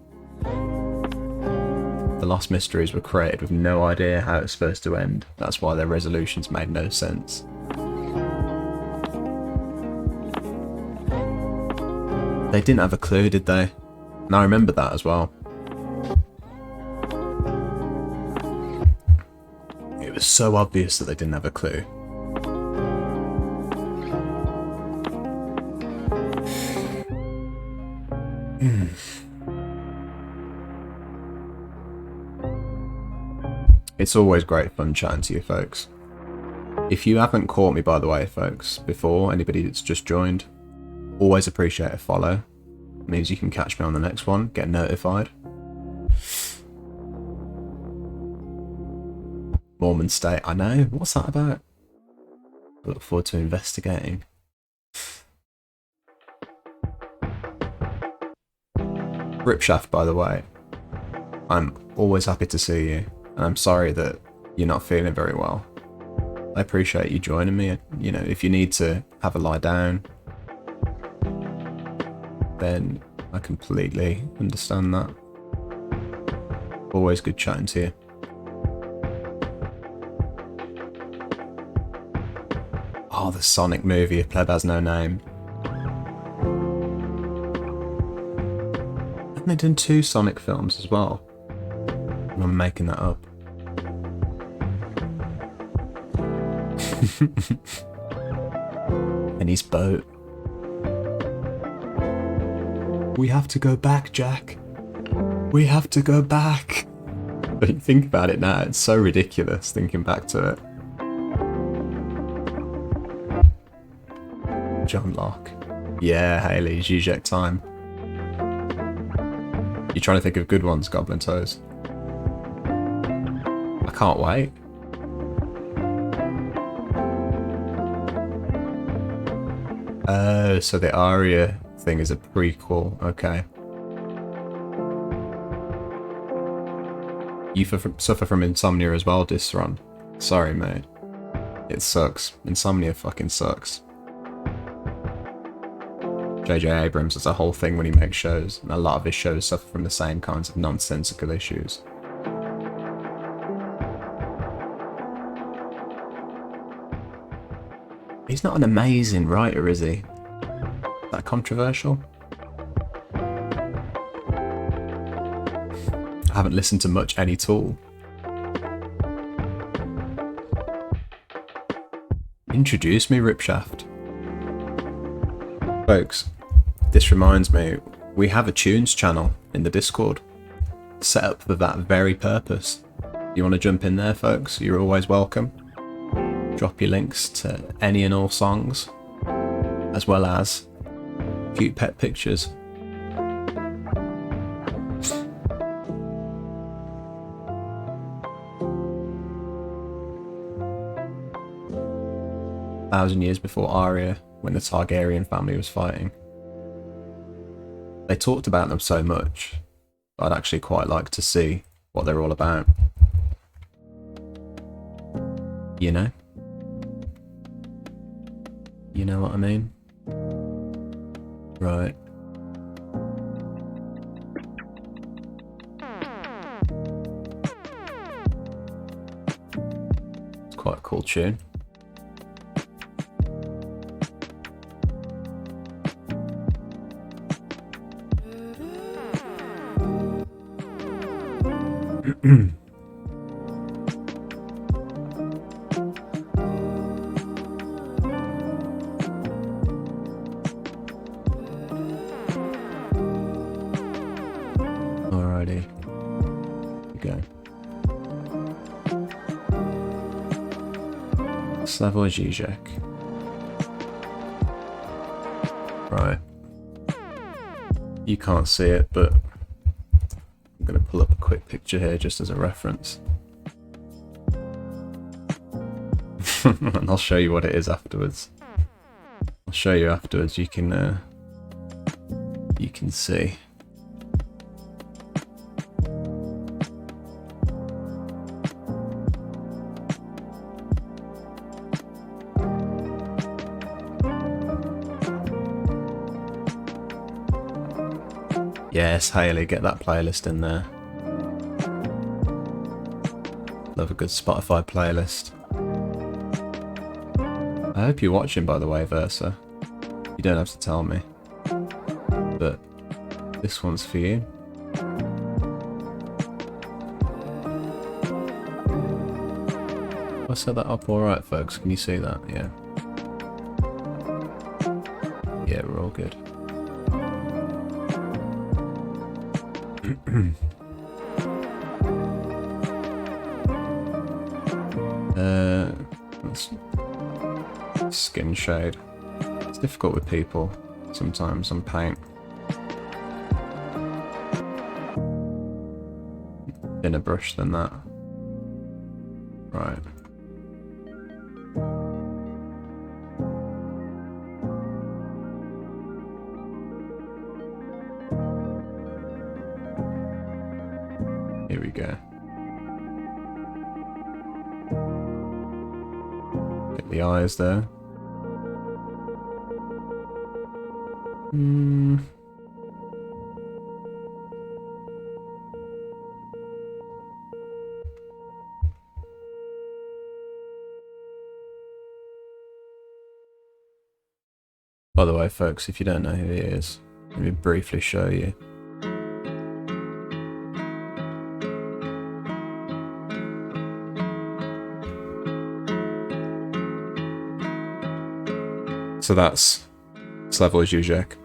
The Lost Mysteries were created with no idea how it's supposed to end. That's why their resolutions made no sense. They didn't have a clue, did they? And I remember that as well. It was so obvious that they didn't have a clue. It's always great fun chatting to you folks. If you haven't caught me, by the way, folks, before, anybody that's just joined, always appreciate a follow. It means you can catch me on the next one, get notified. Mormon State, I know, what's that about? I look forward to investigating. Ripshaft, by the way, I'm always happy to see you, and I'm sorry that you're not feeling very well. I appreciate you joining me. You know, if you need to have a lie down, then I completely understand that. Always good chatting to you. Oh, the Sonic movie, A Pleb Has No Name. Haven't they done 2 Sonic films as well? I'm making that up. And his boat. We have to go back, Jack. We have to go back. But you think about it now, it's so ridiculous thinking back to it. John Locke. Yeah, Haley, Zizek time. You're trying to think of good ones, Goblin Toes. I can't wait. Oh, so the Aria thing is a prequel. Okay. You suffer from insomnia as well, Disron. Sorry, mate. It sucks. Insomnia fucking sucks. J.J. Abrams has a whole thing when he makes shows, and a lot of his shows suffer from the same kinds of nonsensical issues. He's not an amazing writer, is he? Is that controversial? I haven't listened to much any Tool. Introduce me, Ripshaft. Folks, this reminds me, we have a tunes channel in the Discord, set up for that very purpose. You want to jump in there, folks? You're always welcome. Drop your links to any and all songs, as well as cute pet pictures. Thousand years before Aria, when the Targaryen family was fighting. they talked about them so much, I'd actually quite like to see what they're all about. You know? You know what I mean? Right. It's quite a cool tune. Alrighty. Here we go. Slavoj Žižek. Right. You can't see it, but I'm going to pull up a quick picture here just as a reference. And I'll show you what it is afterwards. I'll show you afterwards. You can see. Yes, Haley, get that playlist in there. Love a good Spotify playlist. I hope you're watching, by the way, Versa. You don't have to tell me. But this one's for you. I set that up alright, folks. Can you see that? Yeah. Yeah, we're all good. Skin shade. It's difficult with people sometimes on paint. Thinner brush than that. Right. Here we go. Get the eyes there. By the way, folks, if you don't know who he is, let me briefly show you. So that's Slavoj Žižek.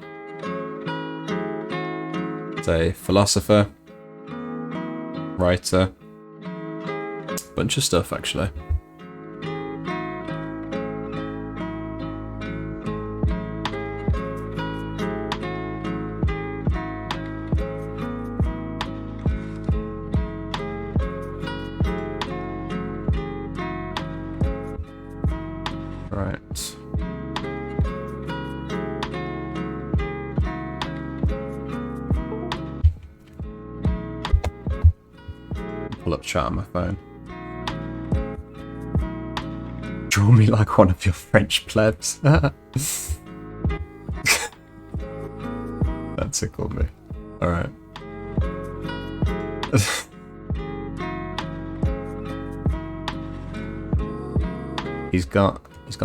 He's a philosopher, writer, bunch of stuff actually. Right. Pull up chat on my phone. Draw me like one of your French plebs. That tickled me. Alright. He's got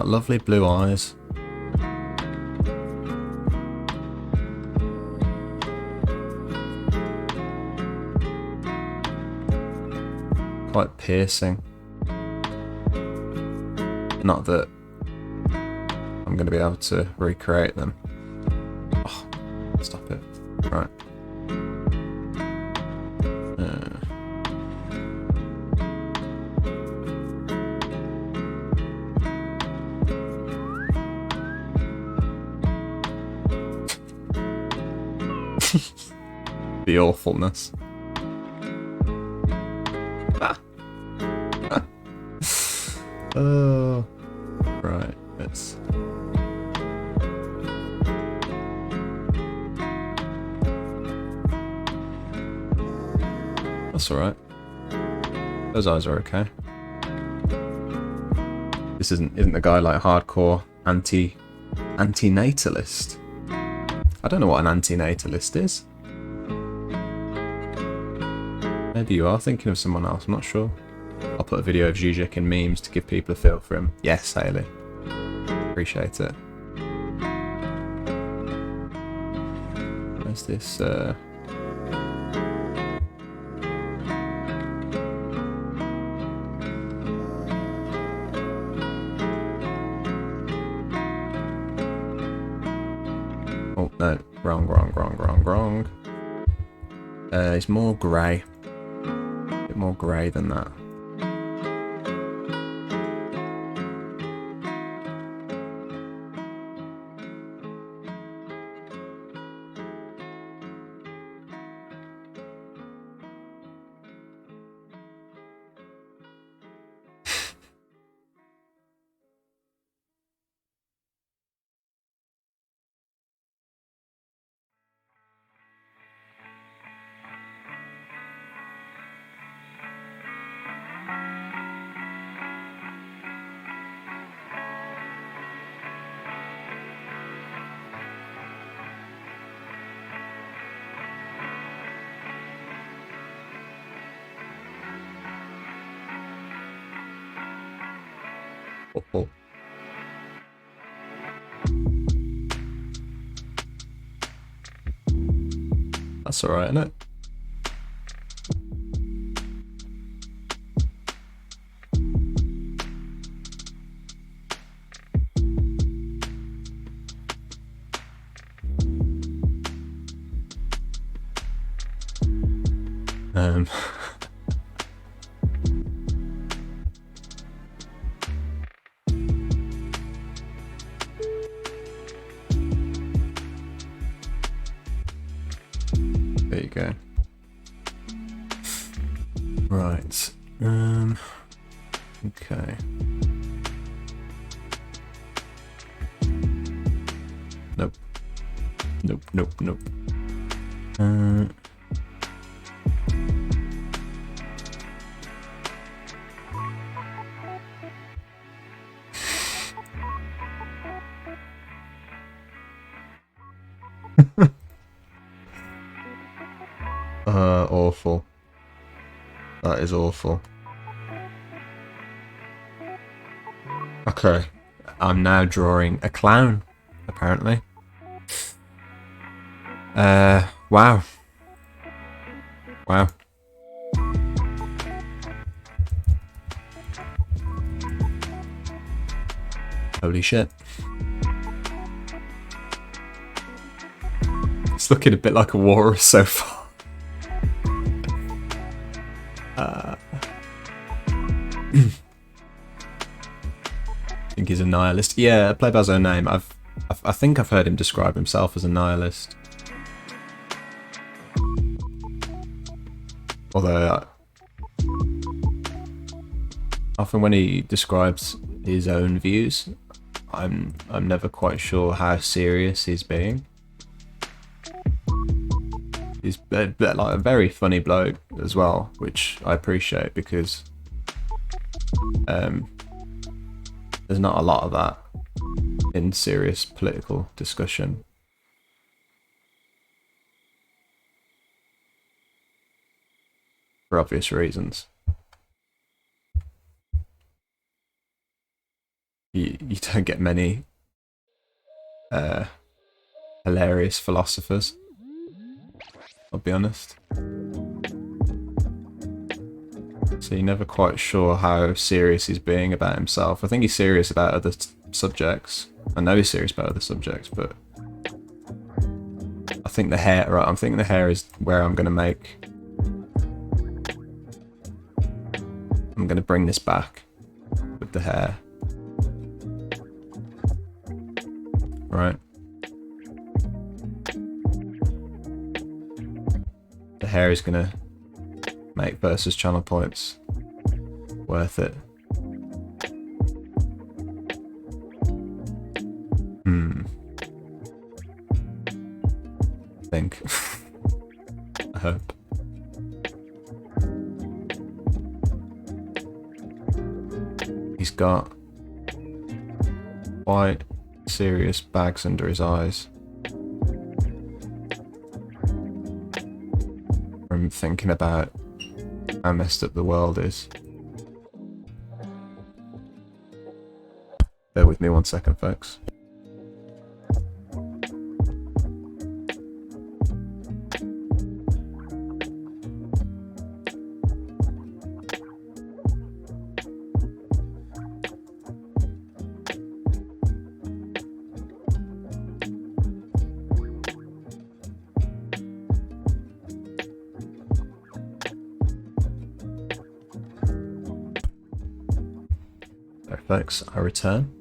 lovely blue eyes. Quite piercing. Not that I'm going to be able to recreate them. Oh, stop it. Right. The awfulness. Oh, right. That's alright. Those eyes are okay. This isn't a guy like hardcore anti-natalist. I don't know what an anti-natalist is. Maybe you are thinking of someone else, I'm not sure. I'll put a video of Zizek in memes to give people a feel for him. Yes, Haley. Appreciate it. Where's this, Oh, no. Wrong. It's more grey. A bit more grey than that. Oh. That's alright, isn't it? There you go. Right. Okay. Nope. Awful. That is awful. Okay. I'm now drawing a clown, apparently. Wow. Wow. Holy shit. It's looking a bit like a walrus so far. I think he's a nihilist. Yeah, play by his own name. I think I've heard him describe himself as a nihilist. Although often when he describes his own views, I'm never quite sure how serious he's being. He's like a very funny bloke as well, which I appreciate because there's not a lot of that in serious political discussion. For obvious reasons. You don't get many hilarious philosophers, I'll be honest. So you're never quite sure how serious he's being about himself. I think he's serious about other subjects. I know he's serious about other subjects, but I think the hair, right, I'm thinking the hair is where I'm going to make... I'm going to bring this back with the hair. Right. The hair is going to make versus channel points worth it. I think. I hope. He's got quite serious bags under his eyes. From thinking about how messed up the world is. Bear with me 1 second, folks. There, folks, I return.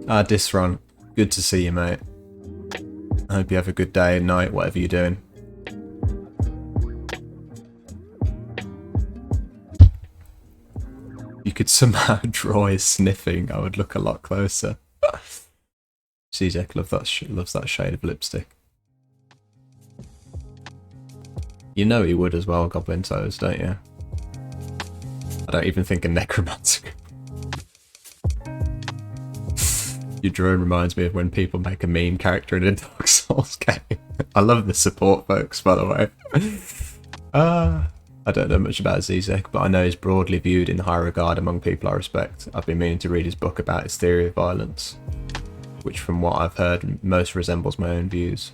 Disron, good to see you, mate. I hope you have a good day, night, whatever you're doing. You could somehow draw his sniffing, I would look a lot closer. Zizek loves that shade of lipstick. You know he would as well, Goblin Toes, don't you? I don't even think a necromancer. Your drone reminds me of when people make a meme character in a Dark Souls game. I love the support, folks, by the way. I don't know much about Zizek, but I know he's broadly viewed in high regard among people I respect. I've been meaning to read his book about his theory of violence, which from what I've heard most resembles my own views.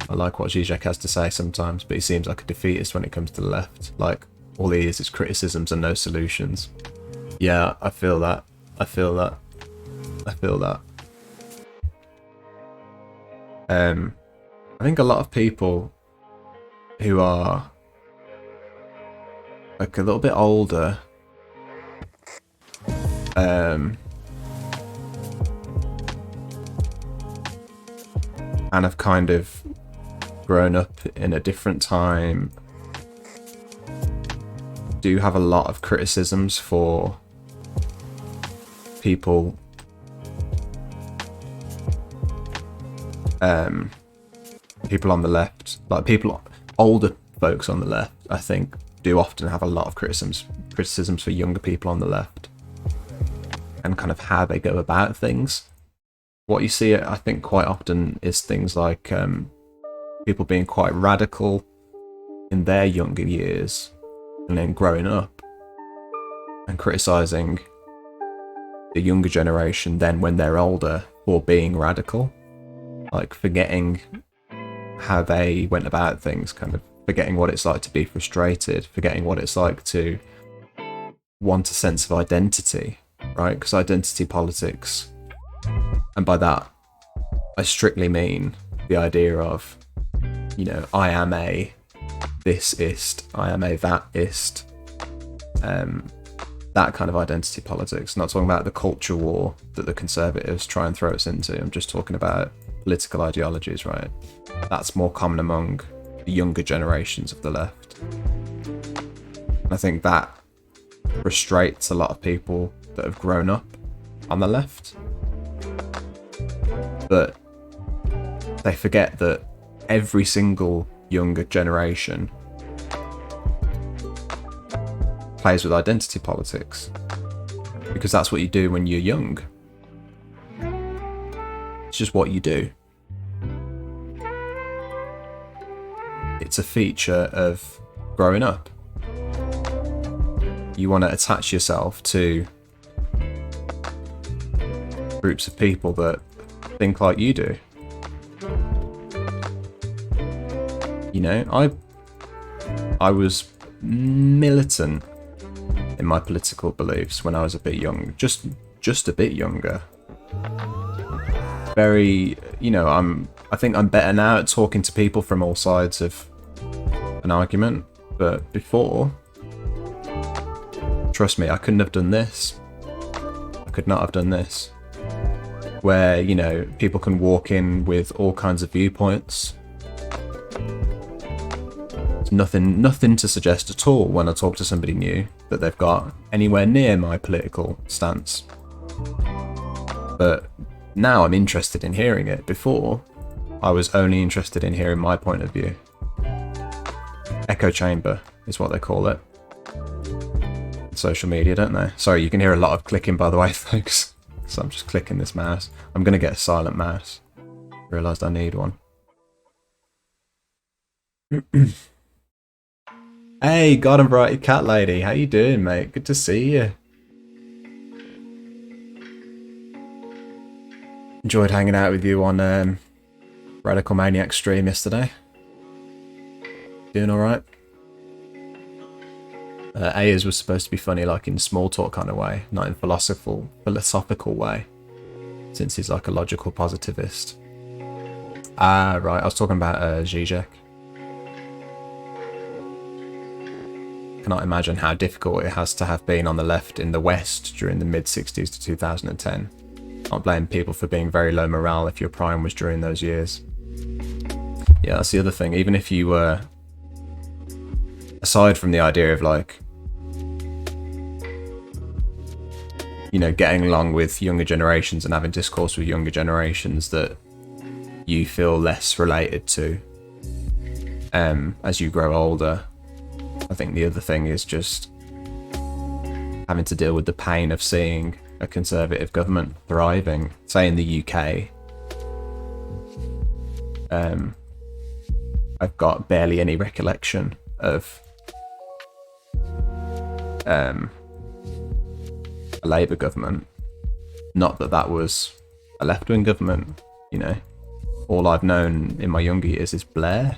I like what Zizek has to say sometimes, but he seems like a defeatist when it comes to the left. Like, all he is criticisms and no solutions. Yeah, I feel that. I feel that. I think a lot of people who are like a little bit older and have kind of grown up in a different time do have a lot of criticisms for people people on the left, like older folks on the left, I think, do often have a lot of criticisms for younger people on the left and kind of how they go about things. What you see, I think, quite often is things like people being quite radical in their younger years and then growing up and criticising the younger generation then when they're older for being radical, like forgetting how they went about things, kind of forgetting what it's like to be frustrated, forgetting what it's like to want a sense of identity, right? Because identity politics, and by that I strictly mean the idea of, you know, I am a this-ist, I am a that-ist, that kind of identity politics. I'm not talking about the culture war that the Conservatives try and throw us into. I'm just talking about political ideologies, right? That's more common among the younger generations of the left. I think that frustrates a lot of people that have grown up on the left. But they forget that every single younger generation plays with identity politics, because that's what you do when you're young. It's just what you do. It's a feature of growing up. You want to attach yourself to groups of people that think like you do. You know, I was militant in my political beliefs when I was a bit young, just a bit younger. Very, you know, I think I'm better now at talking to people from all sides of an argument, but before, trust me, I couldn't have done this. I could not have done this. Where, you know, people can walk in with all kinds of viewpoints. There's nothing to suggest at all when I talk to somebody new that they've got anywhere near my political stance. But now I'm interested in hearing it. Before, I was only interested in hearing my point of view. Echo chamber is what they call it. Social media, don't they? Sorry, you can hear a lot of clicking, by the way, folks. So I'm just clicking this mouse. I'm going to get a silent mouse. Realised I need one. Hey, God and Brighty Cat Lady. How you doing, mate? Good to see you. Enjoyed hanging out with you on Radical Maniac stream yesterday. Doing alright? Ayers was supposed to be funny, like in small talk kind of way, not in philosophical way, since he's like a logical positivist. Ah, right, I was talking about Zizek. Cannot imagine how difficult it has to have been on the left in the West during the mid-60s to 2010. Can't blame people for being very low morale if your prime was during those years. Yeah, that's the other thing. Even if you were, aside from the idea of like, you know, getting along with younger generations and having discourse with younger generations that you feel less related to as you grow older, I think the other thing is just having to deal with the pain of seeing a conservative government thriving, say in the UK. I've got barely any recollection of a Labour government. Not that that was a left-wing government, you know. All I've known in my younger years is Blair.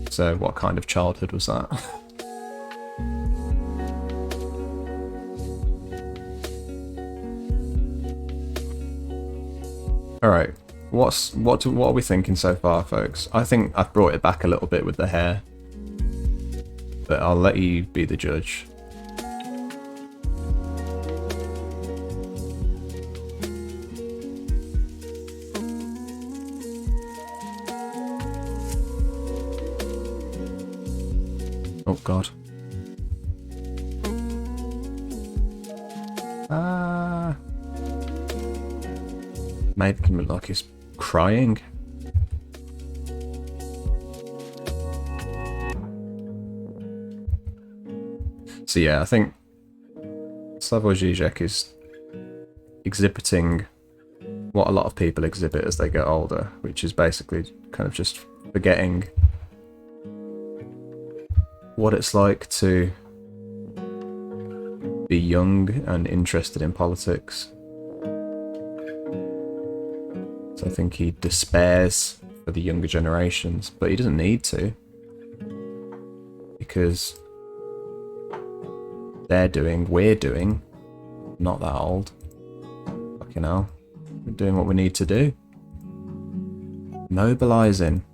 So what kind of childhood was that? Alright, what are we thinking so far, folks? I think I've brought it back a little bit with the hair, but I'll let you be the judge. Oh god. Maybe it can look like he's crying. So yeah, I think Slavoj Žižek is exhibiting what a lot of people exhibit as they get older, which is basically kind of just forgetting what it's like to be young and interested in politics. So I think he despairs for the younger generations, but he doesn't need to, because we're doing, not that old. Fucking hell. We're doing what we need to do. Mobilising.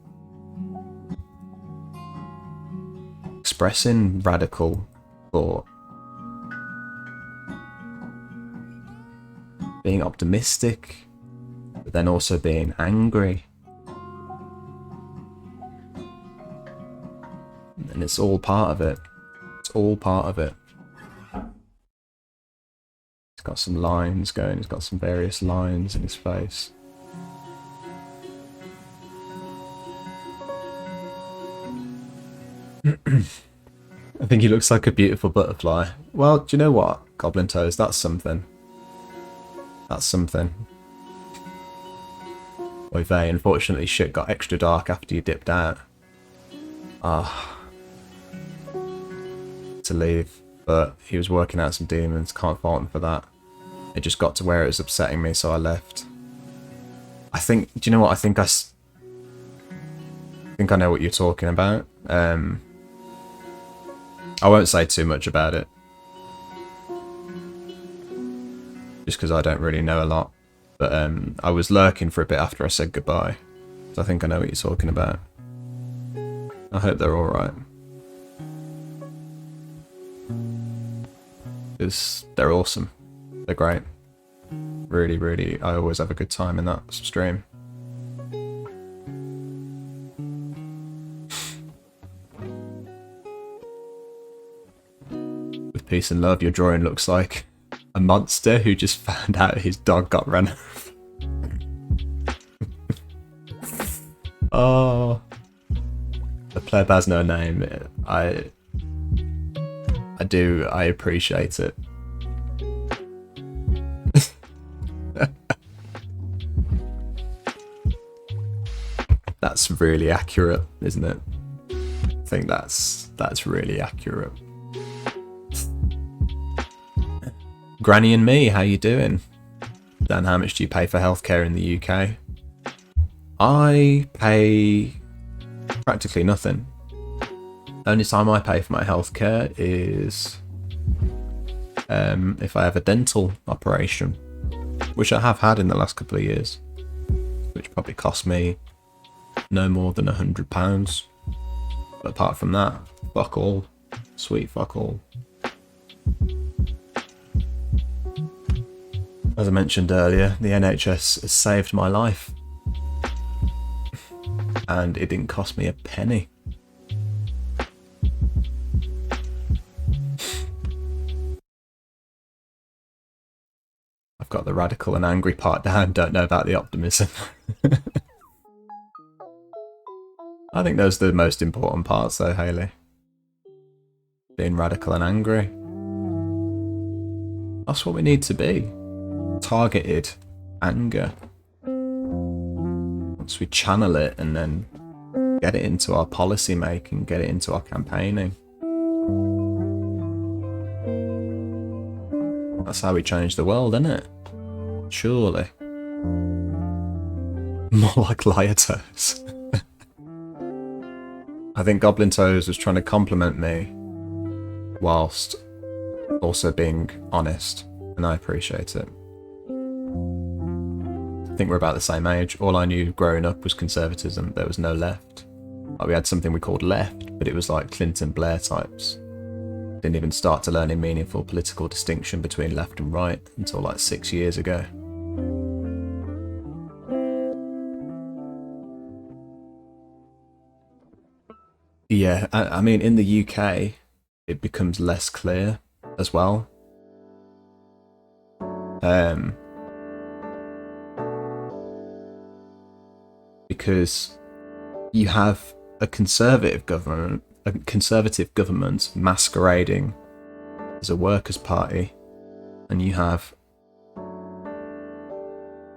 Expressing radical thought. Being optimistic, but then also being angry. And it's all part of it. It's all part of it. He's got some lines going, he's got some various lines in his face. I think he looks like a beautiful butterfly. Well, do you know what, Goblin Toes? That's something. That's something. Oy vey, unfortunately shit got extra dark after you dipped out. Ah. To leave. But he was working out some demons, can't fault him for that. It just got to where it was upsetting me, so I left. I think, do you know what, I think I know what you're talking about. I won't say too much about it. Just because I don't really know a lot. But I was lurking for a bit after I said goodbye. So I think I know what you're talking about. I hope they're alright. Because they're awesome. They're great. Really, really, I always have a good time in that stream. With peace and love, your drawing looks like a monster who just found out his dog got run over. Pleb has no name. I appreciate it. That's really accurate, isn't it? I think that's really accurate. Granny and me, how you doing? Dan, how much do you pay for healthcare in the UK? I pay practically nothing. Only time I pay for my healthcare is if I have a dental operation, which I have had in the last couple of years, which probably cost me no more than £100. But apart from that, fuck all. Sweet fuck all. As I mentioned earlier, the NHS has saved my life. And it didn't cost me a penny. I've got the radical and angry part down, don't know about the optimism. I think those are the most important parts though, Hayley. Being radical and angry. That's what we need to be. Targeted anger. Once we channel it and then get it into our policy making, get it into our campaigning. That's how we change the world, isn't it? Surely. More like liar toes. I think Goblin Toes was trying to compliment me whilst also being honest, and I appreciate it. I think we're about the same age. All I knew growing up was conservatism. There was no left. Like, we had something we called left, but it was like Clinton Blair types. Didn't even start to learn a meaningful political distinction between left and right until like 6 years ago. Yeah, I mean, in the UK, it becomes less clear as well. Because you have a conservative government masquerading as a workers' party, and you have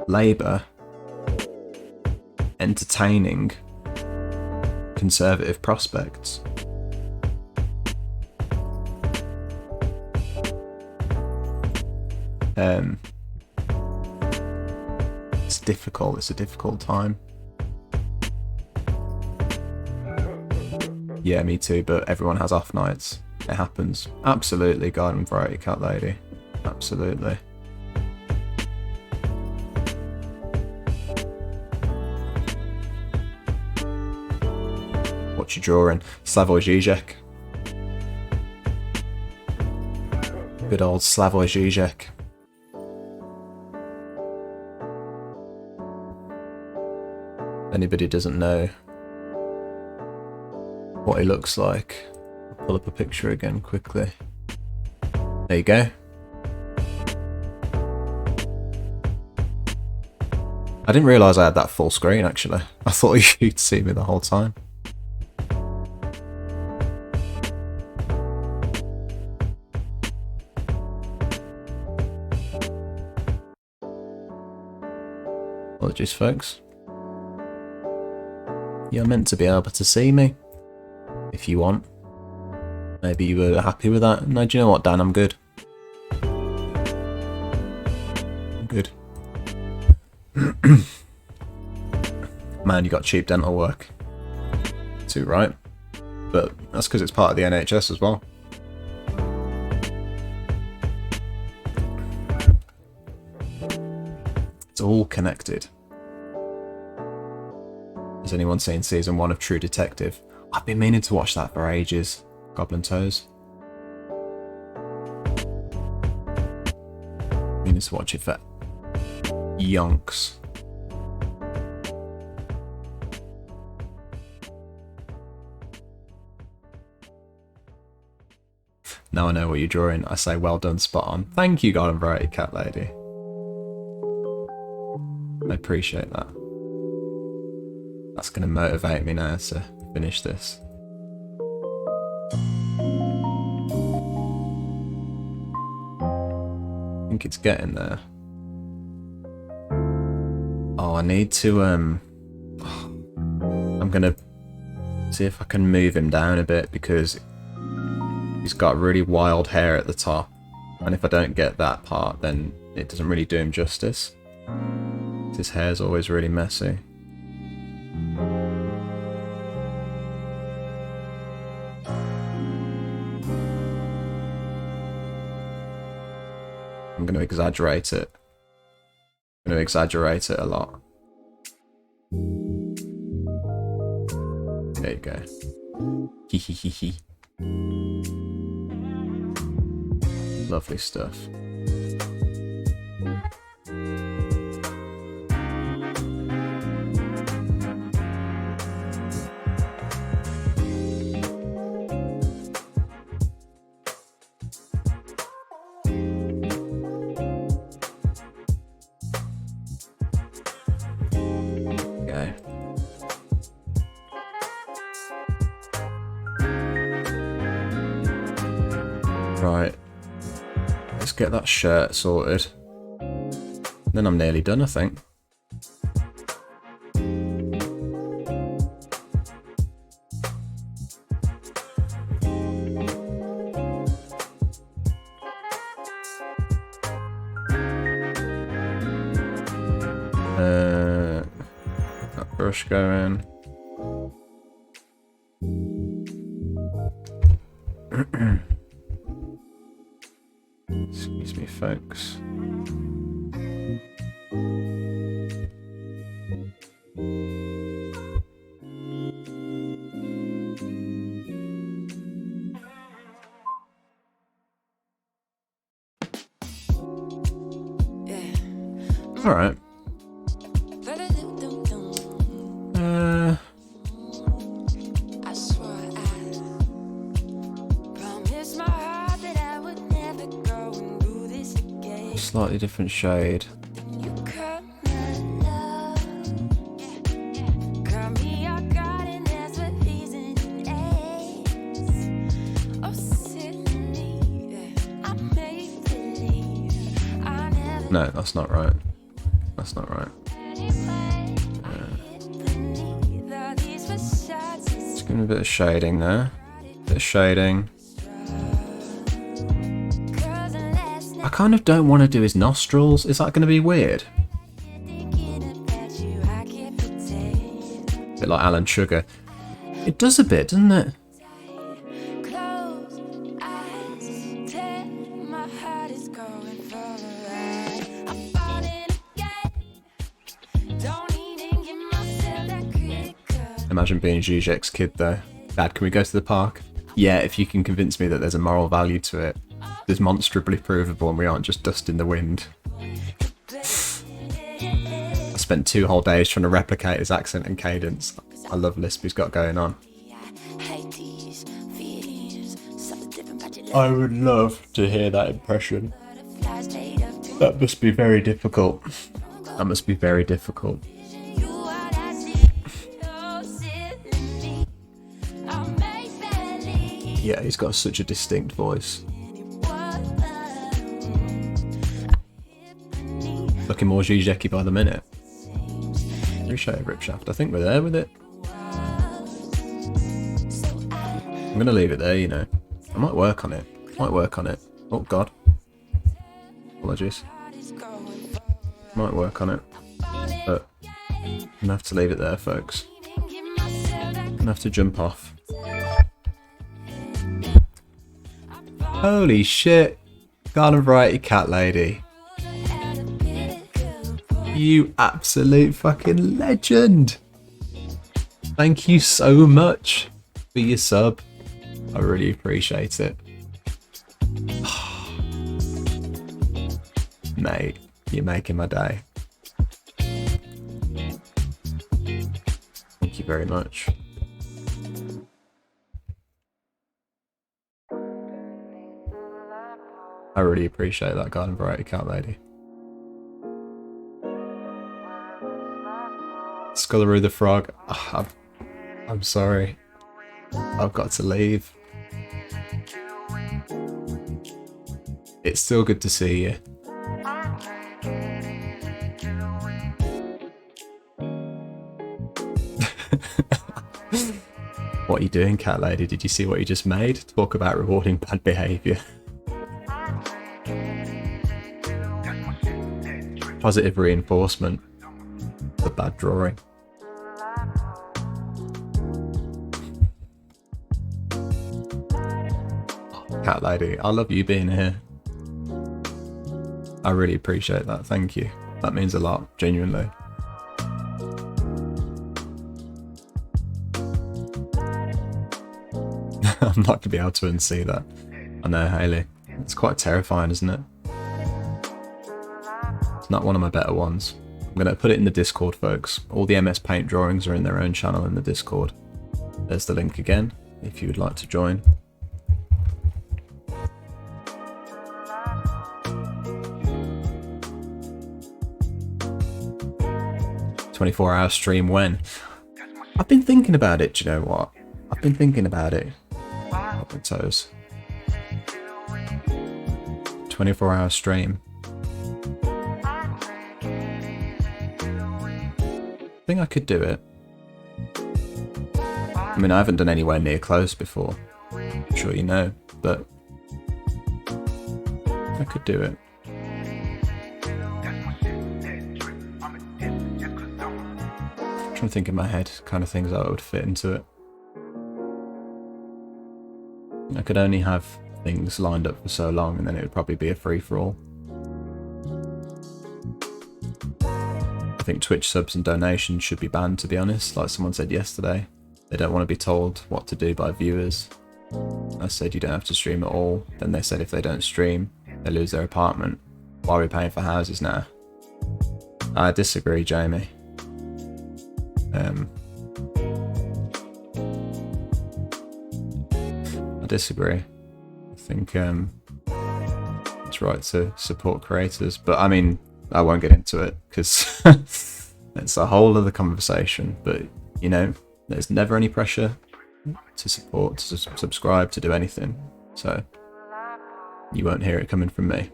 Labour entertaining conservative prospects. It's difficult. It's a difficult time. Yeah, me too, but everyone has off nights. It happens. Absolutely, Garden Variety Cat Lady. Absolutely. What you drawing? Slavoj Žižek. Good old Slavoj Žižek. If anybody doesn't know what he looks like, I'll pull up a picture again quickly. There you go. I didn't realise I had that full screen actually. I thought you'd see me the whole time. Apologies, folks. You're meant to be able to see me. If you want. Maybe you were happy with that. No, do you know what, Dan? I'm good. I'm good. Man, you got cheap dental work. Too right. But that's because it's part of the NHS as well. It's all connected. Has anyone seen season 1 of True Detective? I've been meaning to watch that for ages. Goblin Toes. Meaning to watch it for yonks. Now I know what you're drawing. I say well done, spot on. Thank you, Garden Variety Cat Lady. I appreciate that. That's going to motivate me now to finish this. think it's getting there. Oh, I need to, I'm gonna see if I can move him down a bit because he's got really wild hair at the top. And if I don't get that part, then it doesn't really do him justice. His hair's always really messy. I'm going to exaggerate it. I'm going to exaggerate it a lot. There you go. Hee hee hee hee. Lovely stuff. Okay. Right. Let's get that shirt sorted. Then I'm nearly done, I think. That brush going. Excuse me, folks. All right. Slightly different shade. No, that's not right. That's not right. Just give him a bit of shading there. Bit of shading. I kind of don't want to do his nostrils. Is that going to be weird? A bit like Alan Sugar. It does a bit, doesn't it? Imagine being Zizek's kid though. Dad, can we go to the park? Yeah, if you can convince me that there's a moral value to it. Is monstrably provable and we aren't just dust in the wind. I spent 2 whole days trying to replicate his accent and cadence. I love Lisp he's got going on. I would love to hear that impression. That must be very difficult. That must be very difficult. Yeah, he's got such a distinct voice. Looking more Zizek-y by the minute. Appreciate it, Ripshaft. I think we're there with it. I'm gonna leave it there, you know. I might work on it. Might work on it. Oh god. Apologies. Might work on it. But I'm gonna have to leave it there, folks. I'm gonna have to jump off. Holy shit. Garden Variety Cat Lady. You absolute fucking legend. Thank you so much for your sub. I really appreciate it. Mate, you're making my day. Thank you very much. I really appreciate that, Garden Variety Cat Lady. Sculleroo the Frog. I'm sorry. I've got to leave. It's still good to see you. What are you doing, cat lady? Did you see what you just made? Talk about rewarding bad behaviour. Positive reinforcement. The bad drawing. Cat lady, I love you being here. I really appreciate that. Thank you. That means a lot, genuinely. I'm not going to be able to unsee that. I know, Hayley. It's quite terrifying, isn't it? It's not one of my better ones. I'm going to put it in the Discord, folks. All the MS Paint drawings are in their own channel in the Discord. There's the link again, if you would like to join. "24-hour stream when?" I've been thinking about it, do you know what? I've been thinking about it. Up my toes. 24-hour stream. I think I could do it. I mean, I haven't done anywhere near close before. I'm sure you know, but I could do it. I'm trying to think in my head kind of things that would fit into it. I could only have things lined up for so long, and then it would probably be a free-for-all. I think Twitch subs and donations should be banned, to be honest, like someone said yesterday. They don't want to be told what to do by viewers. I said you don't have to stream at all. Then they said if they don't stream, they lose their apartment. Why are we paying for houses now? I disagree, Jamie. I disagree. I think it's right to support creators, but I mean, I won't get into it because it's a whole other conversation. But you know, there's never any pressure to support, to subscribe, to do anything. So you won't hear it coming from me.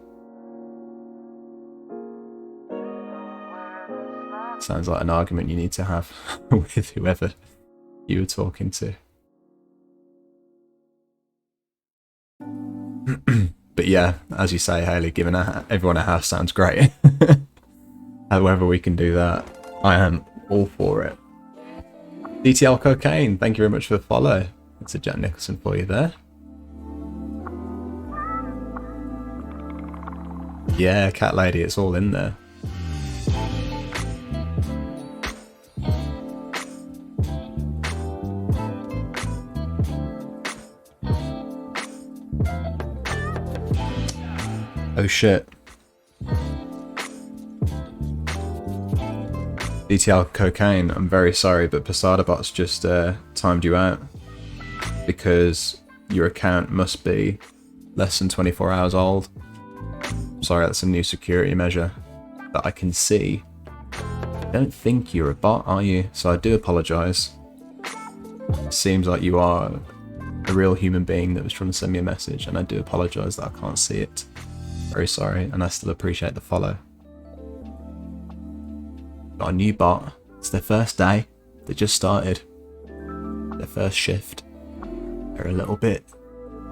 Sounds like an argument you need to have with whoever you were talking to. But yeah, as you say, Hayley, giving everyone a house sounds great. However we can do that, I am all for it. DTL Cocaine, thank you very much for the follow. It's a Jack Nicholson for you there. Yeah, cat lady, it's all in there. Oh shit. DTL Cocaine, I'm very sorry, but PosadaBot's just timed you out because your account must be less than 24 hours old. Sorry, that's a new security measure that I can see. I don't think you're a bot, are you? So I do apologise. It seems like you are a real human being that was trying to send me a message, and I do apologise that I can't see it. Very sorry, and I still appreciate the follow. Got a new bot. It's their first day. They just started their first shift. They're a little bit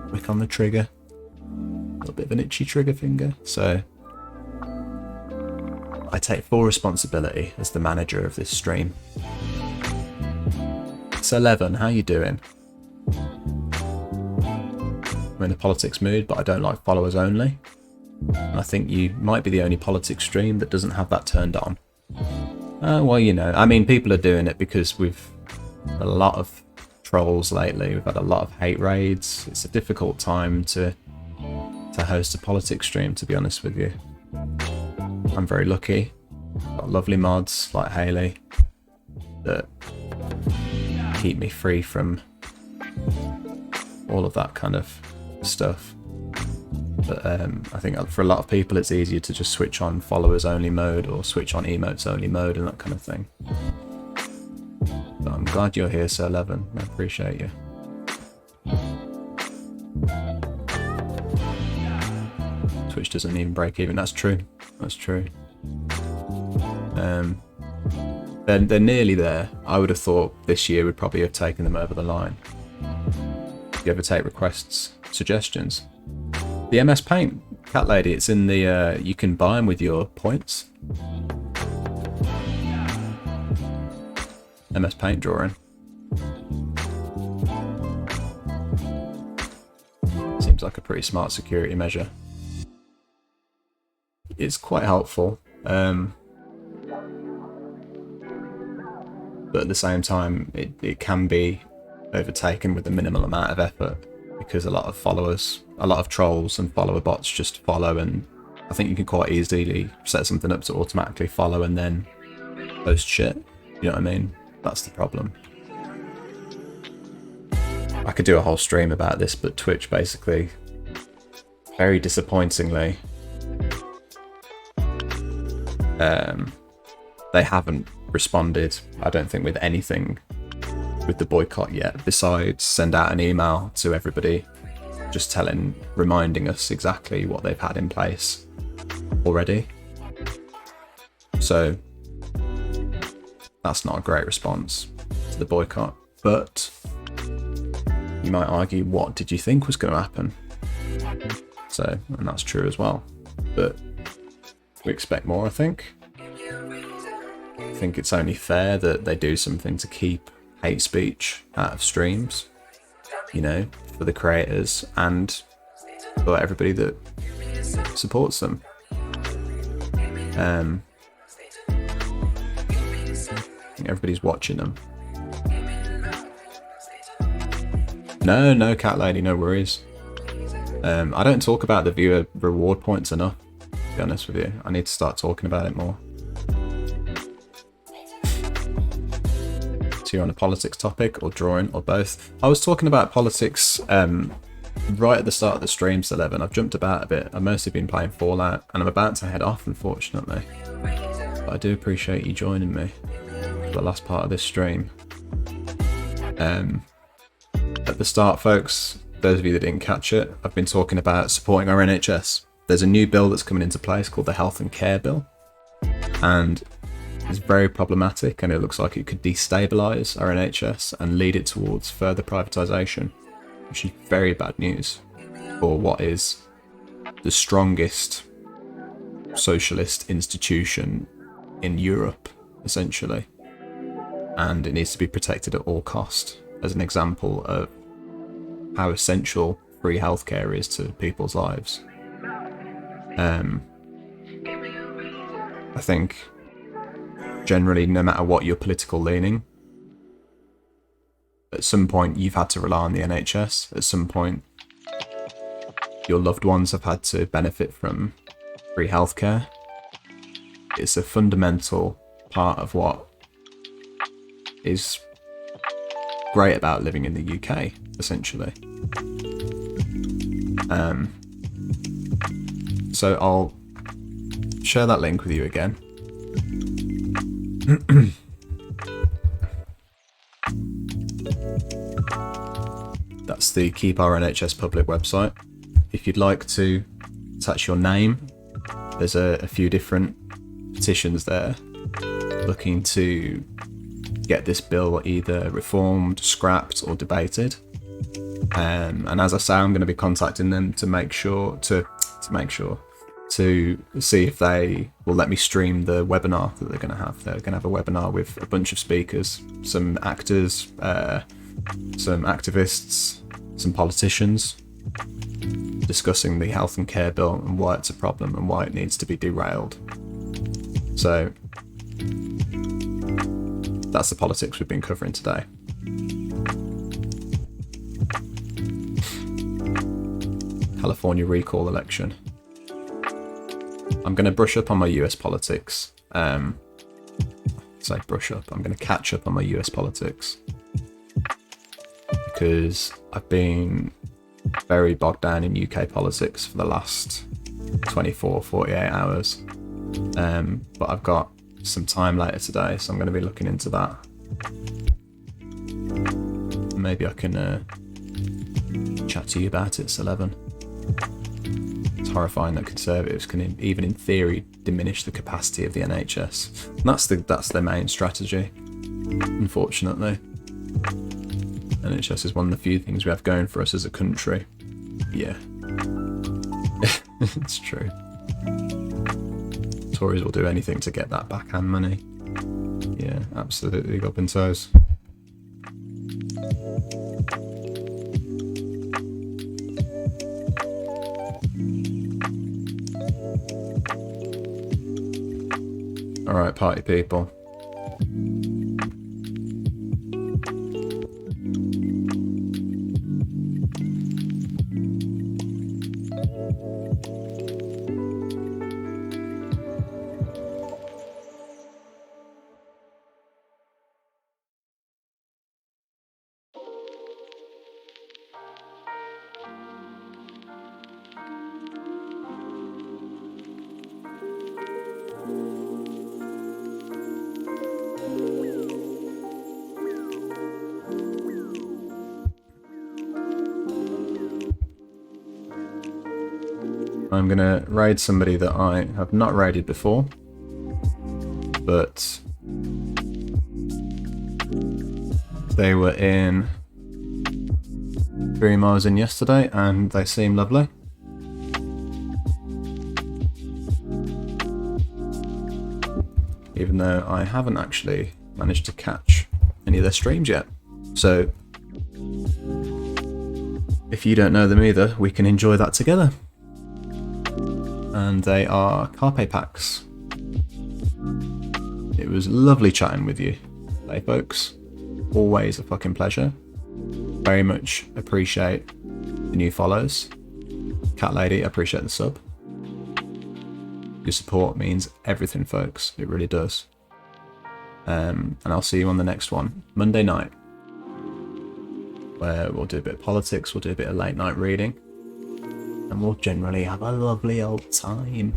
quick on the trigger. A little bit of an itchy trigger finger. So I take full responsibility as the manager of this stream. So 11, how you doing? I'm in a politics mood, but I don't like followers only. And I think you might be the only politics stream that doesn't have that turned on. Well, you know, I mean, people are doing it because we've had a lot of trolls lately. We've had a lot of hate raids. It's a difficult time to host a politics stream, to be honest with you. I'm very lucky. Got lovely mods like Hayley that keep me free from all of that kind of stuff. But I think for a lot of people it's easier to just switch on followers only mode or switch on emotes only mode and that kind of thing. But I'm glad you're here, Sir 11. I appreciate you. Twitch doesn't even break even. That's true. That's true. they're nearly there. I would have thought this year would probably have taken them over the line. If you ever take requests, suggestions, the MS Paint Cat Lady, it's in the you can buy them with your points. MS Paint drawing. Seems like a pretty smart security measure. It's quite helpful, but at the same time it can be overtaken with a minimal amount of effort, because a lot of followers, a lot of trolls and follower bots just follow, and I think you can quite easily set something up to automatically follow and then post shit. You know what I mean? That's the problem. I could do a whole stream about this, but Twitch basically, very disappointingly, they haven't responded, I don't think, with anything with the boycott yet, besides send out an email to everybody just reminding us exactly what they've had in place already. So that's not a great response to the boycott. But you might argue, what did you think was going to happen? So, and that's true as well. But we expect more, I think. I think it's only fair that they do something to keep hate speech out of streams, you know, for the creators and for everybody that supports them. I think everybody's watching them. No, Cat Lady, no worries. I don't talk about the viewer reward points enough, to be honest with you. I need to start talking about it more. So you're on a politics topic, or drawing, or both? I was talking about politics right at the start of the streams, 11. I've jumped about a bit. I've mostly been playing Fallout, and I'm about to head off, unfortunately. But I do appreciate you joining me for the last part of this stream. At the start, folks, those of you that didn't catch it, I've been talking about supporting our NHS. There's a new bill that's coming into place called the Health and Care Bill, and it's very problematic, and it looks like it could destabilise our NHS and lead it towards further privatisation, which is very bad news for what is the strongest socialist institution in Europe, essentially. And it needs to be protected at all cost, as an example of how essential free healthcare is to people's lives. I think generally, no matter what your political leaning, at some point you've had to rely on the NHS. At some point, your loved ones have had to benefit from free healthcare. It's a fundamental part of what is great about living in the UK, essentially. So I'll share that link with you again. That's the Keep Our NHS Public website. If you'd like to attach your name, there's a few different petitions there looking to get this bill either reformed, scrapped, or debated. And as I say, I'm going to be contacting them to make sure to see if they will let me stream the webinar that they're going to have. They're going to have a webinar with a bunch of speakers, some actors, some activists, some politicians, discussing the health and care bill and why it's a problem and why it needs to be derailed. So that's the politics we've been covering today. California recall election. I'm going to brush up on my US politics. Say brush up. I'm going to catch up on my US politics, because I've been very bogged down in UK politics for the last 48 hours. But I've got some time later today, so I'm going to be looking into that. Maybe I can chat to you about it, 11. It's horrifying that Conservatives can, even in theory, diminish the capacity of the NHS. And that's their main strategy, unfortunately. NHS is one of the few things we have going for us as a country. Yeah. It's true. Tories will do anything to get that backhand money. Yeah, absolutely, gob and toes. Alright, party people. I'm gonna raid somebody that I have not raided before, but they were in 3 miles in yesterday and they seem lovely. Even though I haven't actually managed to catch any of their streams yet. So if you don't know them either, we can enjoy that together. And they are Carpe Packs. It was lovely chatting with you, hey folks. Always a fucking pleasure. Very much appreciate the new follows. Cat Lady, appreciate the sub. Your support means everything, folks. It really does. And I'll see you on the next one, Monday night, where we'll do a bit of politics, we'll do a bit of late night reading, and we'll generally have a lovely old time.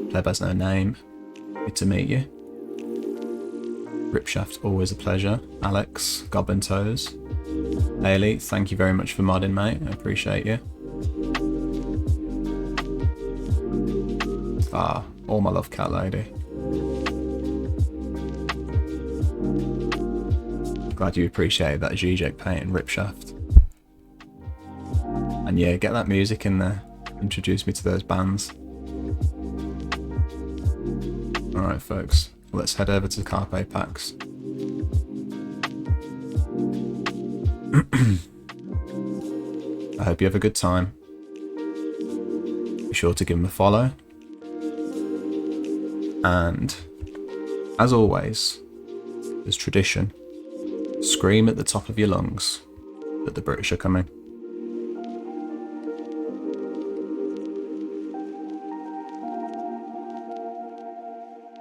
Pleb has no name. Good to meet you. Ripshaft, always a pleasure. Alex, Goblin Toes. Haley, thank you very much for modding, mate. I appreciate you. Ah, all my love, Cat Lady. Glad you appreciated that Zizek painting, Ripshaft. And yeah, get that music in there. Introduce me to those bands. Alright folks, let's head over to the Carpe Packs. I hope you have a good time. Be sure to give them a follow. And, as always, as tradition, scream at the top of your lungs that the British are coming.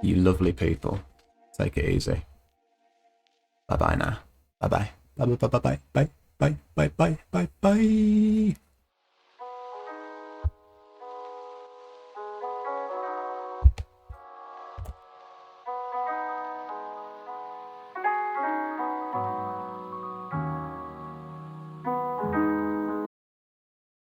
You lovely people. Take it easy. Bye bye now. Bye bye. Bye bye bye bye bye bye bye bye bye bye.